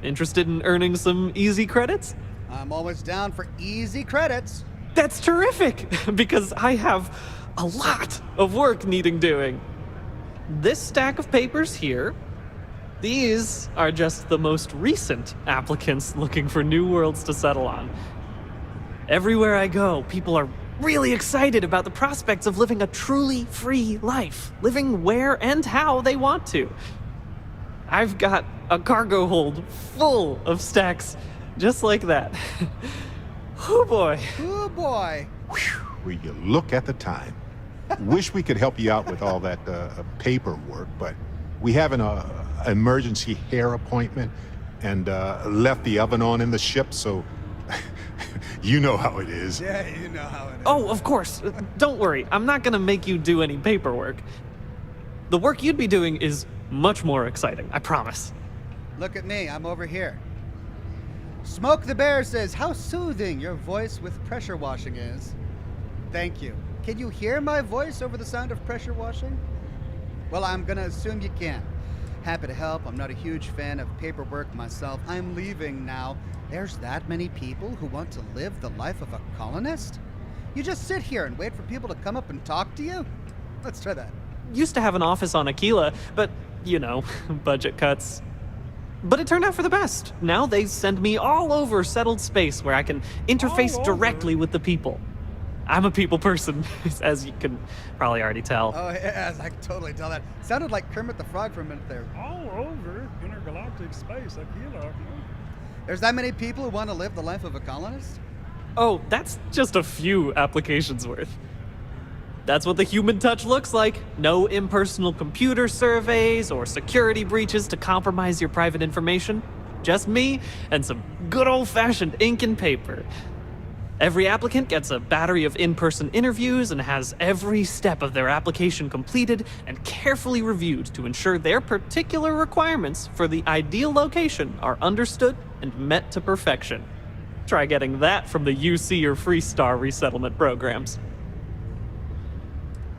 Interested in earning some easy credits? I'm always down for easy credits. That's terrific, because I have a lot of work needing doing. This stack of papers here, these are just the most recent applicants looking for new worlds to settle on. Everywhere I go, people are really excited about the prospects of living a truly free life, living where and how they want to. I've got a cargo hold full of stacks just like that. Oh boy. Oh boy. Will you look at the time? Wish we could help you out with all that paperwork, but we have an emergency hair appointment and left the oven on in the ship, so you know how it is. Yeah, you know how it is. Oh, of course. Don't worry. I'm not gonna make you do any paperwork. The work you'd be doing is much more exciting, I promise. Look at me, I'm over here. Smoke the Bear says, how soothing your voice with pressure washing is. Thank you. Can you hear my voice over the sound of pressure washing? Well, I'm gonna assume you can. Happy to help. I'm not a huge fan of paperwork myself. I'm leaving now. There's that many people who want to live the life of a colonist? You just sit here and wait for people to come up and talk to you? Let's try that. Used to have an office on Aquila, but, you know, budget cuts. But it turned out for the best. Now they send me all over settled space where I can interface directly with the people. I'm a people person, as you can probably already tell. Oh, yes, I can totally tell that. Sounded like Kermit the Frog for a minute there. All over intergalactic space, Aquila. There's that many people who want to live the life of a colonist? Oh, that's just a few applications worth. That's what the human touch looks like. No impersonal computer surveys or security breaches to compromise your private information. Just me and some good old-fashioned ink and paper. Every applicant gets a battery of in-person interviews and has every step of their application completed and carefully reviewed to ensure their particular requirements for the ideal location are understood and met to perfection. Try getting that from the UC or Freestar resettlement programs.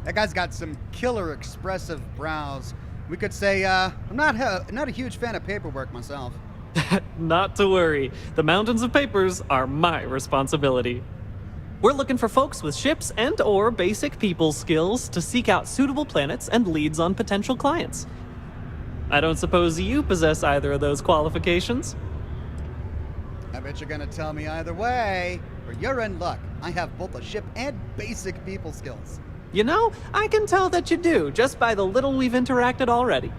That guy's got some killer expressive brows. We could say, I'm not a huge fan of paperwork myself. Not to worry. The mountains of papers are my responsibility. We're looking for folks with ships and or basic people skills to seek out suitable planets and leads on potential clients. I don't suppose you possess either of those qualifications? I bet you're gonna tell me either way, or you're in luck. I have both a ship and basic people skills. You know, I can tell that you do, just by the little we've interacted already.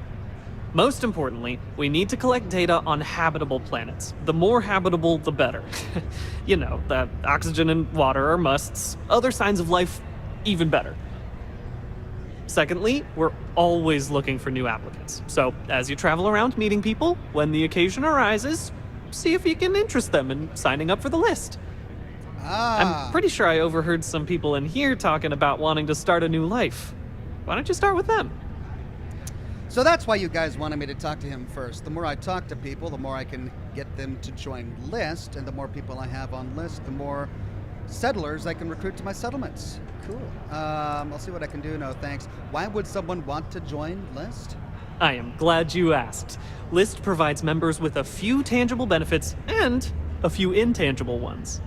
Most importantly, we need to collect data on habitable planets. The more habitable, the better. You know, the oxygen and water are musts. Other signs of life, even better. Secondly, we're always looking for new applicants. So, as you travel around meeting people, when the occasion arises, see if you can interest them in signing up for the list. I'm pretty sure I overheard some people in here talking about wanting to start a new life. Why don't you start with them? So that's why you guys wanted me to talk to him first. The more I talk to people, the more I can get them to join List, and the more people I have on List, the more settlers I can recruit to my settlements. Cool. I'll see what I can do. No, thanks. Why would someone want to join List? I am glad you asked. List provides members with a few tangible benefits and a few intangible ones.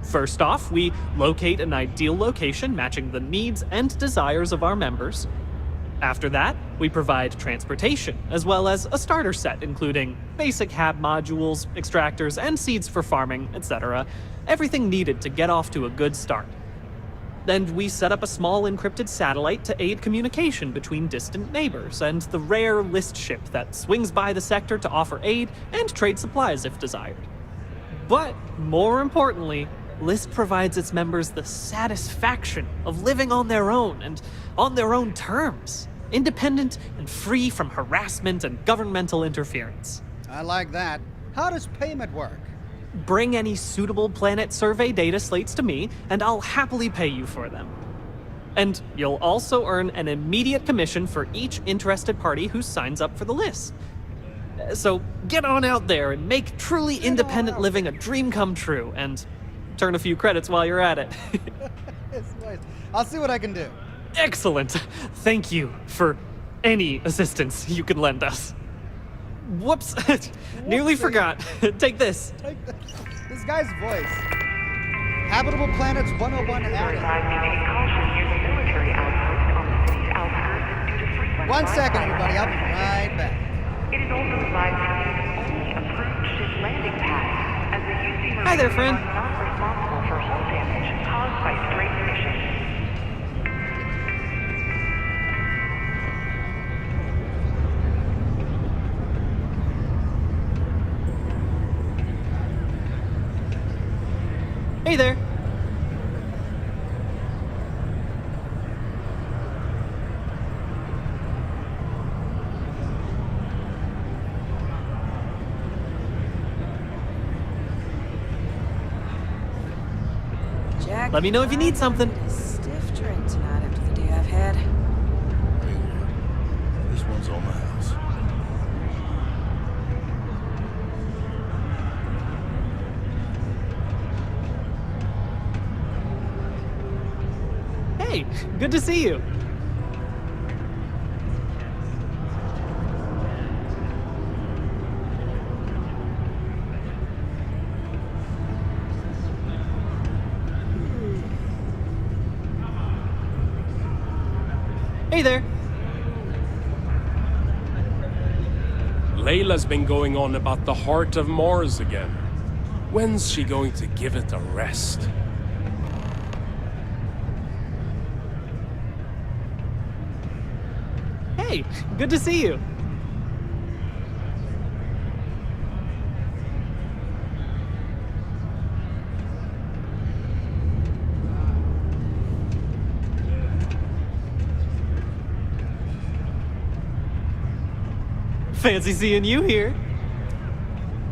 First off, we locate an ideal location matching the needs and desires of our members. After that, we provide transportation, as well as a starter set including basic hab modules, extractors, and seeds for farming, etc. Everything needed to get off to a good start. Then we set up a small encrypted satellite to aid communication between distant neighbors and the rare List ship that swings by the sector to offer aid and trade supplies if desired. But more importantly, List provides its members the satisfaction of living on their own and on their own terms, independent and free from harassment and governmental interference. I like that. How does payment work? Bring any suitable planet survey data slates to me, and I'll happily pay you for them. And you'll also earn an immediate commission for each interested party who signs up for the list. So get on out there and make truly independent living a dream come true, and turn a few credits while you're at it. It's nice. I'll see what I can do. Excellent. Thank you for any assistance you can lend us. Whoops. Nearly forgot. Take this. This guy's voice. Habitable Planets 101 added. 1 second, everybody. I'll be right back. It is also advised to use only approved ship landing pads, as the UC Hi there, friend. are not responsible for hull damage caused by stray emissions. Hey there. Jack, Let me know if you need something. stiff drink tonight after the day I've had. This one's on the house. Hey, good to see you. Hey there. Layla's been going on about the heart of Mars again. When's she going to give it a rest? Hey, good to see you. Fancy seeing you here.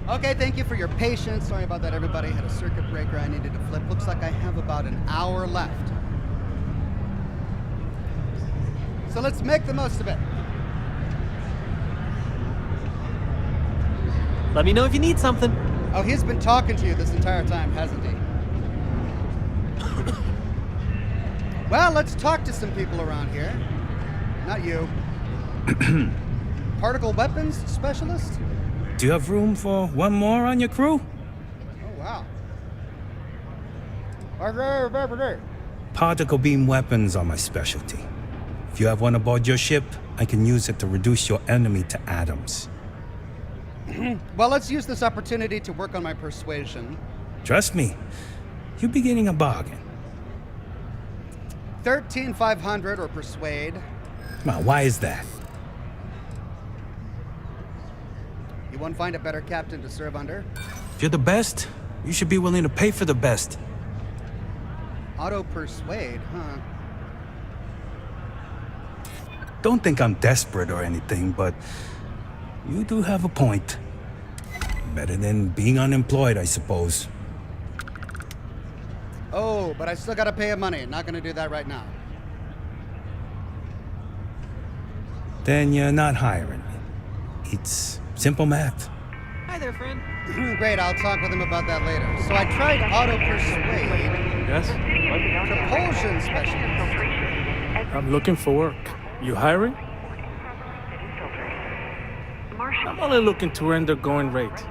Okay, thank you for your patience. Sorry about that, everybody. Had a circuit breaker I needed to flip. Looks like I have about an hour left. So let's make the most of it. Let me know if you need something. Oh, he's been talking to you this entire time, hasn't he? Well, let's talk to some people around here. Not you. Particle weapons specialist? Do you have room for one more on your crew? Oh, wow. Particle beam weapons are my specialty. If you have one aboard your ship, I can use it to reduce your enemy to atoms. Well, let's use this opportunity to work on my persuasion. Trust me, you'll be getting a bargain. 13,500 or persuade. Now, why is that? You won't find a better captain to serve under? If you're the best, you should be willing to pay for the best. Auto persuade, huh? Don't think I'm desperate or anything, but you do have a point. Better than being unemployed, I suppose. Oh, but I still gotta pay him money. Not gonna do that right now. Then you're not hiring me. It's simple math. Hi there, friend. Great, I'll talk with him about that later. So I tried auto persuade. Yes? Propulsion specialist. I'm looking for work. You hiring? I'm only looking to render going rate.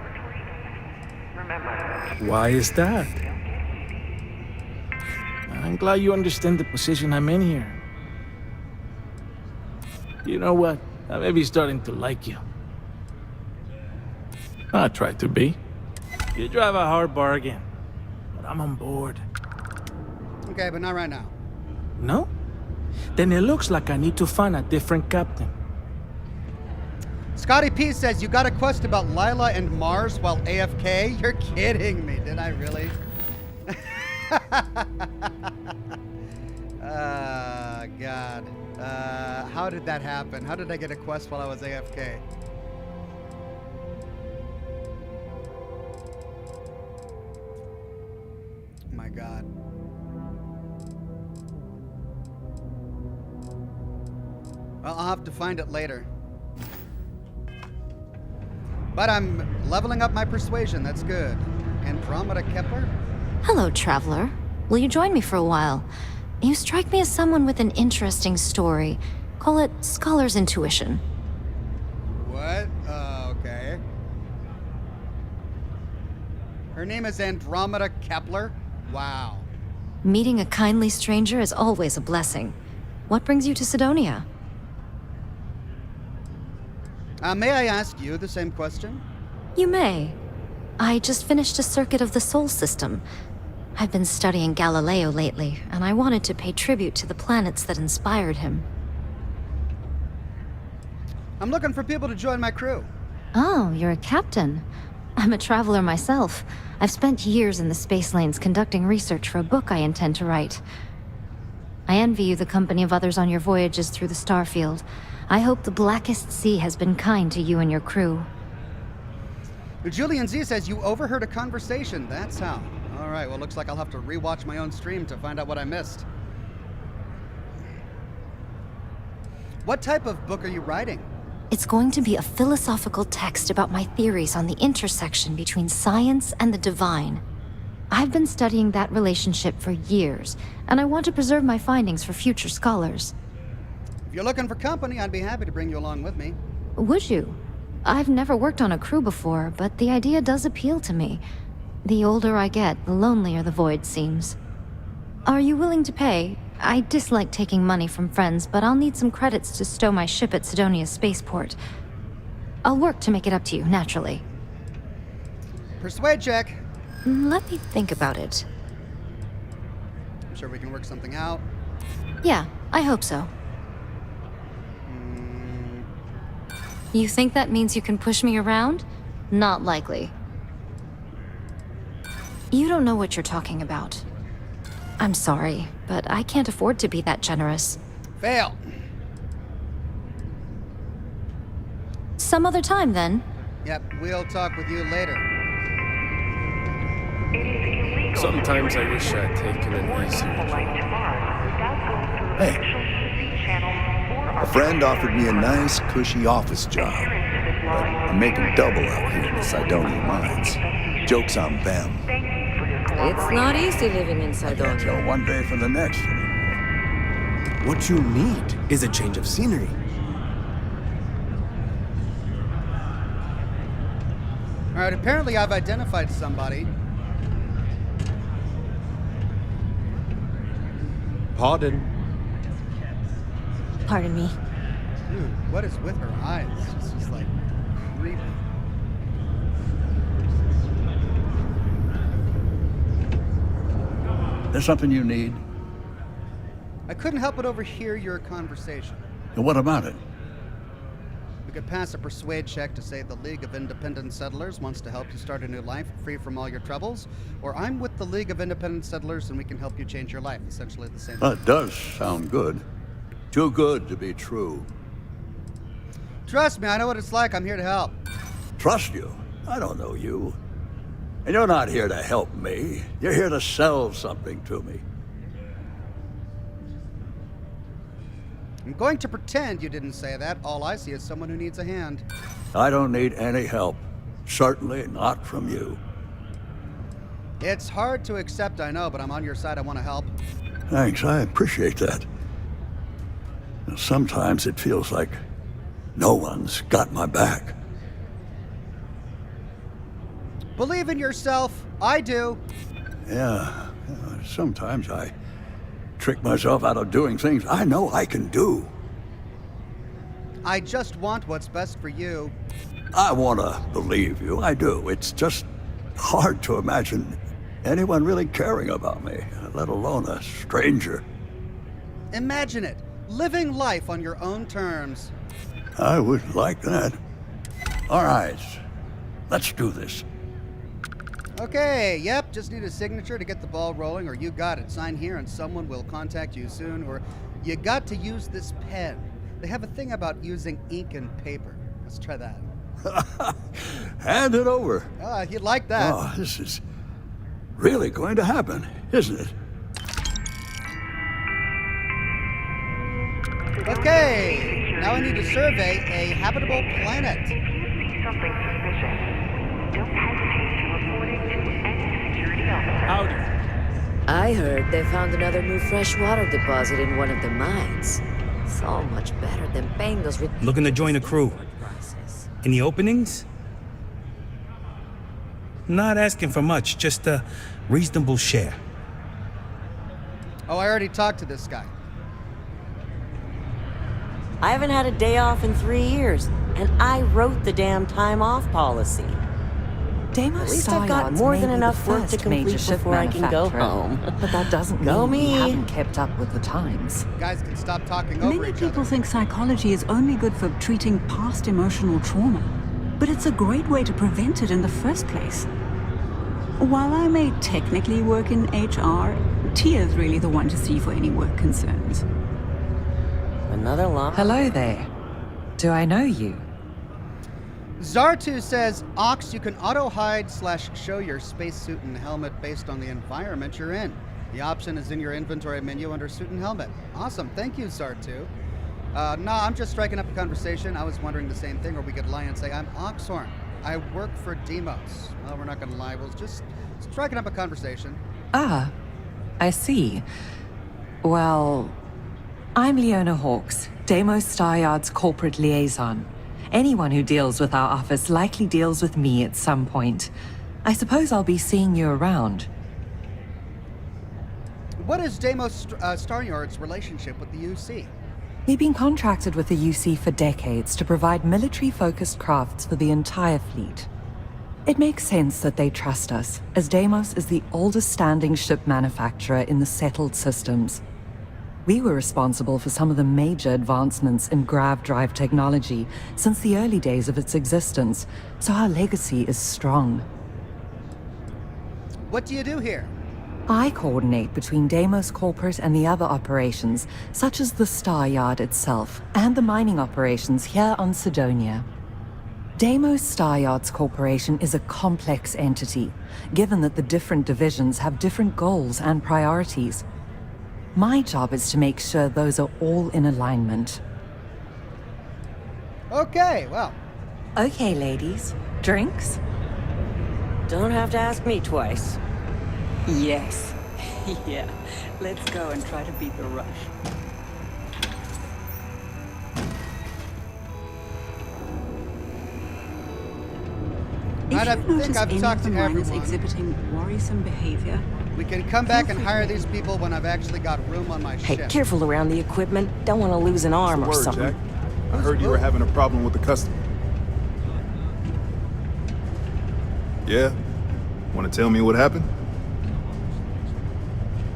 Why is that? I'm glad you understand the position I'm in here. You know what? I may be starting to like you. I try to be. You drive a hard bargain, but I'm on board. Okay, but not right now. No? Then it looks like I need to find a different captain. Scotty P says, you got a quest about Lila and Mars while AFK? You're kidding me. Did I really? God. How did that happen? How did I get a quest while I was AFK? My God. Well, I'll have to find it later. But I'm leveling up my persuasion. That's good. Andromeda Kepler? Hello, traveler. Will you join me for a while? You strike me as someone with an interesting story. Call it scholar's intuition. What? Okay. Her name is Andromeda Kepler? Wow. Meeting a kindly stranger is always a blessing. What brings you to Sidonia? May I ask you the same question? You may. I just finished a circuit of the Sol system. I've been studying Galileo lately, and I wanted to pay tribute to the planets that inspired him. I'm looking for people to join my crew. Oh, you're a captain. I'm a traveler myself. I've spent years in the space lanes conducting research for a book I intend to write. I envy you the company of others on your voyages through the Starfield. I hope the Blackest Sea has been kind to you and your crew. Julian Z says you overheard a conversation. That's how. All right, well, looks like I'll have to rewatch my own stream to find out what I missed. What type of book are you writing? It's going to be a philosophical text about my theories on the intersection between science and the divine. I've been studying that relationship for years, and I want to preserve my findings for future scholars. If you're looking for company, I'd be happy to bring you along with me. Would you? I've never worked on a crew before, but the idea does appeal to me. The older I get, the lonelier the void seems. Are you willing to pay? I dislike taking money from friends, but I'll need some credits to stow my ship at Sidonia's spaceport. I'll work to make it up to you, naturally. Persuade check. Let me think about it. I'm sure we can work something out. Yeah, I hope so. You think that means you can push me around? Not likely. You don't know what you're talking about. I'm sorry, but I can't afford to be that generous. Fail. Some other time, then. Yep, we'll talk with you later. Sometimes I wish I'd taken an easier Hey, a friend offered me a nice, cushy office job, but I'm making double out here in the Sidonian mines. Joke's on them. It's not easy living in Sidonia. I can't tell one day from the next anymore. What you need is a change of scenery. All right, apparently I've identified somebody. Pardon. Pardon me. Dude, what is with her eyes? It's just like creepy. There's something you need? I couldn't help but overhear your conversation. And what about it? We could pass a persuade check to say the League of Independent Settlers wants to help you start a new life free from all your troubles, or I'm with the League of Independent Settlers and we can help you change your life. Essentially the same. It does sound good. Too good to be true. Trust me, I know what it's like. I'm here to help. Trust you? I don't know you. And you're not here to help me. You're here to sell something to me. I'm going to pretend you didn't say that. All I see is someone who needs a hand. I don't need any help. Certainly not from you. It's hard to accept, I know, but I'm on your side. I want to help. Thanks, I appreciate that. Sometimes it feels like no one's got my back. Believe in yourself. I do. Yeah, sometimes I trick myself out of doing things I know I can do. I just want what's best for you. I want to believe you, I do. It's just hard to imagine anyone really caring about me, let alone a stranger. Imagine it. Living life on your own terms. I would like that. All right, let's do this. Okay, yep, just need a signature to get the ball rolling, or you got it. Sign here and someone will contact you soon, or you got to use this pen. They have a thing about using ink and paper. Let's try that. Hand it over. You'd like that. Oh, this is really going to happen, isn't it? Okay, now I need to survey a habitable planet. If you see something suspicious, don't hesitate to report it to any security officer. Howdy. I heard they found another new freshwater deposit in one of the mines. So much better than paying those Looking to join a crew. Any openings? Not asking for much, just a reasonable share. Oh, I already talked to this guy. I haven't had a day off in 3 years, and I wrote the damn time off policy. At least I've got more than enough work to complete before I can go home. But that doesn't Go mean me. you haven't kept up with the times. Guys can stop talking over Many each people other. think psychology is only good for treating past emotional trauma, but it's a great way to prevent it in the first place. While I may technically work in HR, Tia's really the one to see for any work concerns. Another lump. Hello there. Do I know you? Zartu says, Ox, you can auto-hide / show your spacesuit and helmet based on the environment you're in. The option is in your inventory menu under suit and helmet. Awesome. Thank you, Zartu. No, I'm just striking up a conversation. I was wondering the same thing, or we could lie and say, I'm Oxhorn. I work for Demos. Well, we're not going to lie. We'll just striking up a conversation. Ah, I see. Well, I'm Leona Hawks, Deimos Staryard's corporate liaison. Anyone who deals with our office likely deals with me at some point. I suppose I'll be seeing you around. What is Deimos Staryard's relationship with the UC? We've been contracted with the UC for decades to provide military-focused crafts for the entire fleet. It makes sense that they trust us, as Deimos is the oldest standing ship manufacturer in the settled systems. We were responsible for some of the major advancements in grav drive technology since the early days of its existence, so our legacy is strong. What do you do here? I coordinate between Deimos Corporate and the other operations, such as the Star Yard itself, and the mining operations here on Sidonia. Deimos Star Yards Corporation is a complex entity, given that the different divisions have different goals and priorities. My job is to make sure those are all in alignment. Okay, well. Okay, ladies. Drinks? Don't have to ask me twice. Yes. Yeah. Let's go and try to beat the rush. I If you think notice I've any talked of the to miners everyone. exhibiting worrisome behavior, We can come back and hire these people when I've actually got room on my Hey, ship. careful around the equipment. Don't want to lose an arm or Word, something. Jack. I heard you were having a problem with the customer. Yeah? Want to tell me what happened?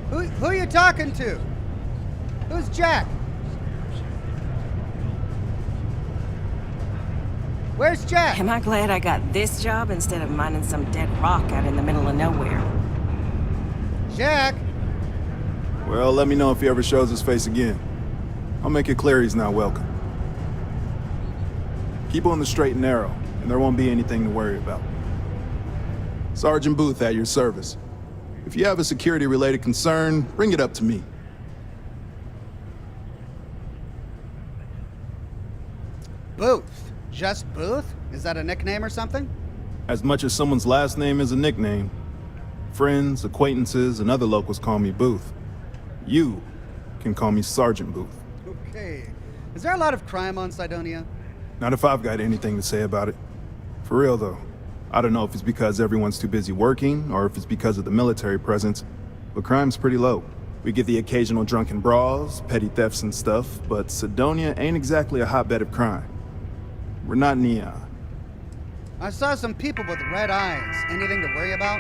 Who are you talking to? Who's Jack? Where's Jack? Am I glad I got this job instead of mining some dead rock out in the middle of nowhere? Jack? Well, let me know if he ever shows his face again. I'll make it clear he's not welcome. Keep on the straight and narrow, and there won't be anything to worry about. Sergeant Booth at your service. If you have a security-related concern, bring it up to me. Booth. Just Booth? Is that a nickname or something? As much as someone's last name is a nickname, friends, acquaintances, and other locals call me Booth. You can call me Sergeant Booth. Okay. Is there a lot of crime on Sidonia? Not if I've got anything to say about it. For real, though. I don't know if it's because everyone's too busy working, or if it's because of the military presence, but crime's pretty low. We get the occasional drunken brawls, petty thefts and stuff, but Sidonia ain't exactly a hotbed of crime. We're not Neon. I saw some people with red eyes. Anything to worry about?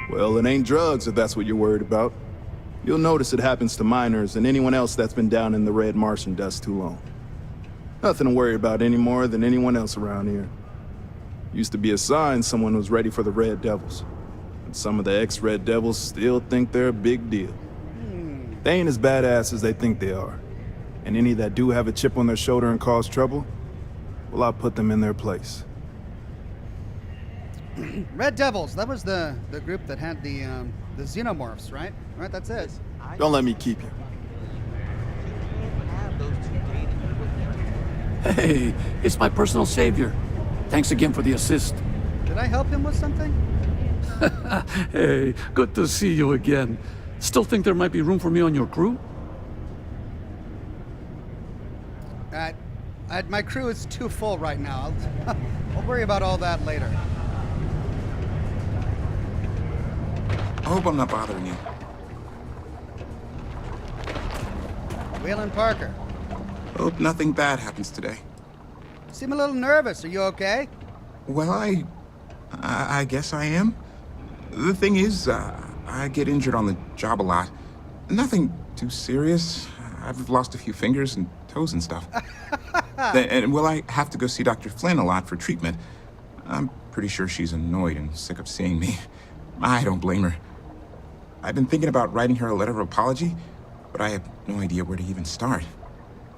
Well, it ain't drugs if that's what you're worried about. You'll notice it happens to miners and anyone else that's been down in the red Martian dust too long. Nothing to worry about any more than anyone else around here. Used to be a sign someone was ready for the Red Devils. And some of the ex-Red Devils still think they're a big deal. They ain't as badass as they think they are. And any that do have a chip on their shoulder and cause trouble, well, I'll put them in their place. Red Devils. That was the group that had the xenomorphs, right? Right, that's it. Don't let me keep you. Hey, it's my personal savior. Thanks again for the assist. Did I help him with something? Hey, good to see you again. Still think there might be room for me on your crew? My crew is too full right now. I'll worry about all that later. I hope I'm not bothering you. Whelan Parker. Hope nothing bad happens today. You seem a little nervous. Are you okay? Well, I guess I am. The thing is, I get injured on the job a lot. Nothing too serious. I've lost a few fingers and toes and stuff. And well, I have to go see Dr. Flynn a lot for treatment. I'm pretty sure she's annoyed and sick of seeing me. I don't blame her. I've been thinking about writing her a letter of apology, but I have no idea where to even start.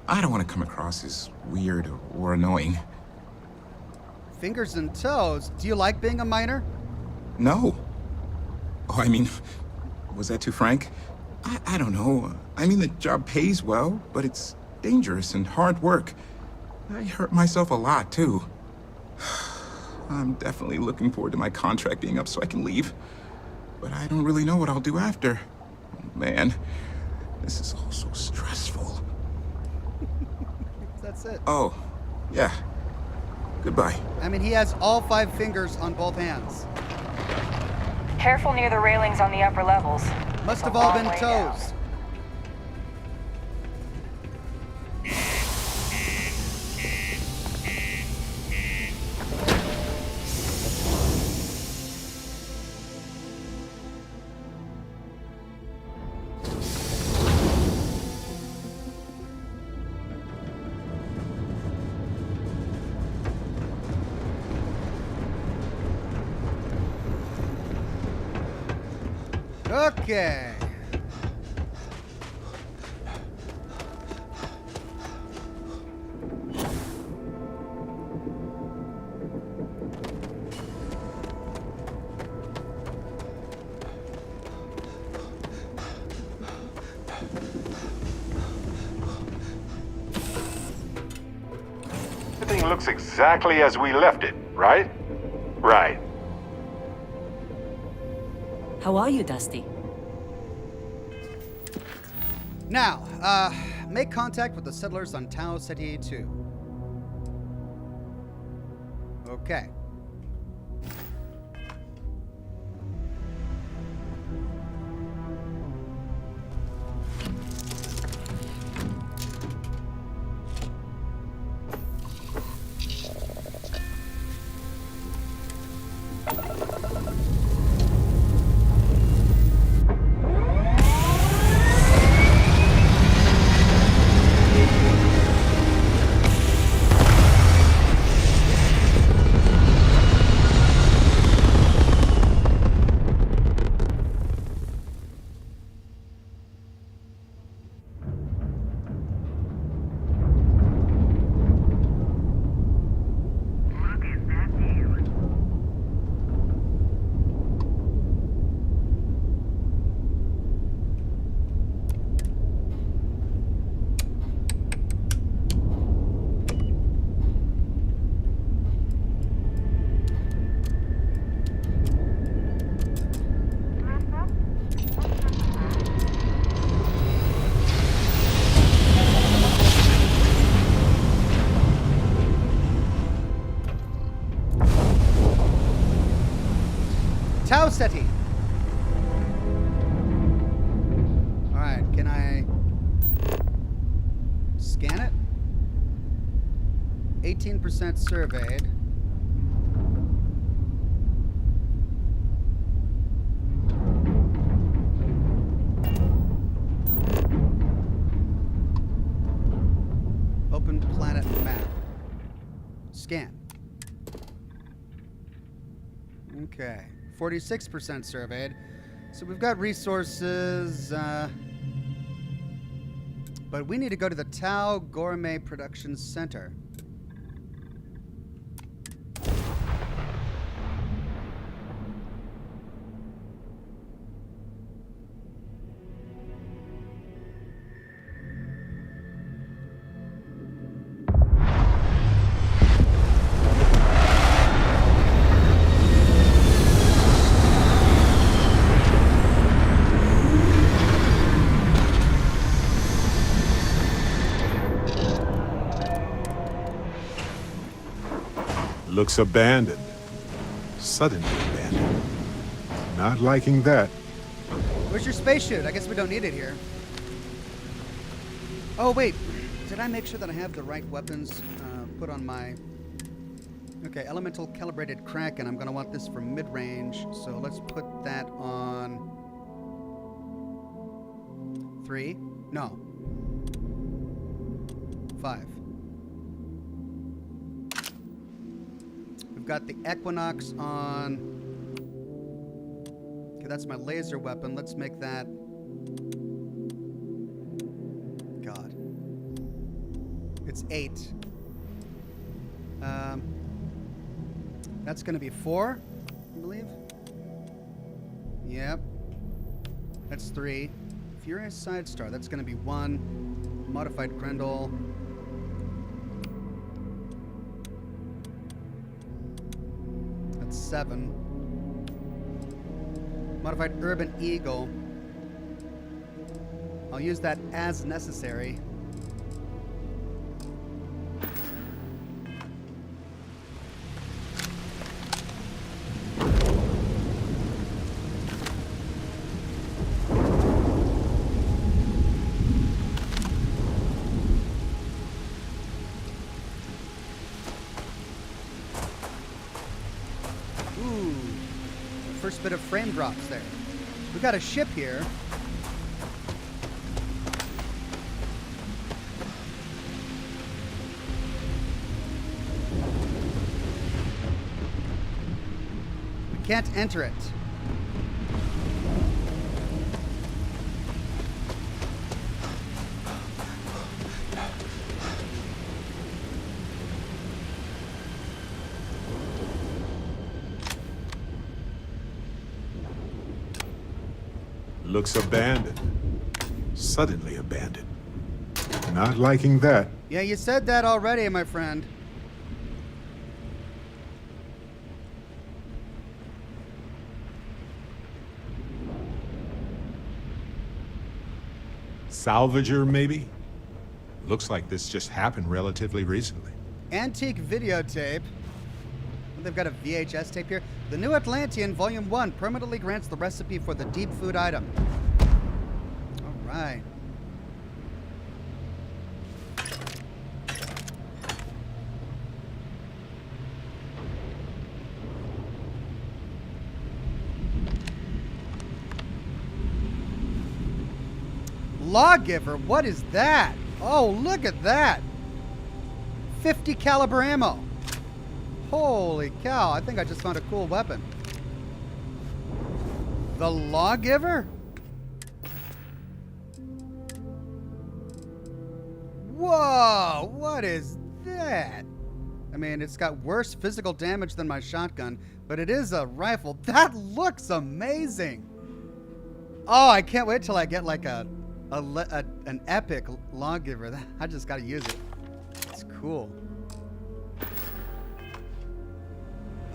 I don't want to come across as weird or annoying. Fingers and toes? Do you like being a miner? No. Oh, I mean, was that too frank? I don't know. I mean, the job pays well, but it's dangerous and hard work. I hurt myself a lot, too. I'm definitely looking forward to my contract being up so I can leave. But I don't really know what I'll do after. Oh, man, this is all so stressful. That's it. Oh, yeah. Goodbye. I mean, he has all 5 fingers on both hands. Careful near the railings on the upper levels. Must have all been toes. Okay. Everything looks exactly as we left it, right? Right. How are you, Dusty? Now, make contact with the settlers on Tau Ceti 2. Okay. Tau Ceti. All right, can I scan it? 18% surveyed. Open planet map. Scan. Okay. 46% surveyed. So we've got resources, but we need to go to the Tau Gourmet Production Center. Looks abandoned. Suddenly abandoned. Not liking that. Where's your spacesuit? I guess we don't need it here. Oh, wait. Did I make sure that I have the right weapons put on my... Okay, elemental calibrated Kraken. I'm going to want this for mid-range. So let's put that on... 3? No. 5. We've got the Equinox on... Okay, that's my laser weapon. Let's make that... God. It's 8. That's going to be 4, I believe. Yep. That's 3. Furious Sidestar. That's going to be 1. Modified Grendel. That's 7. Modified Urban Eagle. I'll use that as necessary. First bit of frame drops there. We got a ship here. We can't enter it. Looks abandoned. Suddenly abandoned. Not liking that. Yeah, you said that already, my friend. Salvager, maybe? Looks like this just happened relatively recently. Antique videotape. They've got a VHS tape here. The New Atlantean, Volume 1, permanently grants the recipe for the deep food item. All right. Lawgiver, what is that? Oh, look at that. 50 caliber ammo. Holy cow, I think I just found a cool weapon. The Lawgiver? Whoa, what is that? I mean, it's got worse physical damage than my shotgun, but it is a rifle. That looks amazing. Oh, I can't wait till I get like an epic Lawgiver. I just gotta use it. It's cool.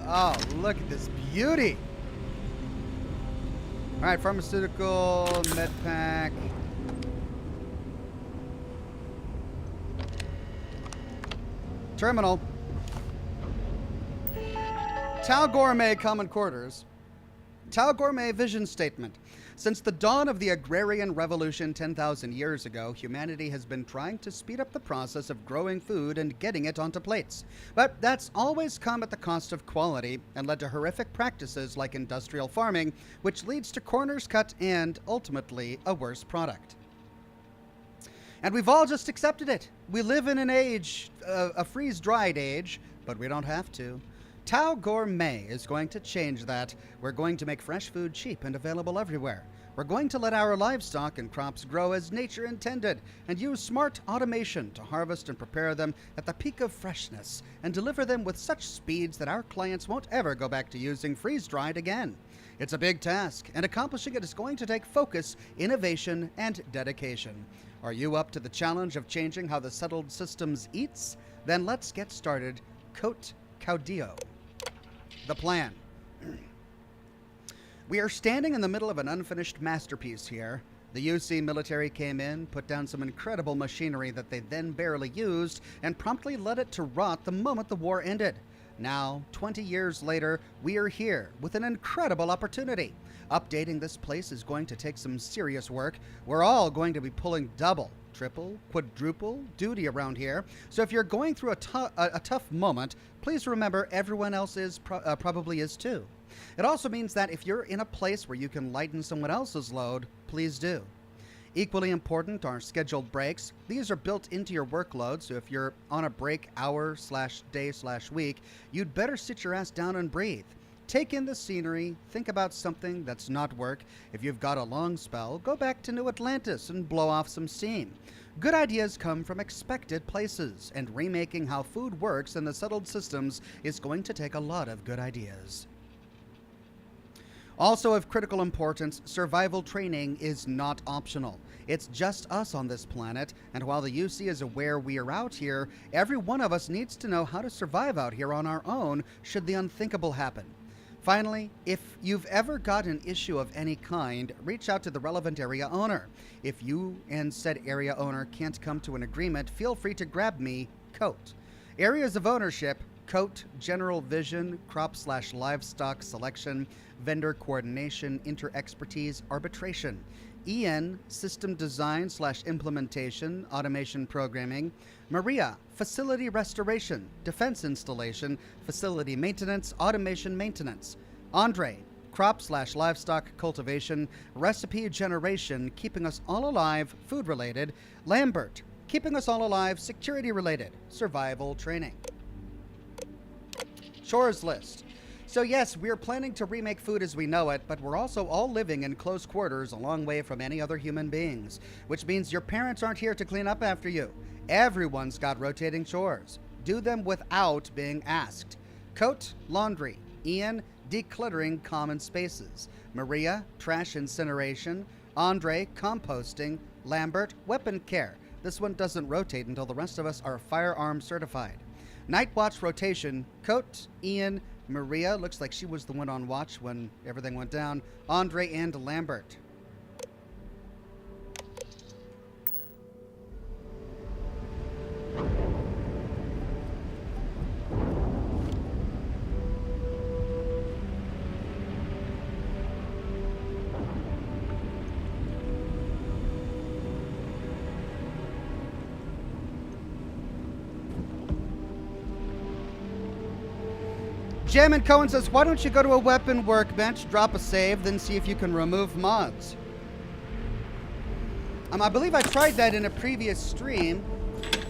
Oh, look at this beauty. All right, pharmaceutical, med pack. Terminal. Tau Gourmet Common Quarters. Tau Gourmet Vision Statement. Since the dawn of the agrarian revolution 10,000 years ago, humanity has been trying to speed up the process of growing food and getting it onto plates. But that's always come at the cost of quality and led to horrific practices like industrial farming, which leads to corners cut and, ultimately, a worse product. And we've all just accepted it. We live in an age, a freeze-dried age, but we don't have to. Tau Gourmet is going to change that. We're going to make fresh food cheap and available everywhere. We're going to let our livestock and crops grow as nature intended and use smart automation to harvest and prepare them at the peak of freshness and deliver them with such speeds that our clients won't ever go back to using freeze-dried again. It's a big task, and accomplishing it is going to take focus, innovation, and dedication. Are you up to the challenge of changing how the settled systems eats? Then let's get started. Cote Caudillo. The plan. We are standing in the middle of an unfinished masterpiece here. The UC military came in, put down some incredible machinery that they then barely used, and promptly let it to rot the moment the war ended. Now, 20 years later, we are here with an incredible opportunity. Updating this place is going to take some serious work. We're all going to be pulling double, triple, quadruple duty around here. So if you're going through a tough moment, please remember everyone else probably is too. It also means that if you're in a place where you can lighten someone else's load, please do. Equally important are scheduled breaks. These are built into your workload, so if you're on a break hour/day/week, you'd better sit your ass down and breathe. Take in the scenery, think about something that's not work. If you've got a long spell, go back to New Atlantis and blow off some steam. Good ideas come from expected places, and remaking how food works in the settled systems is going to take a lot of good ideas. Also of critical importance, survival training is not optional. It's just us on this planet, and while the UC is aware we are out here, every one of us needs to know how to survive out here on our own should the unthinkable happen. Finally, if you've ever got an issue of any kind, reach out to the relevant area owner. If you and said area owner can't come to an agreement, feel free to grab me, Coat. Areas of ownership: Coat, General Vision, Crop/Livestock Selection, Vendor Coordination, Inter-Expertise, Arbitration. Ian, System Design/Implementation, Automation Programming. Maria, Facility Restoration, Defense Installation, Facility Maintenance, Automation Maintenance. Andre, Crop/Livestock Cultivation, Recipe Generation, Keeping Us All Alive, Food Related. Lambert, Keeping Us All Alive, Security Related, Survival Training. Chores list. So yes, we're planning to remake food as we know it, but we're also all living in close quarters a long way from any other human beings, which means your parents aren't here to clean up after you. Everyone's got rotating chores. Do them without being asked. Coat, laundry. Ian, decluttering common spaces. Maria, trash incineration. Andre, composting. Lambert, weapon care. This one doesn't rotate until the rest of us are firearm certified. Night watch rotation: Coat, Ian, Maria, looks like she was the one on watch when everything went down, Andre, and Lambert. Jam and Cohen says, why don't you go to a weapon workbench, drop a save, then see if you can remove mods? I believe I tried that in a previous stream.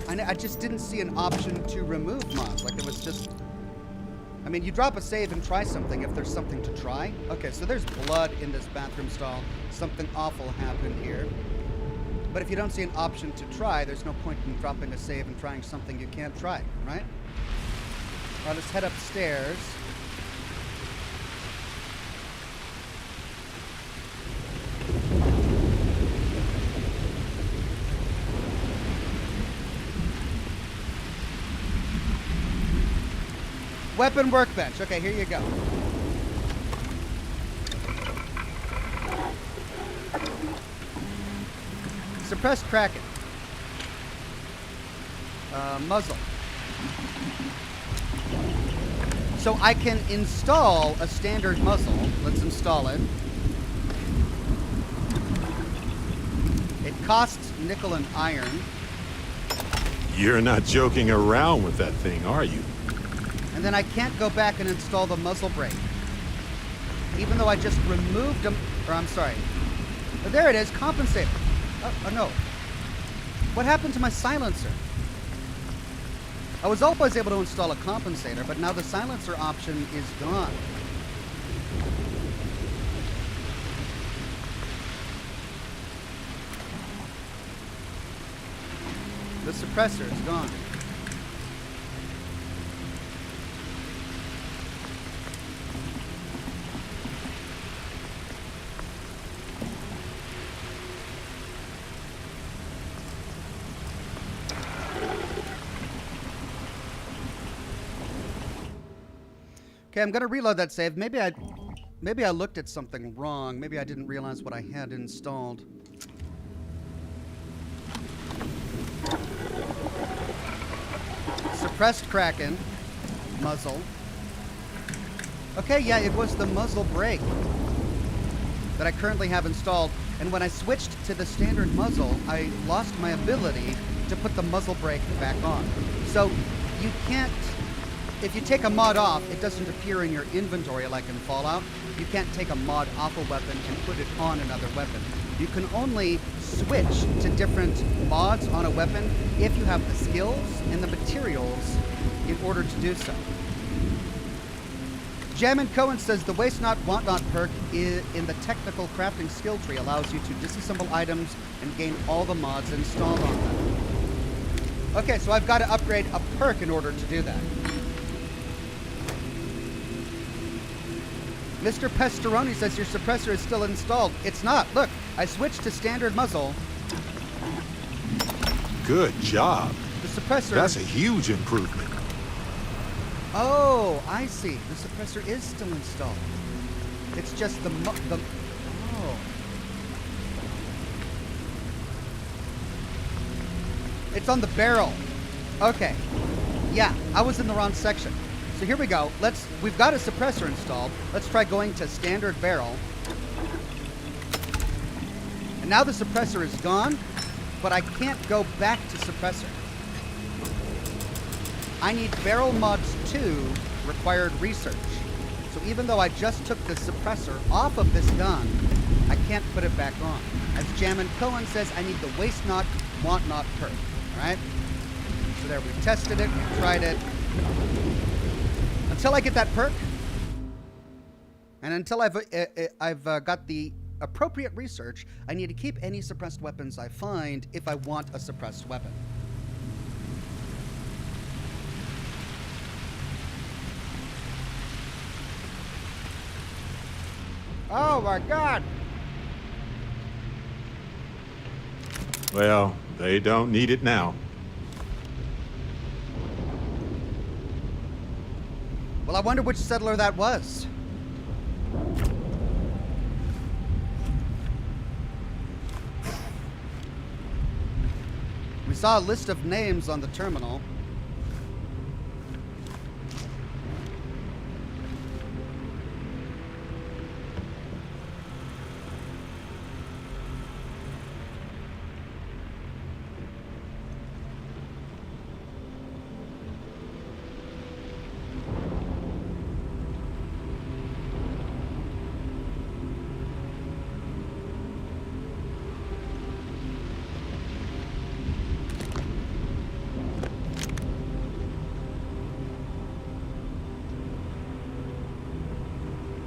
I just didn't see an option to remove mods. Like, it was just... I mean, you drop a save and try something if there's something to try. Okay, so there's blood in this bathroom stall. Something awful happened here. But if you don't see an option to try, there's no point in dropping a save and trying something you can't try, right? All right, let's head upstairs. Weapon workbench. Okay, here you go. Suppressed Kraken. Muzzle. So I can install a standard muzzle. Let's install it. It costs nickel and iron. You're not joking around with that thing, are you? And then I can't go back and install the muzzle brake. Even though I just removed them, or I'm sorry. Oh, there it is, compensator. Oh no. What happened to my silencer? I was always able to install a compensator, but now the silencer option is gone. The suppressor is gone. Okay, I'm gonna reload that save. Maybe I looked at something wrong. Maybe I didn't realize what I had installed. Suppressed Kraken, muzzle. Okay, yeah, it was the muzzle brake that I currently have installed. And when I switched to the standard muzzle, I lost my ability to put the muzzle brake back on. So you can't, if you take a mod off, it doesn't appear in your inventory like in Fallout. You can't take a mod off a weapon and put it on another weapon. You can only switch to different mods on a weapon if you have the skills and the materials in order to do so. Jammin Cohen says the Waste Not, Want Not perk in the technical crafting skill tree allows you to disassemble items and gain all the mods installed on them. Okay, so I've got to upgrade a perk in order to do that. Mr. Pestaroni says your suppressor is still installed. It's not. Look, I switched to standard muzzle. Good job. The suppressor... That's a huge improvement. Oh, I see. The suppressor is still installed. It's just oh. It's on the barrel. Okay. Yeah, I was in the wrong section. So here we go. We've got a suppressor installed. Let's try going to standard barrel. And now the suppressor is gone, but I can't go back to suppressor. I need barrel mods 2 required research. So even though I just took the suppressor off of this gun, I can't put it back on. As Jammin Cohen says, I need the Waste Not, Want Not perk. Alright? So there, we tested it, we tried it. Until I get that perk, and until I've got the appropriate research, I need to keep any suppressed weapons I find if I want a suppressed weapon. Oh my God! Well, they don't need it now. Well, I wonder which settler that was. We saw a list of names on the terminal.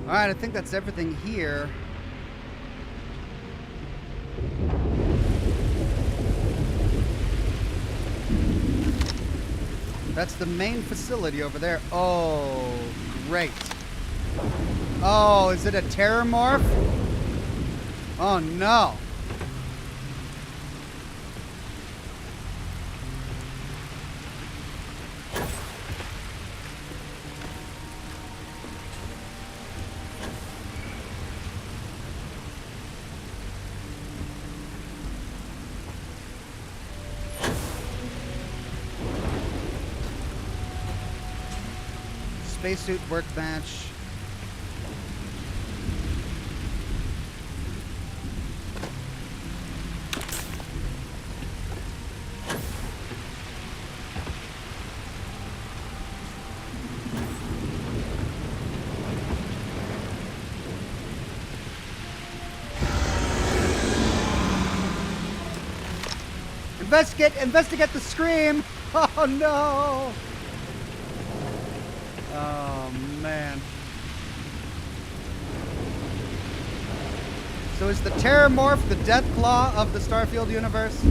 Alright, I think that's everything here. That's the main facility over there. Oh, great. Oh, is it a terramorph? Oh, no. Spacesuit workbench. Investigate the scream. Oh no. Oh, man. So is the Terramorph the Death Claw of the Starfield universe?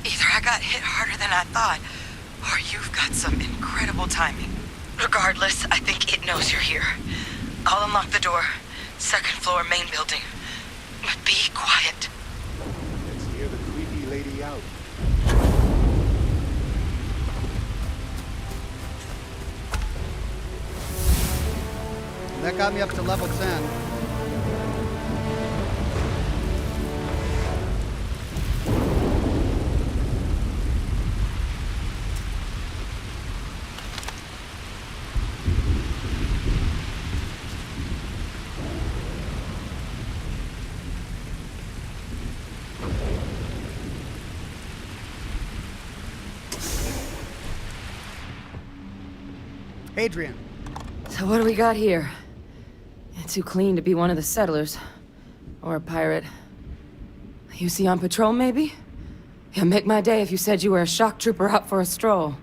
Either I got hit harder than I thought, or you've got some incredible timing. Regardless, I think it knows you're here. I'll unlock the door. Second floor, main building. But be quiet. Let's hear the creepy lady out. That got me up to level 10. Adrian. So what do we got here? Too clean to be one of the settlers. Or a pirate. You see on patrol, maybe? Yeah, make my day if you said you were a shock trooper out for a stroll.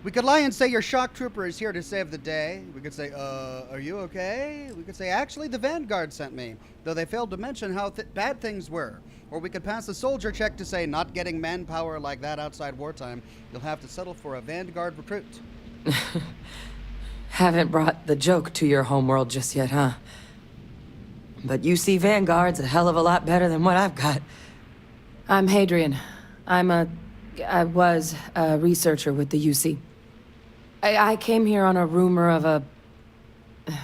We could lie and say your shock trooper is here to save the day. We could say, are you okay? We could say, actually, the Vanguard sent me, though they failed to mention how bad things were. Or we could pass a soldier check to say, not getting manpower like that outside wartime. You'll have to settle for a Vanguard recruit. Haven't brought the joke to your homeworld just yet, huh? But UC Vanguard's a hell of a lot better than what I've got. I'm Hadrian. I was a researcher with the UC. I came here on a rumor of a...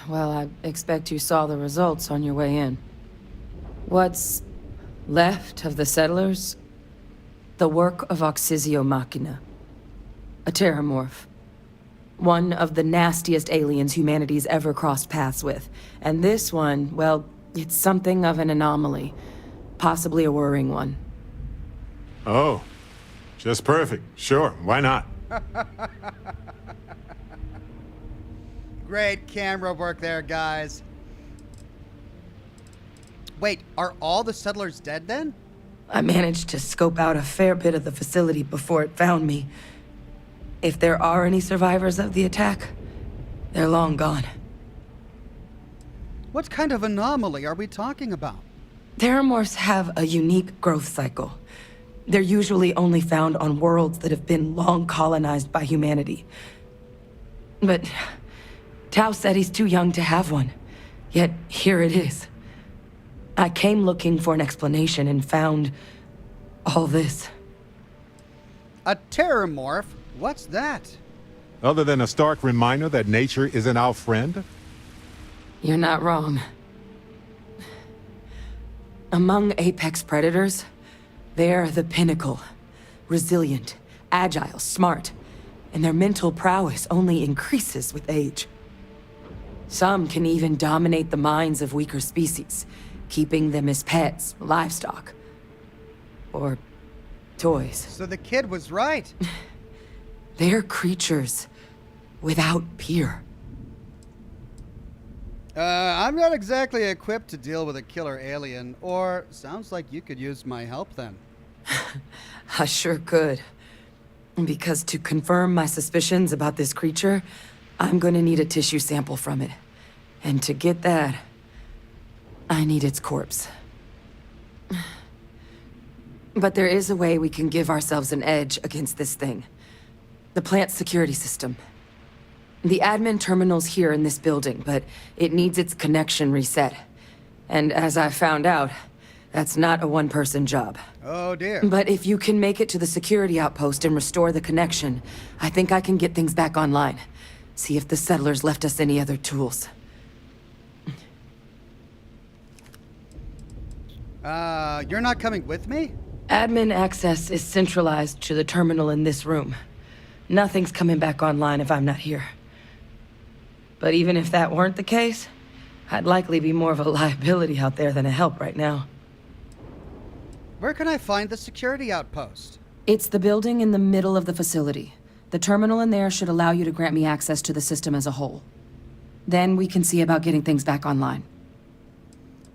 Well, I expect you saw the results on your way in. What's left of the settlers? The work of Oxysio Machina. A terramorph. One of the nastiest aliens humanity's ever crossed paths with. And this one, well, it's something of an anomaly. Possibly a worrying one. Oh, just perfect. Sure, why not? Great camera work there, guys. Wait, are all the settlers dead then? I managed to scope out a fair bit of the facility before it found me. If there are any survivors of the attack, they're long gone. What kind of anomaly are we talking about? Terramorphs have a unique growth cycle. They're usually only found on worlds that have been long colonized by humanity. But Tau Ceti's too young to have one. Yet here it is. I came looking for an explanation and found all this. A terramorph? What's that? Other than a stark reminder that nature isn't our friend? You're not wrong. Among apex predators, they're the pinnacle. Resilient, agile, smart, and their mental prowess only increases with age. Some can even dominate the minds of weaker species, keeping them as pets, livestock, or toys. So the kid was right. They're creatures without peer. I'm not exactly equipped to deal with a killer alien, or sounds like you could use my help then. I sure could. Because to confirm my suspicions about this creature, I'm gonna need a tissue sample from it. And to get that, I need its corpse. But there is a way we can give ourselves an edge against this thing. The plant's security system. The admin terminal's here in this building, but it needs its connection reset. And as I found out, that's not a one-person job. Oh dear. But if you can make it to the security outpost and restore the connection, I think I can get things back online. See if the settlers left us any other tools. You're not coming with me? Admin access is centralized to the terminal in this room. Nothing's coming back online if I'm not here. But even if that weren't the case, I'd likely be more of a liability out there than a help right now. Where can I find the security outpost? It's the building in the middle of the facility. The terminal in there should allow you to grant me access to the system as a whole. Then we can see about getting things back online.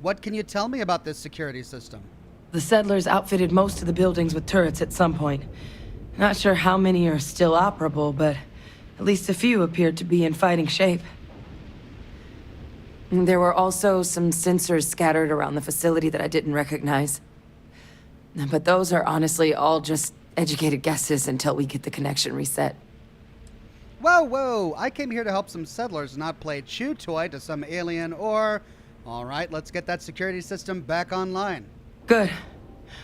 What can you tell me about this security system? The settlers outfitted most of the buildings with turrets at some point. Not sure how many are still operable, but at least a few appeared to be in fighting shape. There were also some sensors scattered around the facility that I didn't recognize. But those are honestly all just educated guesses until we get the connection reset. Whoa, whoa! I came here to help some settlers, not play chew toy to some alien or... Alright, let's get that security system back online. Good.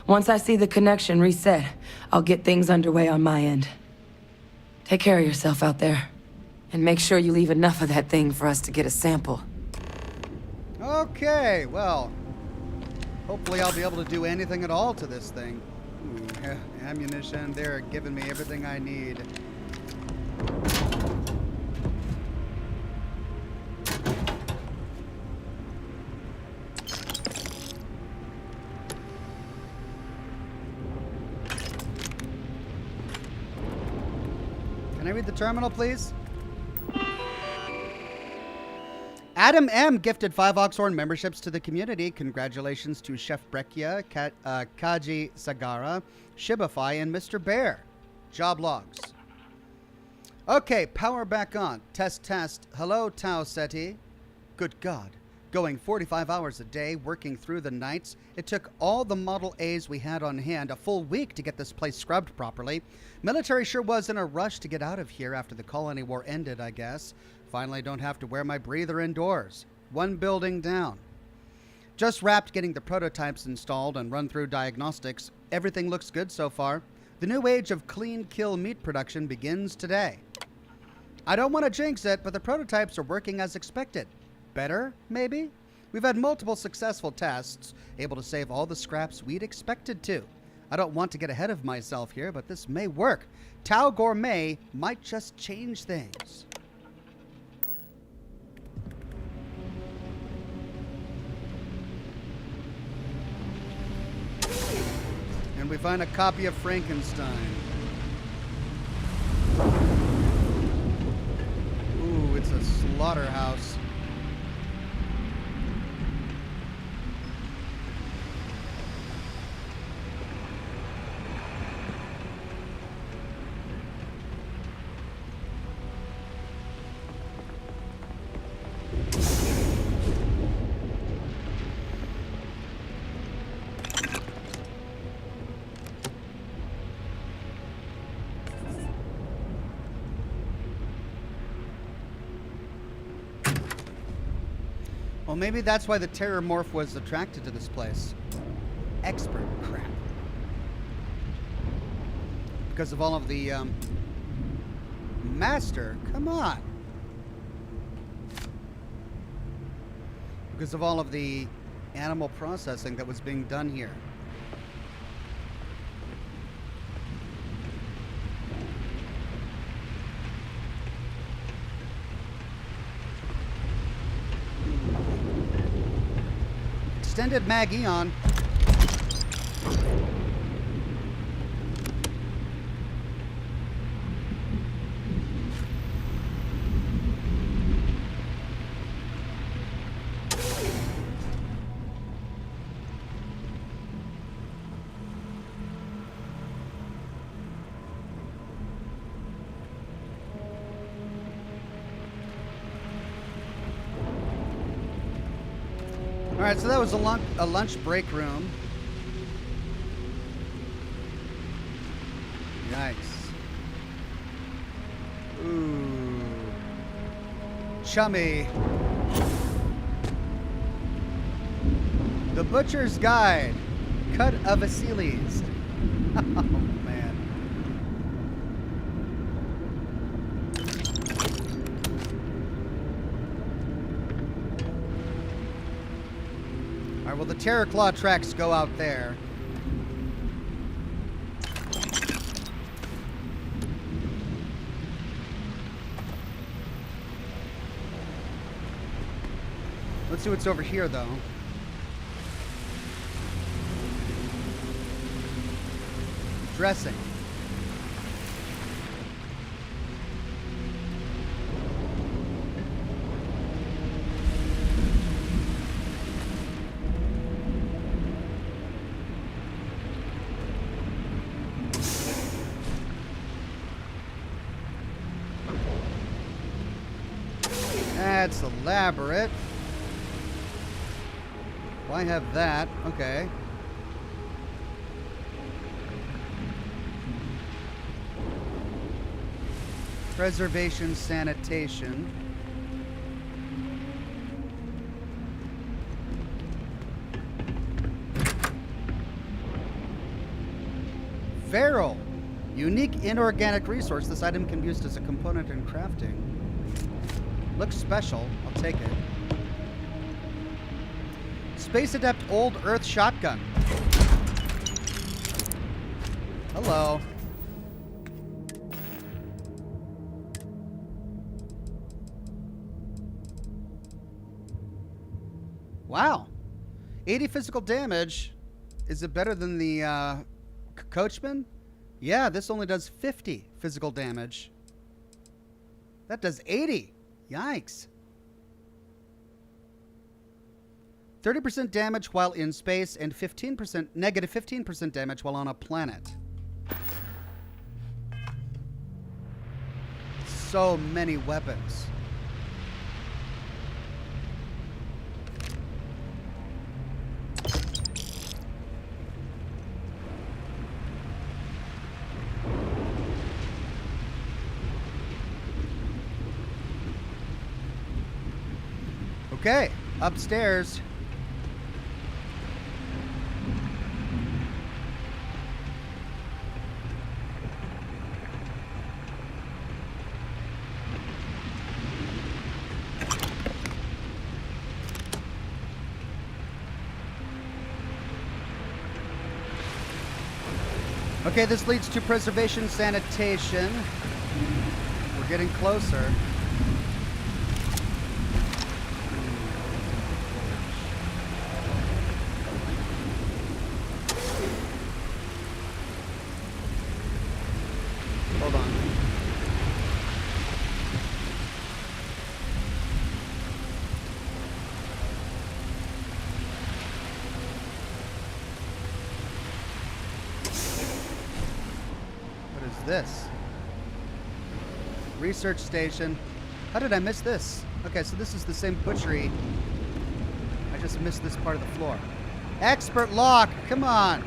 Once I see the connection reset, I'll get things underway on my end. Take care of yourself out there. And make sure you leave enough of that thing for us to get a sample. Okay, well... Hopefully I'll be able to do anything at all to this thing. Ooh, ammunition, they're giving me everything I need. Can I read the terminal, please? Adam M. gifted 5 Oxhorn memberships to the community. Congratulations to Chef Breccia, Kaji Sagara, Shibify, and Mr. Bear. Job logs. Okay, power back on. Test, test. Hello, Tau Ceti. Good God. Going 45 hours a day, working through the nights. It took all the Model A's we had on hand a full week to get this place scrubbed properly. Military sure was in a rush to get out of here after the colony war ended, I guess. Finally don't have to wear my breather indoors. 1 building down. Just wrapped getting the prototypes installed and run through diagnostics. Everything looks good so far. The new age of clean kill meat production begins today. I don't want to jinx it, but the prototypes are working as expected. Better, maybe? We've had multiple successful tests, able to save all the scraps we'd expected to. I don't want to get ahead of myself here, but this may work. Tau Gourmet might just change things. And we find a copy of Frankenstein. Ooh, it's a slaughterhouse. Well, maybe that's why the Terror Morph was attracted to this place. Expert crap. Because of all of the, Master, come on. Because of all of the animal processing that was being done here. Extended mag Eon. All right, so that was a lunch break room. Yikes. Ooh. Chummy. The Butcher's Guide. Cut of Achilles. Oh, man. All right, well, the Terror Claw tracks go out there. Let's see what's over here, though. Dressing. That's elaborate. Why have that? Okay. Preservation, sanitation. Feral. Unique inorganic resource. This item can be used as a component in crafting. Looks special. I'll take it. Space Adept Old Earth Shotgun. Hello. Wow. 80 physical damage. Is it better than the Coachman? Yeah, this only does 50 physical damage. That does 80. Yikes. 30% damage while in space and negative 15% damage while on a planet. So many weapons. Okay, upstairs. Okay, this leads to preservation sanitation. We're getting closer. Hold on. What is this? Research station. How did I miss this? Okay, so this is the same butchery. I just missed this part of the floor. Expert lock! Come on!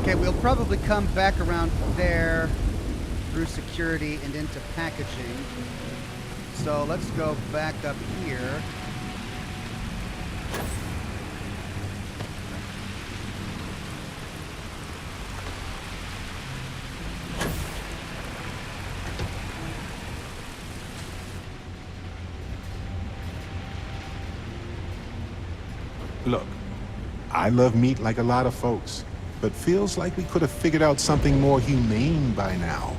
Okay, we'll probably come back around there through security and into packaging. So let's go back up here. Look, I love meat like a lot of folks, but feels like we could have figured out something more humane by now.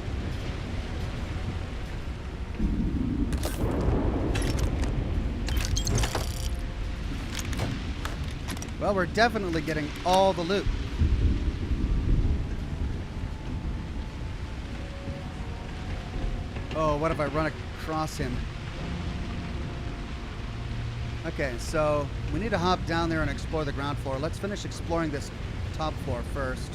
Well, we're definitely getting all the loot. Oh, what if I run across him? Okay, so we need to hop down there and explore the ground floor. Let's finish exploring this top floor first.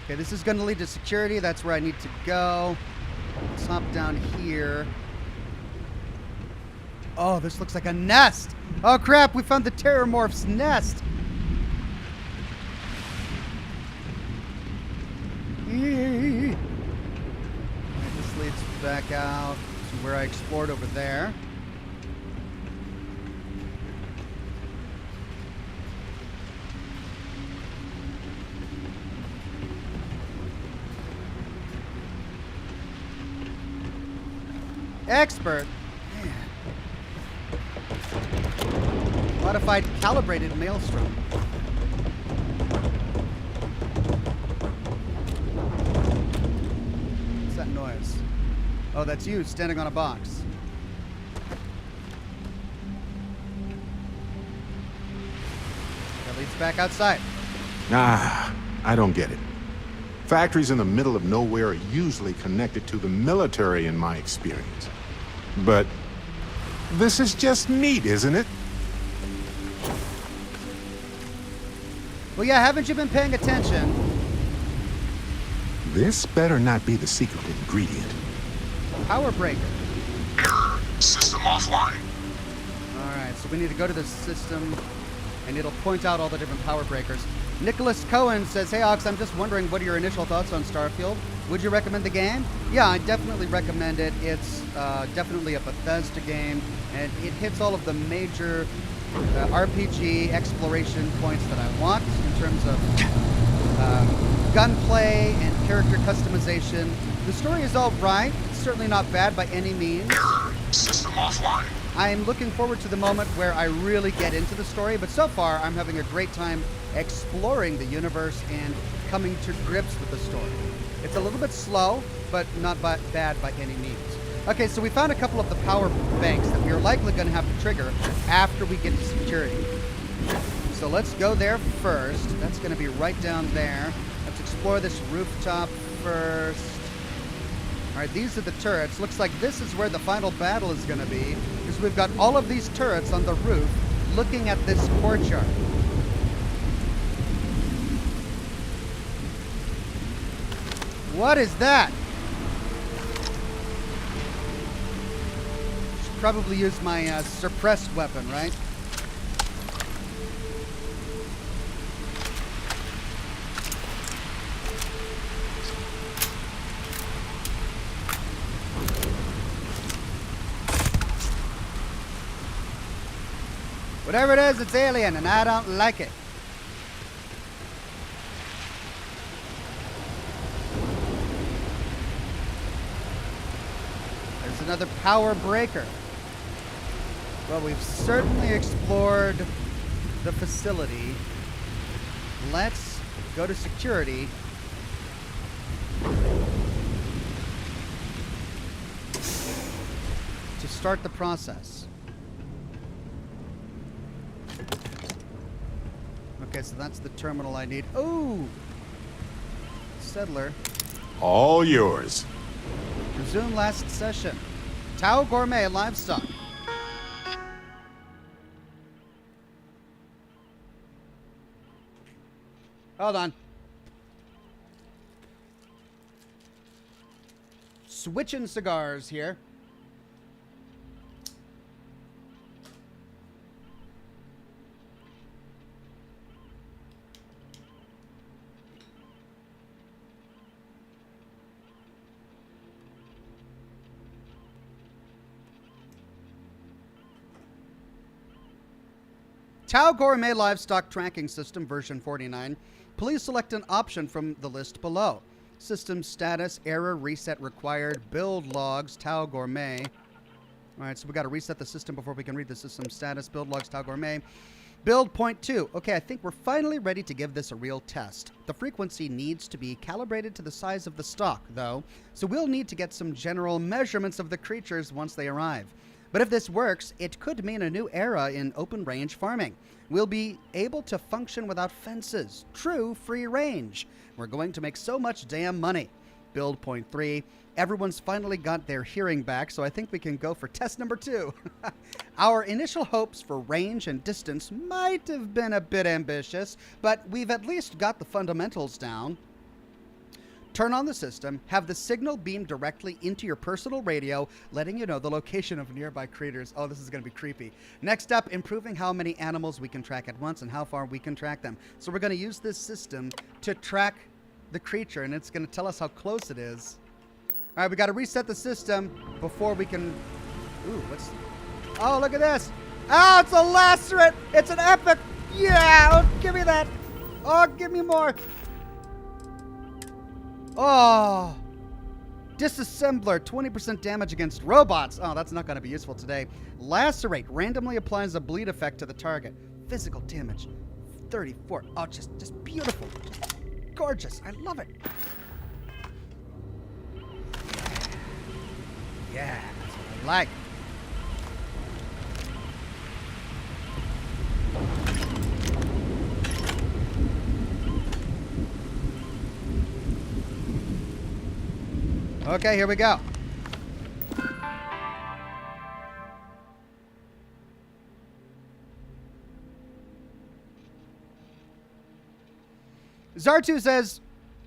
Okay, this is going to lead to security. That's where I need to go. Let's hop down here. Oh, this looks like a nest. Oh, crap. We found the Terrormorph's nest. This leads back out to where I explored over there. Expert. Man. Modified calibrated maelstrom. What's that noise? Oh, that's you standing on a box. That leads back outside. Ah, I don't get it. Factories in the middle of nowhere are usually connected to the military in my experience. But this is just meat, isn't it? Well, yeah, haven't you been paying attention? This better not be the secret ingredient. Power breaker. Error. System offline. Alright, so we need to go to the system, and it'll point out all the different power breakers. Nicholas Cohen says, "Hey Ox, I'm just wondering, what are your initial thoughts on Starfield? Would you recommend the game?" Yeah, I definitely recommend it. It's definitely a Bethesda game, and it hits all of the major RPG exploration points that I want in terms of gunplay and character customization. The story is all right. It's certainly not bad by any means. Error. System offline. I'm looking forward to the moment where I really get into the story, but so far I'm having a great time exploring the universe and coming to grips with the story. It's a little bit slow, but not bad by any means. Okay, so we found a couple of the power banks that we are likely going to have to trigger after we get to security. So let's go there first. That's going to be right down there. Let's explore this rooftop first. All right, these are the turrets. Looks like this is where the final battle is going to be, because we've got all of these turrets on the roof looking at this courtyard. What is that? Should probably use my suppressed weapon, right? Whatever it is, it's alien, and I don't like it. There's another power breaker. Well, we've certainly explored the facility. Let's go to security. To start the process. Okay, so that's the terminal I need. Ooh! Settler. All yours. Resume last session. Tau Gourmet Livestock. Hold on. Switching cigars here. Tau Gourmet Livestock Tracking System version 49. Please select an option from the list below. System status, error, reset required, build logs, Tau Gourmet. All right, so we got to reset the system before we can read the system status. Build logs, Tau Gourmet. Build point 2. Okay, I think we're finally ready to give this a real test. The frequency needs to be calibrated to the size of the stock, though, so we'll need to get some general measurements of the creatures once they arrive. But if this works, it could mean a new era in open-range farming. We'll be able to function without fences. True free range. We're going to make so much damn money. Build point 3. Everyone's finally got their hearing back, so I think we can go for test number 2. Our initial hopes for range and distance might have been a bit ambitious, but we've at least got the fundamentals down. Turn on the system, have the signal beam directly into your personal radio, letting you know the location of nearby creatures. Oh, this is going to be creepy. Next up, improving how many animals we can track at once and how far we can track them. So we're going to use this system to track the creature, and it's going to tell us how close it is. All right, we got to reset the system before we can... Ooh, what's... Oh, look at this. Oh, it's a lacerate. It's an epic. Yeah, oh, give me that. Oh, give me more. Oh, disassembler, 20% damage against robots. Oh, that's not going to be useful today. Lacerate randomly applies a bleed effect to the target. Physical damage, 34. Oh, just beautiful, just gorgeous. I love it. Yeah, that's what I like. Okay, here we go. Zartu says,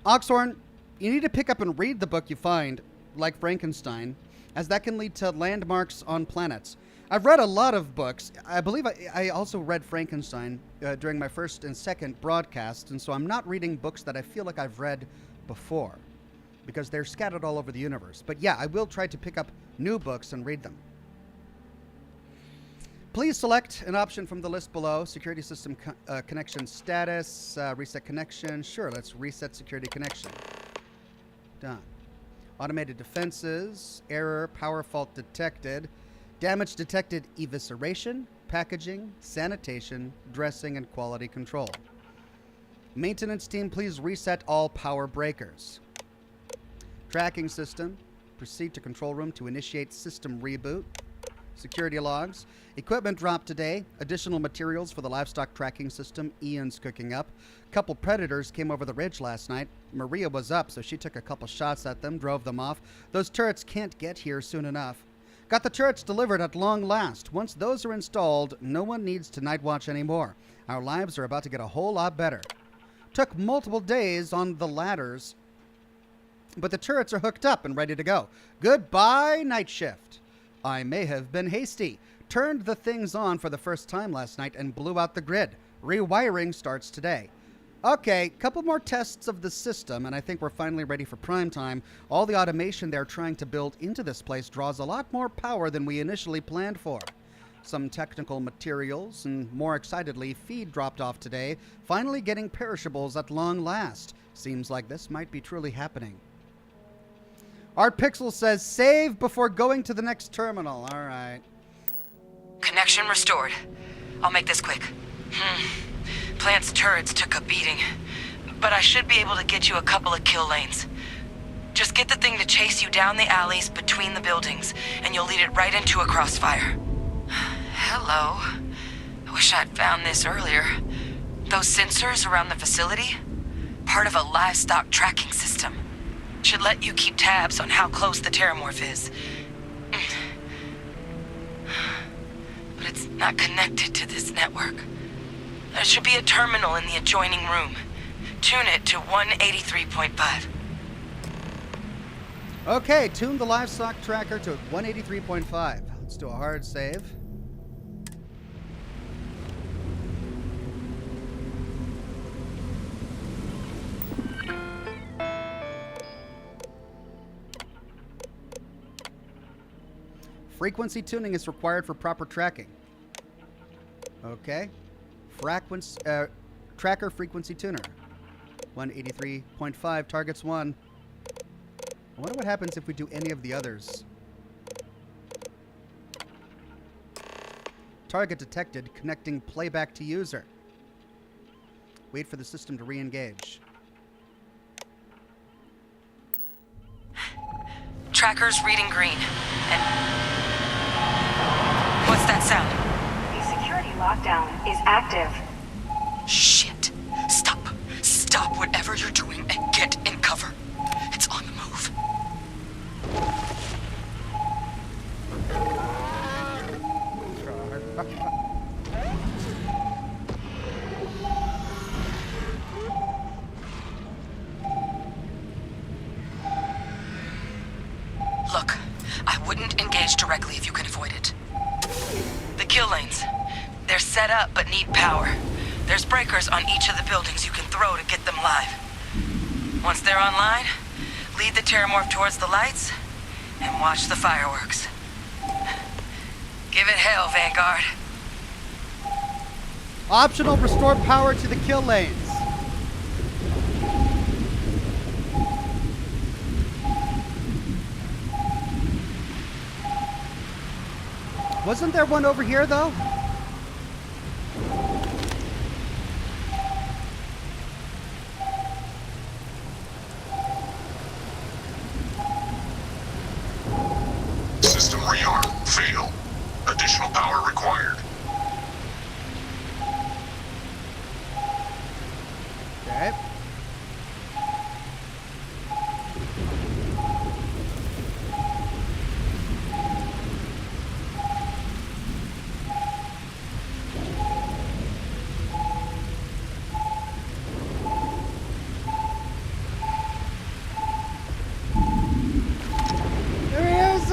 Oxhorn, you need to pick up and read the book you find, like Frankenstein, as that can lead to landmarks on planets. I've read a lot of books. I believe I also read Frankenstein during my first and second broadcast, and so I'm not reading books that I feel like I've read before, because they're scattered all over the universe. But yeah, I will try to pick up new books and read them. Please select an option from the list below. Security system connection status, reset connection. Sure, let's reset security connection. Done. Automated defenses, error, power fault detected. Damage detected: evisceration, packaging, sanitation, dressing, and quality control. Maintenance team, please reset all power breakers. Tracking system. Proceed to control room to initiate system reboot. Security logs. Equipment dropped today. Additional materials for the livestock tracking system. Ian's cooking up. Couple predators came over the ridge last night. Maria was up, so she took a couple shots at them, drove them off. Those turrets can't get here soon enough. Got the turrets delivered at long last. Once those are installed, no one needs to night watch anymore. Our lives are about to get a whole lot better. Took multiple days on the ladders, but the turrets are hooked up and ready to go. Goodbye, night shift. I may have been hasty. Turned the things on for the first time last night and blew out the grid. Rewiring starts today. Okay, couple more tests of the system, and I think we're finally ready for prime time. All the automation they're trying to build into this place draws a lot more power than we initially planned for. Some technical materials, and more excitedly, feed dropped off today, finally getting perishables at long last. Seems like this might be truly happening. Art Pixel says, save before going to the next terminal. All right. Connection restored. I'll make this quick. Plant's turrets took a beating, but I should be able to get you a couple of kill lanes. Just get the thing to chase you down the alleys between the buildings, and you'll lead it right into a crossfire. Hello. I wish I'd found this earlier. Those sensors around the facility? Part of a livestock tracking system. Should let you keep tabs on how close the terramorph is. But it's not connected to this network. There should be a terminal in the adjoining room. Tune it to 183.5. Okay, tune the livestock tracker to 183.5. Let's do a hard save. Frequency tuning is required for proper tracking. Okay. Tracker frequency tuner. 183.5 targets 1. I wonder what happens if we do any of the others. Target detected. Connecting playback to user. Wait for the system to re-engage. Tracker's reading green. And what's that sound? The security lockdown is active. Shit. Stop. Stop whatever you're doing and get in cover. It's on the move. Look, I wouldn't engage directly if you can avoid it. The kill lanes. They're set up but need power. There's breakers on each of the buildings you can throw to get them live. Once they're online, lead the terramorph towards the lights and watch the fireworks. Give it hell, Vanguard. Optional, restore power to the kill lanes. Wasn't there one over here, though? System rearm. Fail. Additional power required. Okay. There he is!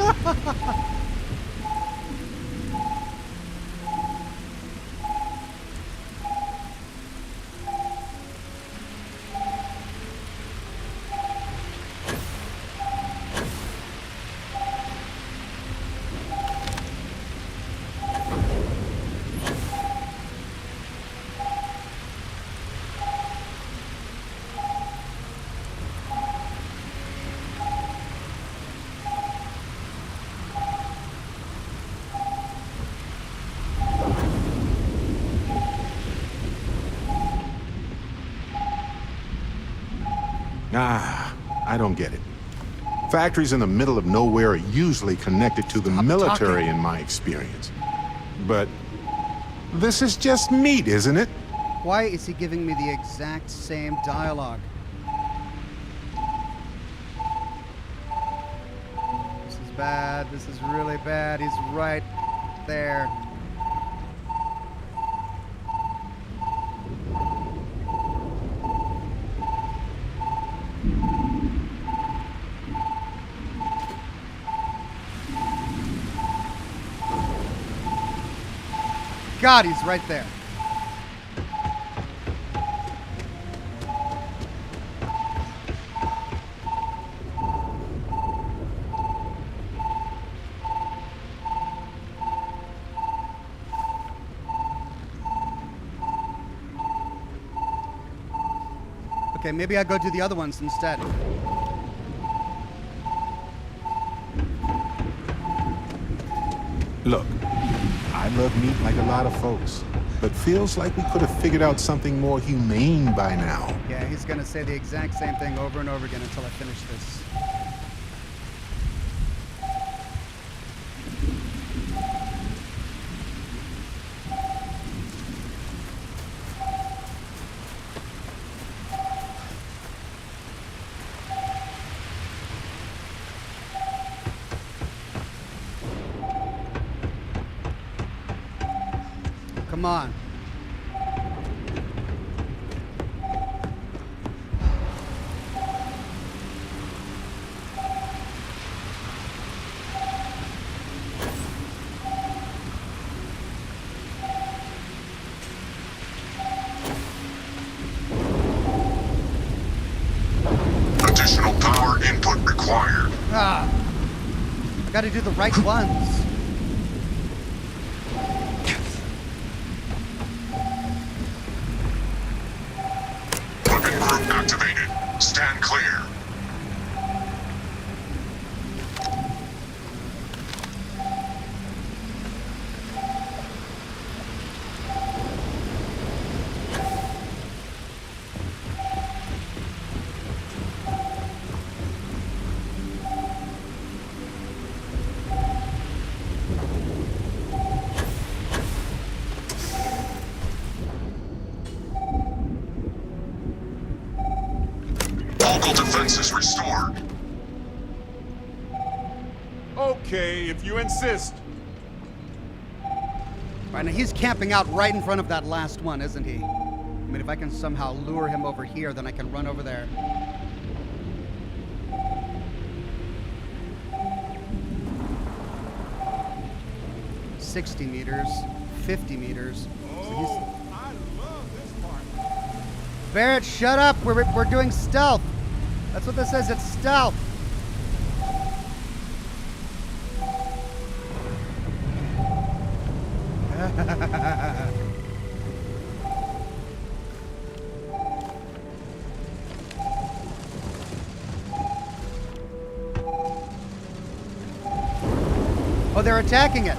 Ah, I don't get it. Factories in the middle of nowhere are usually connected to the military in my experience. But this is just meat, isn't it? Why is he giving me the exact same dialogue? This is bad. This is really bad. He's right there. God, he's right there. Okay, maybe I go do the other ones instead. Look, I love meat like a lot of folks, but feels like we could have figured out something more humane by now. Yeah, he's gonna say the exact same thing over and over again until I finish this. Come on. Additional power input required. Ah. I gotta do the right ones. Activated. Stand clear. Local defenses restored. Okay, if you insist. Right, now he's camping out right in front of that last one, isn't he? I mean, if I can somehow lure him over here, then I can run over there. $60 meters, 50 meters. So I love this part. Barrett, shut up! We're doing stealth. That's what this says. It's stealth. Oh, they're attacking it.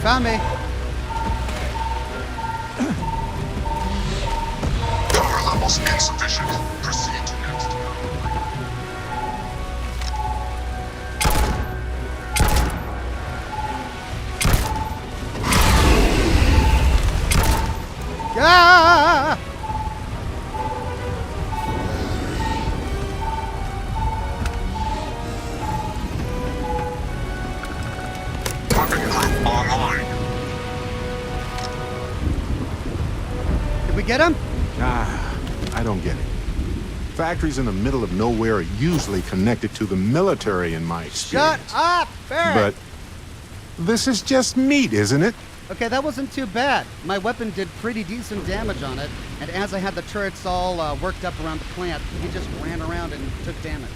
Found me. Power levels insufficient. Proceed to next. Ah! Online. Did we get him? Ah, I don't get it. Factories in the middle of nowhere are usually connected to the military in my experience. Shut up, Barrett! But this is just meat, isn't it? Okay, that wasn't too bad. My weapon did pretty decent damage on it, and as I had the turrets all worked up around the plant, he just ran around and took damage.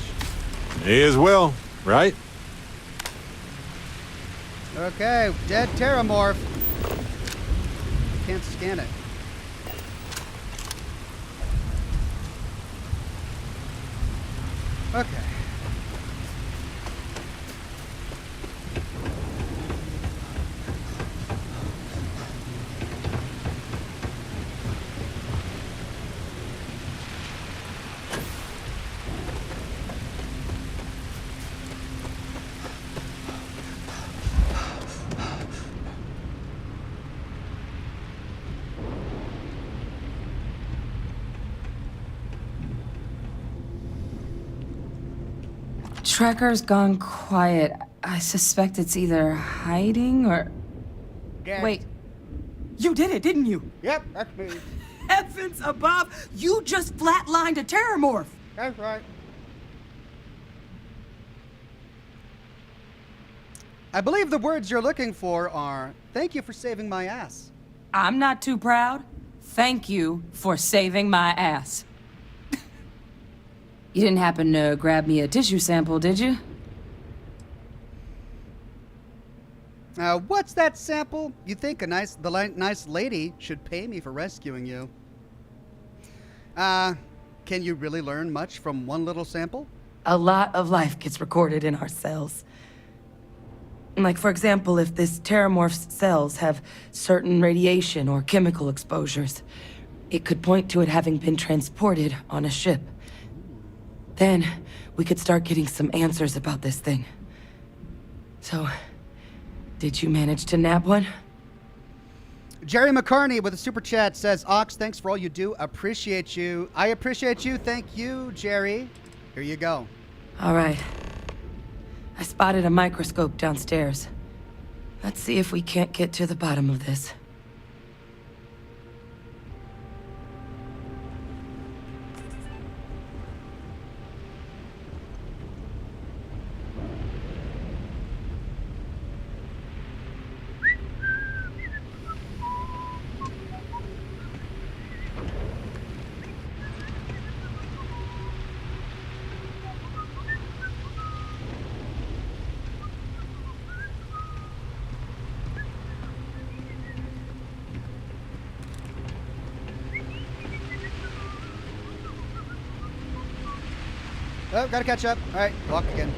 May as well, right? Okay, dead Terramorph. Can't scan it. Okay. Tracker's gone quiet. I suspect it's either hiding or... Get. Wait. You did it, didn't you? Yep, that's me. Heavens above! You just flatlined a terramorph! That's right. I believe the words you're looking for are, thank you for saving my ass. I'm not too proud. Thank you for saving my ass. You didn't happen to grab me a tissue sample, did you? What's that sample? You think the nice lady should pay me for rescuing you. Can you really learn much from one little sample? A lot of life gets recorded in our cells. Like, for example, if this terramorph's cells have certain radiation or chemical exposures, it could point to it having been transported on a ship. Then, we could start getting some answers about this thing. So, did you manage to nab one? Jerry McCarney with a super chat says, Ox, thanks for all you do. Appreciate you. I appreciate you. Thank you, Jerry. Here you go. All right. I spotted a microscope downstairs. Let's see if we can't get to the bottom of this. Oh, gotta catch up. All right, walk again.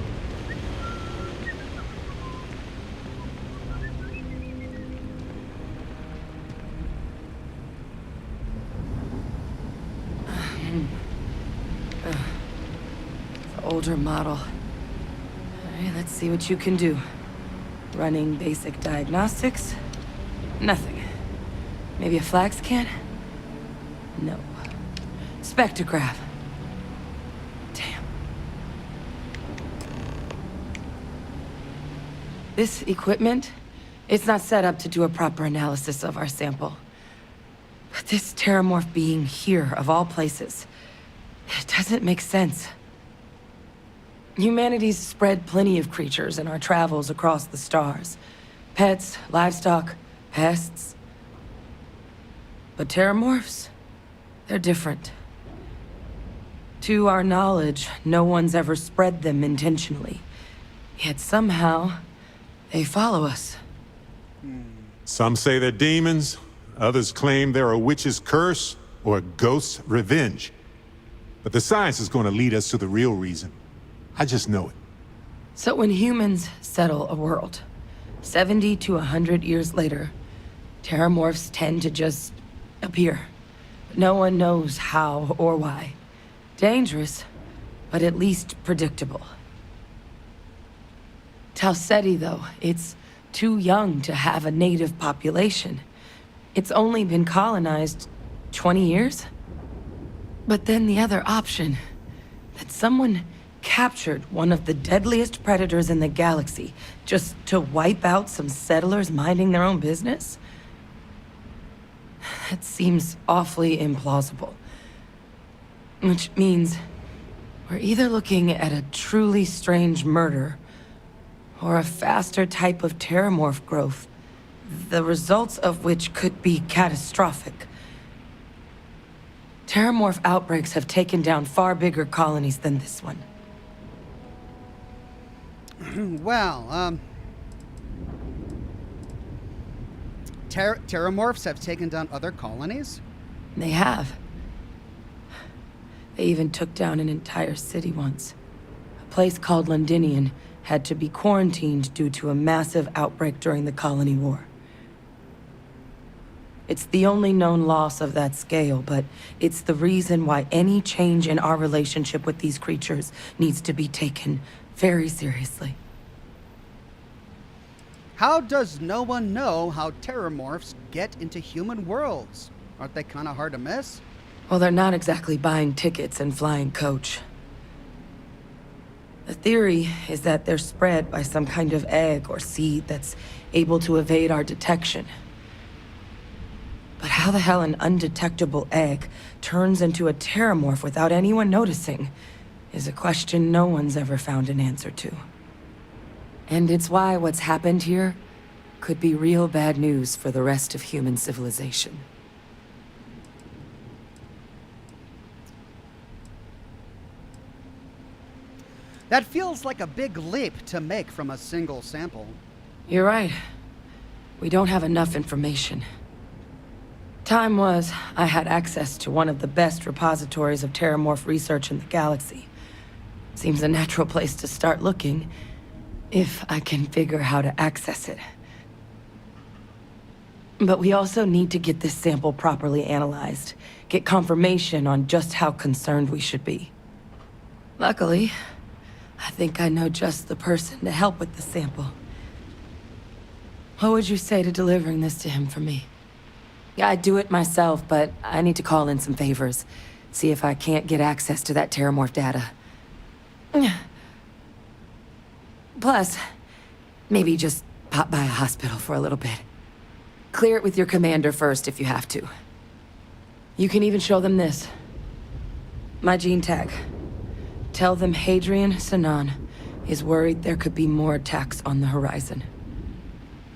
The older model. All right, let's see what you can do. Running basic diagnostics. Nothing. Maybe a flag scan? No. Spectrograph. This equipment, it's not set up to do a proper analysis of our sample. But this terramorph being here, of all places, it doesn't make sense. Humanity's spread plenty of creatures in our travels across the stars. Pets, livestock, pests. But terramorphs, they're different. To our knowledge, no one's ever spread them intentionally. Yet somehow, they follow us. Some say they're demons. Others claim they're a witch's curse or a ghost's revenge. But the science is going to lead us to the real reason. I just know it. So when humans settle a world, 70 to 100 years later, terramorphs tend to just appear. No one knows how or why. Dangerous, but at least predictable. Tau Ceti, though, it's too young to have a native population. It's only been colonized 20 years? But then the other option, that someone captured one of the deadliest predators in the galaxy just to wipe out some settlers minding their own business? That seems awfully implausible. Which means we're either looking at a truly strange murder or a faster type of terramorph growth, the results of which could be catastrophic. Terramorph outbreaks have taken down far bigger colonies than this one. Well, terramorphs have taken down other colonies? They have. They even took down an entire city once. A place called Londinian had to be quarantined due to a massive outbreak during the colony war. It's the only known loss of that scale, but it's the reason why any change in our relationship with these creatures needs to be taken very seriously. How does no one know how terramorphs get into human worlds? Aren't they kind of hard to miss? Well, they're not exactly buying tickets and flying coach. The theory is that they're spread by some kind of egg or seed that's able to evade our detection. But how the hell an undetectable egg turns into a terramorph without anyone noticing is a question no one's ever found an answer to. And it's why what's happened here could be real bad news for the rest of human civilization. That feels like a big leap to make from a single sample. You're right. We don't have enough information. Time was, I had access to one of the best repositories of terramorph research in the galaxy. Seems a natural place to start looking, if I can figure how to access it. But we also need to get this sample properly analyzed, get confirmation on just how concerned we should be. Luckily, I think I know just the person to help with the sample. What would you say to delivering this to him for me? Yeah, I'd do it myself, but I need to call in some favors. See if I can't get access to that terramorph data. Plus, maybe just pop by a hospital for a little bit. Clear it with your commander first if you have to. You can even show them this. My gene tag. Tell them Hadrian Sanan is worried there could be more attacks on the horizon.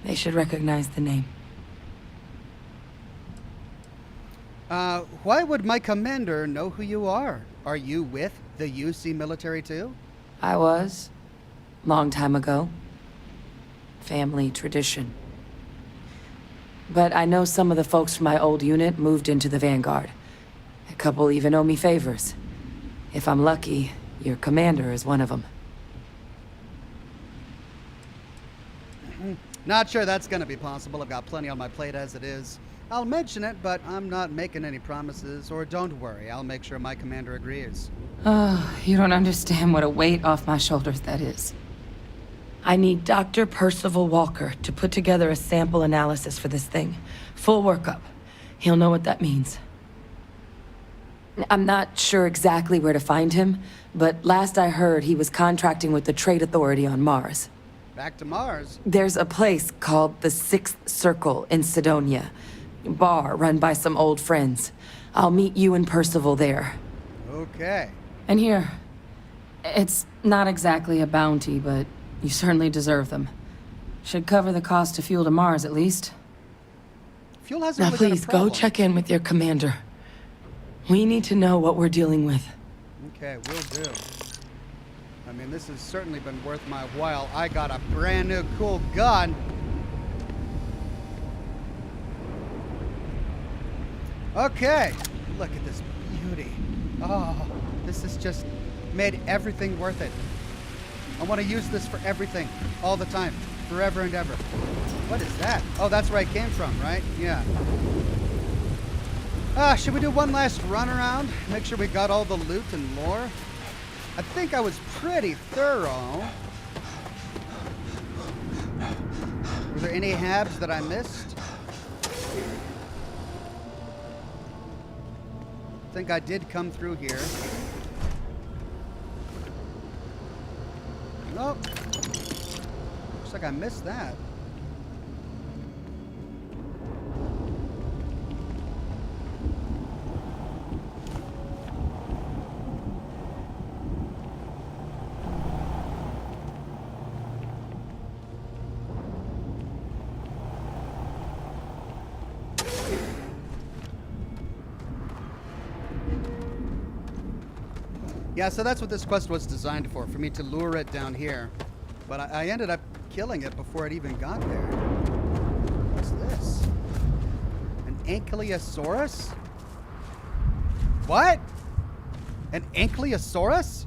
They should recognize the name. Why would my commander know who you are? Are you with the UC military too? I was. Long time ago. Family tradition. But I know some of the folks from my old unit moved into the Vanguard. A couple even owe me favors. If I'm lucky, your commander is one of them. Not sure that's gonna be possible. I've got plenty on my plate as it is. I'll mention it, but I'm not making any promises, or don't worry, I'll make sure my commander agrees. Oh, you don't understand what a weight off my shoulders that is. I need Dr. Percival Walker to put together a sample analysis for this thing. Full workup. He'll know what that means. I'm not sure exactly where to find him, but last I heard he was contracting with the Trade Authority on Mars. Back to Mars? There's a place called the Sixth Circle in Sidonia. Bar run by some old friends. I'll meet you and Percival there. Okay. And here. It's not exactly a bounty, but you certainly deserve them. Should cover the cost of fuel to Mars, at least. Fuel hasn't Now really been a please, problem. go check in with your commander. We need to know what we're dealing with. Okay, will do. I mean, this has certainly been worth my while. I got a brand new cool gun. Okay, look at this beauty. Oh, this has just made everything worth it. I want to use this for everything, all the time, forever and ever. What is that? Oh, that's where I came from, right? Yeah. Should we do one last run around? Make sure we got all the loot and lore? I think I was pretty thorough. Were there any habs that I missed? I think I did come through here. Nope. Looks like I missed that. Yeah, so that's what this quest was designed for me to lure it down here. But I ended up killing it before it even got there. What's this? An Ankylosaurus? What? An Ankylosaurus?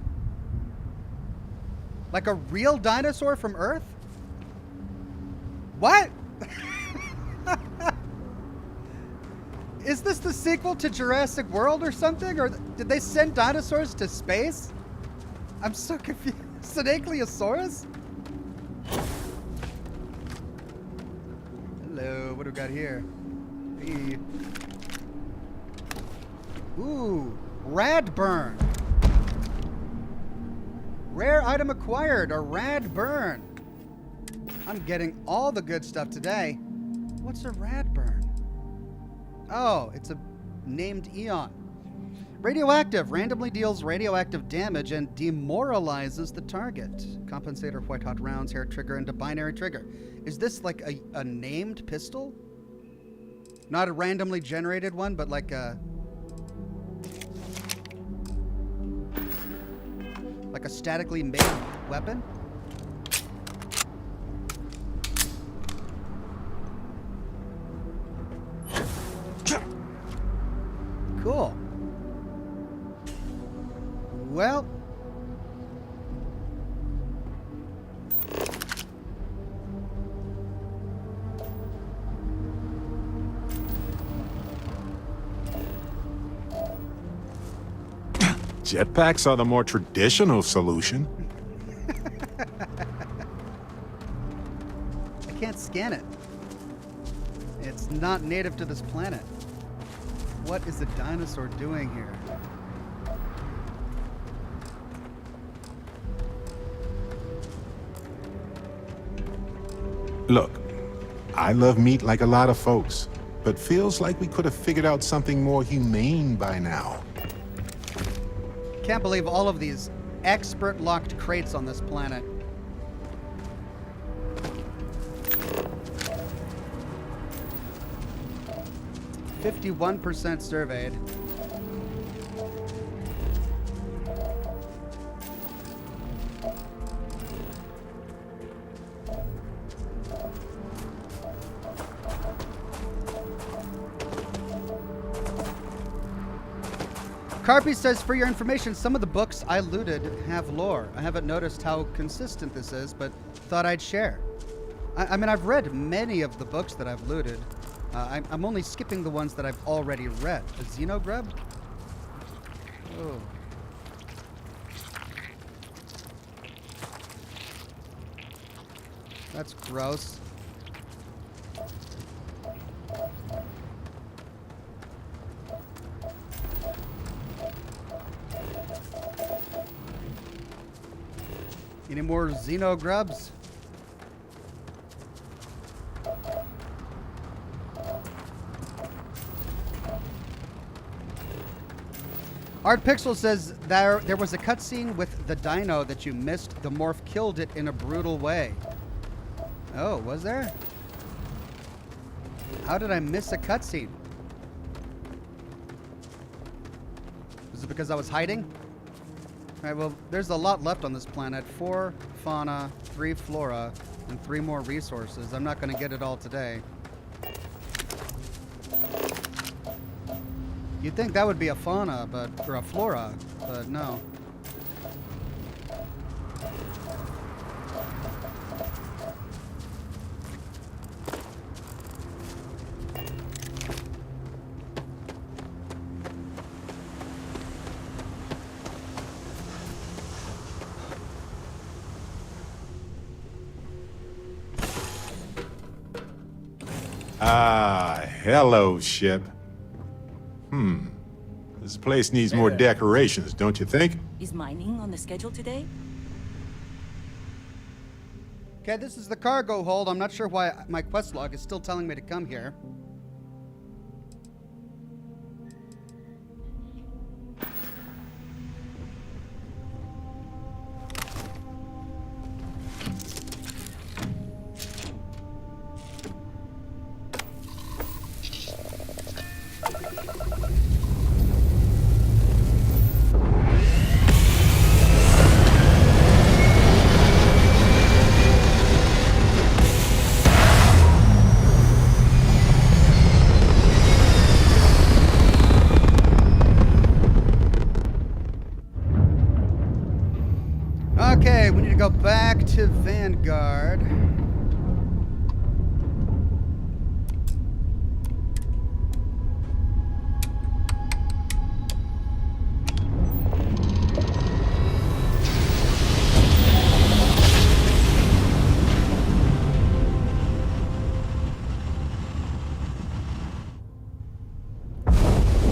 Like a real dinosaur from Earth? What? Is this the sequel to Jurassic World or something? Or did they send dinosaurs to space? I'm so confused. It's an Ankylosaurus? Hello, what do we got here? Hey. Ooh, Radburn. Rare item acquired, a rad burn. I'm getting all the good stuff today. What's a rad burn? Oh, it's a named Eon. Radioactive, randomly deals radioactive damage and demoralizes the target. Compensator, white hot rounds, hair trigger, into binary trigger. Is this like a named pistol? Not a randomly generated one, but like a statically made weapon? Cool. Well, Jetpacks are the more traditional solution. I can't scan it. It's not native to this planet. What is the dinosaur doing here? Look, I love meat like a lot of folks, but feels like we could have figured out something more humane by now. Can't believe all of these expert locked crates on this planet. "51% surveyed." Carpy says, for your information, some of the books I looted have lore. I haven't noticed how consistent this is, but thought I'd share. I mean, I've read many of the books that I've looted. I'm only skipping the ones that I've already read. A Xenogrub? Oh. That's gross. Any more Xenogrubs? Art Pixel says there was a cutscene with the dino that you missed. The morph killed it in a brutal way. Oh, was there? How did I miss a cutscene? Was it because I was hiding? Alright, well, there's a lot left on this planet. 4 fauna, 3 flora, and 3 more resources. I'm not going to get it all today. You'd think that would be a fauna, or a flora, but no. Ah, hello, ship. This place needs more decorations, don't you think? Is mining on the schedule today? Okay, this is the cargo hold. I'm not sure why my quest log is still telling me to come here. Okay, we need to go back to Vanguard.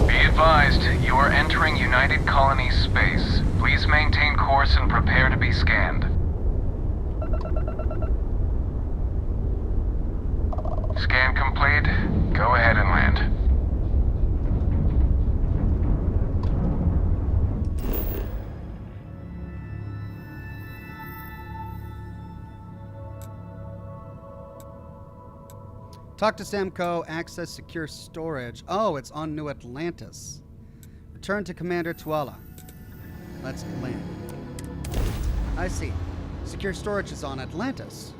Be advised, you are entering United Colonies space. Please maintain course and prepare to be scanned. Scan complete. Go ahead and land. Talk to Samco, access secure storage. Oh, it's on New Atlantis. Return to Commander Tuala. Let's land. I see. Secure storage is on Atlantis.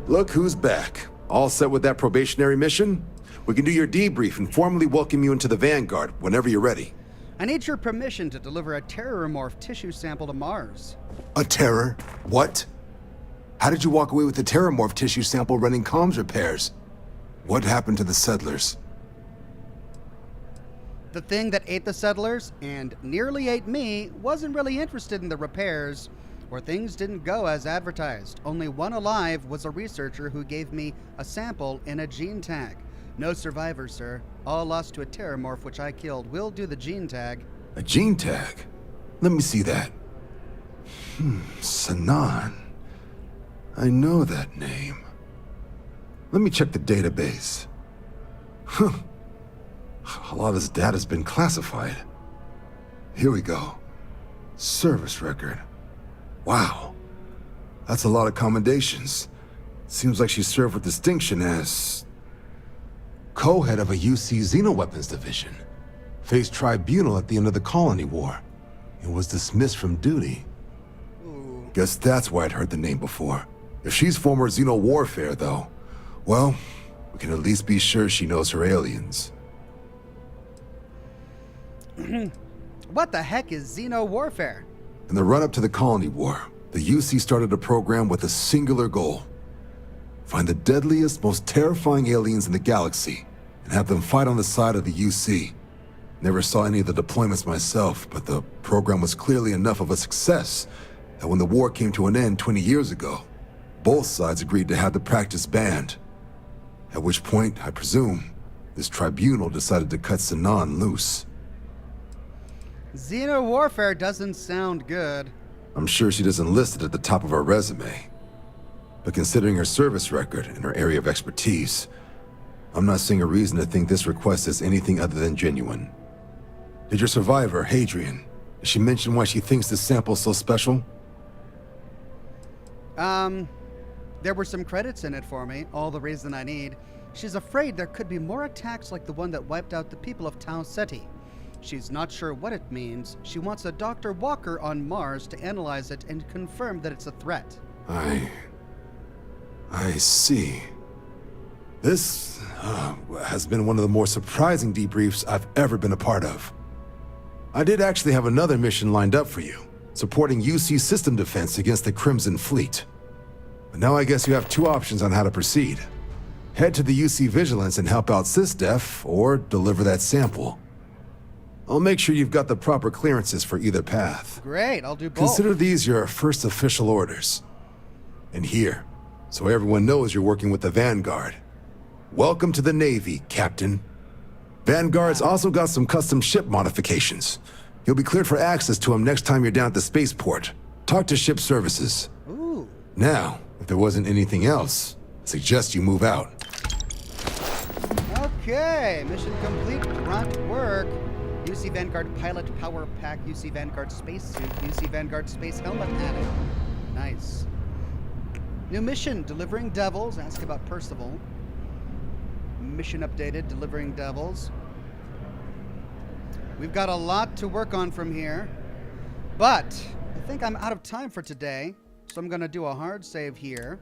Look who's back. All set with that probationary mission? We can do your debrief and formally welcome you into the Vanguard whenever you're ready. I need your permission to deliver a terrormorph tissue sample to Mars. A terror? What? How did you walk away with the terrormorph tissue sample running comms repairs? What happened to the settlers? The thing that ate the settlers and nearly ate me wasn't really interested in the repairs, or things didn't go as advertised. Only one alive was a researcher who gave me a sample in a gene tag. No survivors, sir. All lost to a terrormorph which I killed. We'll do the gene tag. A gene tag? Let me see that. Sanan. I know that name. Let me check the database. A lot of this data's been classified. Here we go. Service record. Wow. That's a lot of commendations. Seems like she served with distinction as co-head of a UC Xenoweapons division. Faced tribunal at the end of the Colony War and was dismissed from duty. Guess that's why I'd heard the name before. If she's former Xeno warfare, though, well, we can at least be sure she knows her aliens. What the heck is Xeno warfare? In the run-up to the Colony War, the UC started a program with a singular goal. Find the deadliest, most terrifying aliens in the galaxy and have them fight on the side of the UC. Never saw any of the deployments myself, but the program was clearly enough of a success that when the war came to an end 20 years ago, both sides agreed to have the practice banned. At which point, I presume, this tribunal decided to cut Sanan loose. Xeno warfare doesn't sound good. I'm sure she doesn't list it at the top of her resume. But considering her service record and her area of expertise, I'm not seeing a reason to think this request is anything other than genuine. Did your survivor, Hadrian, did she mention why she thinks this sample's so special? There were some credits in it for me, all the reason I need. She's afraid there could be more attacks like the one that wiped out the people of Tau Ceti. She's not sure what it means. She wants a Dr. Walker on Mars to analyze it and confirm that it's a threat. I see. This has been one of the more surprising debriefs I've ever been a part of. I did actually have another mission lined up for you, supporting UC system defense against the Crimson Fleet. But now I guess you have two options on how to proceed. Head to the UC Vigilance and help out SysDef, or deliver that sample. I'll make sure you've got the proper clearances for either path. Great, I'll do both. Consider these your first official orders. And here, so everyone knows you're working with the Vanguard. Welcome to the Navy, Captain. Vanguard's also got some custom ship modifications. You'll be cleared for access to them next time you're down at the spaceport. Talk to ship services. Ooh. Now, if there wasn't anything else, I suggest you move out. Okay, mission complete. Grunt work. UC Vanguard pilot power pack, UC Vanguard spacesuit, UC Vanguard space helmet added. Nice. New mission, delivering devils. Ask about Percival. Mission updated, delivering devils. We've got a lot to work on from here, but I think I'm out of time for today, so I'm going to do a hard save here.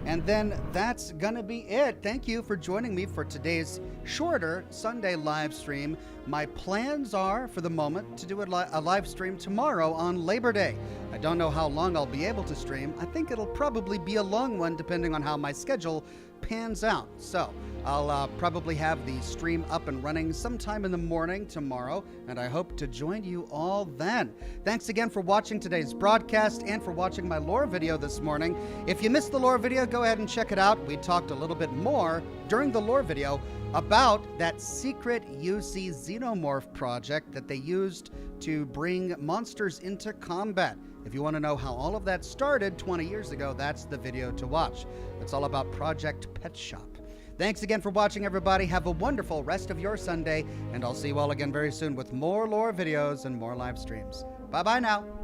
And then that's gonna be it. Thank you for joining me for today's shorter Sunday live stream. My plans are, for the moment, to do a live stream tomorrow on Labor Day. I don't know how long I'll be able to stream. I think it'll probably be a long one depending on how my schedule pans out. So I'll probably have the stream up and running sometime in the morning tomorrow, and I hope to join you all then. Thanks again for watching today's broadcast and for watching my lore video this morning. If you missed the lore video, go ahead and check it out. We talked a little bit more during the lore video about that secret UC Xenomorph project that they used to bring monsters into combat. If you want to know how all of that started 20 years ago, that's the video to watch. It's all about Project Pet Shop. Thanks again for watching, everybody. Have a wonderful rest of your Sunday, and I'll see you all again very soon with more lore videos and more live streams. Bye-bye now.